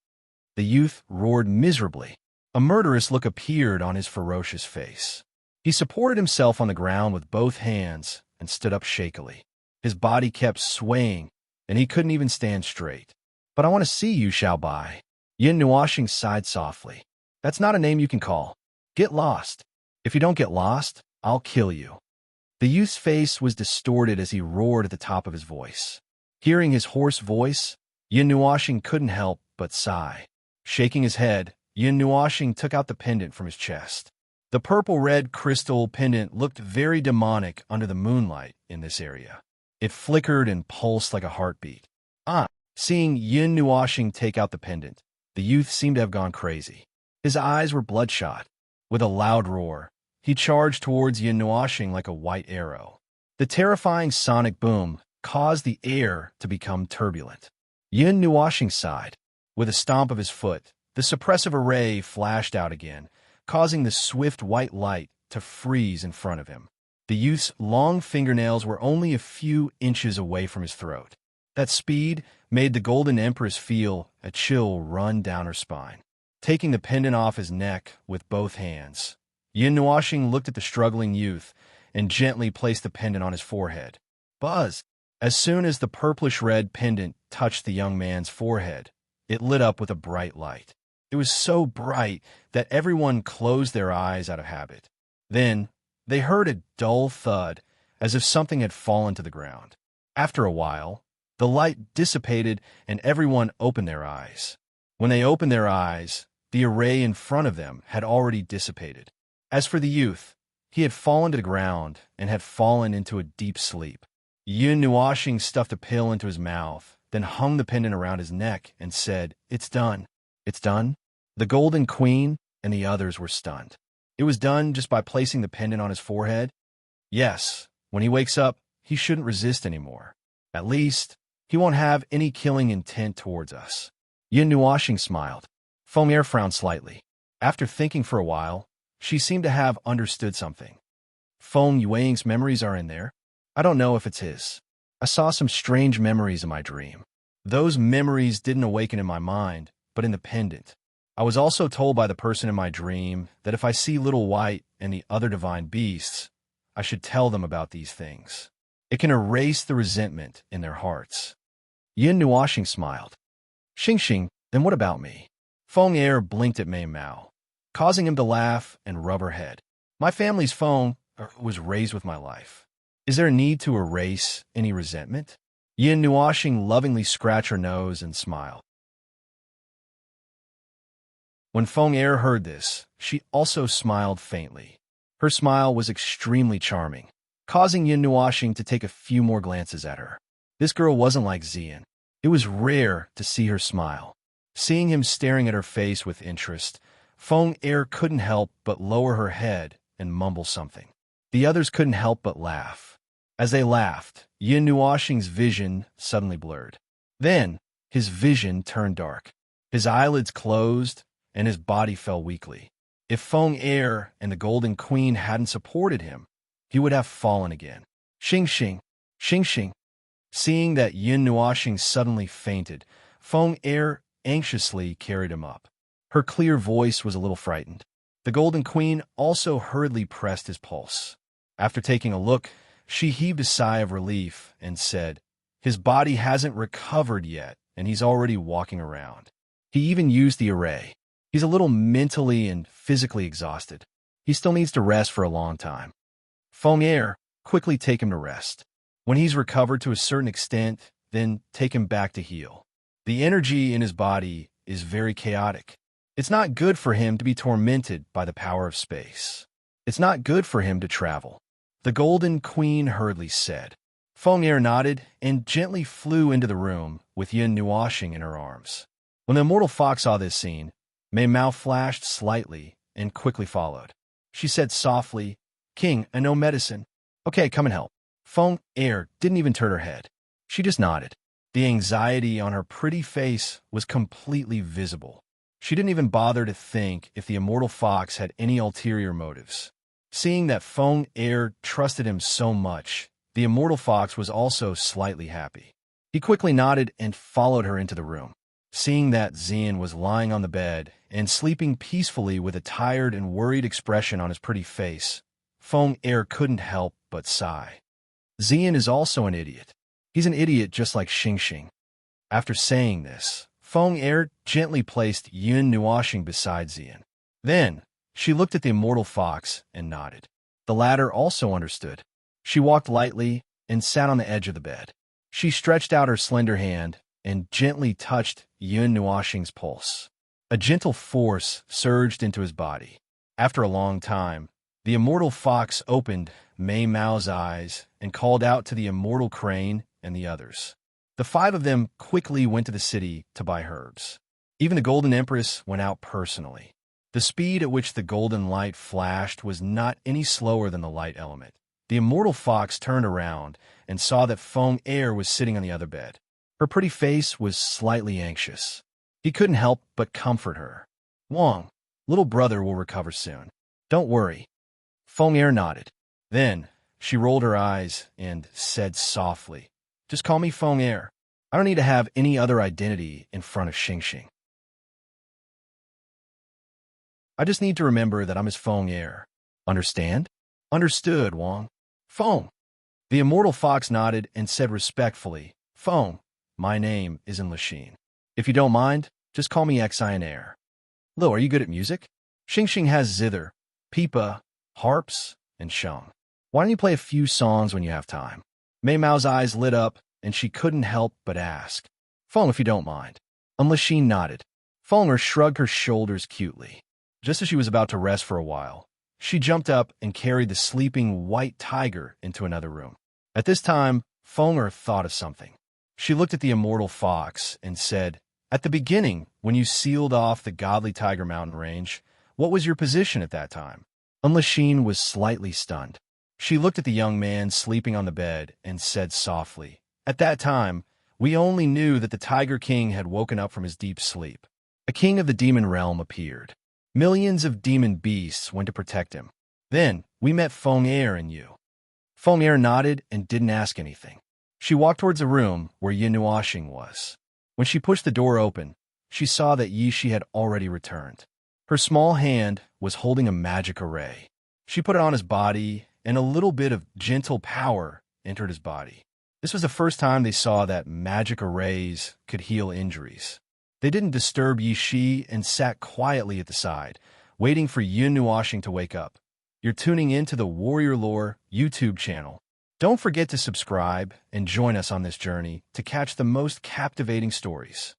The youth roared miserably. A murderous look appeared on his ferocious face. He supported himself on the ground with both hands and stood up shakily. His body kept swaying, and he couldn't even stand straight. But I want to see you, Xiaobai. Yin Nuashing sighed softly. That's not a name you can call. Get lost. If you don't get lost, I'll kill you. The youth's face was distorted as he roared at the top of his voice. Hearing his hoarse voice, Yin Nuashing couldn't help but sigh. Shaking his head, Yin Nuashing took out the pendant from his chest. The purple-red crystal pendant looked very demonic under the moonlight in this area. It flickered and pulsed like a heartbeat. Seeing Yin Nuashing take out the pendant, the youth seemed to have gone crazy. His eyes were bloodshot. With a loud roar, he charged towards Yin Nuashing like a white arrow. The terrifying sonic boom caused the air to become turbulent. Yin Nuashing sighed. With a stomp of his foot, the suppressive array flashed out again, causing the swift white light to freeze in front of him. The youth's long fingernails were only a few inches away from his throat. That speed made the Golden Empress feel a chill run down her spine. Taking the pendant off his neck with both hands, Yin Nuashing looked at the struggling youth and gently placed the pendant on his forehead. Buzz! As soon as the purplish-red pendant touched the young man's forehead, it lit up with a bright light. It was so bright that everyone closed their eyes out of habit. Then, they heard a dull thud, as if something had fallen to the ground. After a while, the light dissipated and everyone opened their eyes. When they opened their eyes, the array in front of them had already dissipated. As for the youth, he had fallen to the ground and had fallen into a deep sleep. Yin Nuashing stuffed a pill into his mouth, then hung the pendant around his neck and said, "It's done. It's done?" The Golden Queen and the others were stunned. It was done just by placing the pendant on his forehead? Yes, when he wakes up, he shouldn't resist anymore. At least, he won't have any killing intent towards us. Yin Nuashing smiled. Feng Er frowned slightly. After thinking for a while, she seemed to have understood something. Feng Yuang's memories are in there. I don't know if it's his. I saw some strange memories in my dream. Those memories didn't awaken in my mind, but in the pendant. I was also told by the person in my dream that if I see Little White and the other divine beasts, I should tell them about these things. It can erase the resentment in their hearts. Yin Nuashing smiled. Xing, then what about me? Feng Er blinked at Mei Mao, causing him to laugh and rub her head. My family's Feng was raised with my life. Is there a need to erase any resentment? Yin Nuashing lovingly scratched her nose and smiled. When Feng Er heard this, she also smiled faintly. Her smile was extremely charming, causing Yin Nuashing to take a few more glances at her. This girl wasn't like Xian. It was rare to see her smile. Seeing him staring at her face with interest, Feng Er couldn't help but lower her head and mumble something. The others couldn't help but laugh. As they laughed, Yin Nuashing's vision suddenly blurred. Then, his vision turned dark. His eyelids closed, and his body fell weakly. If Feng Er and the Golden Queen hadn't supported him, he would have fallen again. Xing. Seeing that Yin Nuashing suddenly fainted, Feng Er anxiously carried him up. Her clear voice was a little frightened. The Golden Queen also hurriedly pressed his pulse. After taking a look, she heaved a sigh of relief and said, "His body hasn't recovered yet, and he's already walking around. He even used the array. He's a little mentally and physically exhausted. He still needs to rest for a long time. Feng Er, quickly take him to rest. When he's recovered to a certain extent, then take him back to heal. The energy in his body is very chaotic. It's not good for him to be tormented by the power of space. It's not good for him to travel." The Golden Queen hurriedly said. Feng Er nodded and gently flew into the room with Yin Nuashing in her arms. When the immortal fox saw this scene, Mei Mao flashed slightly and quickly followed. She said softly, "King, I know medicine. Okay, come and help." Feng Er didn't even turn her head. She just nodded. The anxiety on her pretty face was completely visible. She didn't even bother to think if the immortal fox had any ulterior motives. Seeing that Feng Er trusted him so much, the immortal fox was also slightly happy. He quickly nodded and followed her into the room. Seeing that Xian was lying on the bed and sleeping peacefully with a tired and worried expression on his pretty face, Feng Er couldn't help but sigh. Xian is also an idiot. He's an idiot just like Xingxing. After saying this, Feng Er gently placed Yun Nuoxing beside Xian. Then, she looked at the immortal fox and nodded. The latter also understood. She walked lightly and sat on the edge of the bed. She stretched out her slender hand and gently touched Yun Nuoxing's pulse. A gentle force surged into his body. After a long time, the immortal fox opened Mei Mao's eyes and called out to the immortal crane and the others. The 5 of them quickly went to the city to buy herbs. Even the Golden Empress went out personally. The speed at which the golden light flashed was not any slower than the light element. The immortal fox turned around and saw that Feng Er was sitting on the other bed. Her pretty face was slightly anxious. He couldn't help but comfort her. "Wang, little brother will recover soon. Don't worry." Feng Er nodded. Then, she rolled her eyes and said softly, "Just call me Feng Er. I don't need to have any other identity in front of Xingxing. I just need to remember that I'm his Feng Er. Understand?" "Understood, Wang." "Feng." The immortal fox nodded and said respectfully, "Feng, my name is Lachine. If you don't mind, just call me Xian Er." "Lo, are you good at music?" "Xingxing has zither, pipa, harps, and sheng. Why don't you play a few songs when you have time?" Mei Mao's eyes lit up, and she couldn't help but ask, "Feng, if you don't mind." Lachine nodded. Feng Er shrugged her shoulders cutely. Just as she was about to rest for a while, she jumped up and carried the sleeping white tiger into another room. At this time, Feng Er thought of something. She looked at the immortal fox and said, "At the beginning, when you sealed off the godly Tiger Mountain range, what was your position at that time?" Lachine was slightly stunned. She looked at the young man sleeping on the bed and said softly, "At that time, we only knew that the Tiger King had woken up from his deep sleep. A king of the demon realm appeared. Millions of demon beasts went to protect him. Then, we met Feng Er and you." Feng Er nodded and didn't ask anything. She walked towards the room where Yin Nuoxing was. When she pushed the door open, she saw that Yishi had already returned. Her small hand was holding a magic array. She put it on his body, and a little bit of gentle power entered his body. This was the first time they saw that magic arrays could heal injuries. They didn't disturb Yishi and sat quietly at the side, waiting for Yun Nuoxing to wake up. You're tuning in to the Warrior Lore YouTube channel. Don't forget to subscribe and join us on this journey to catch the most captivating stories.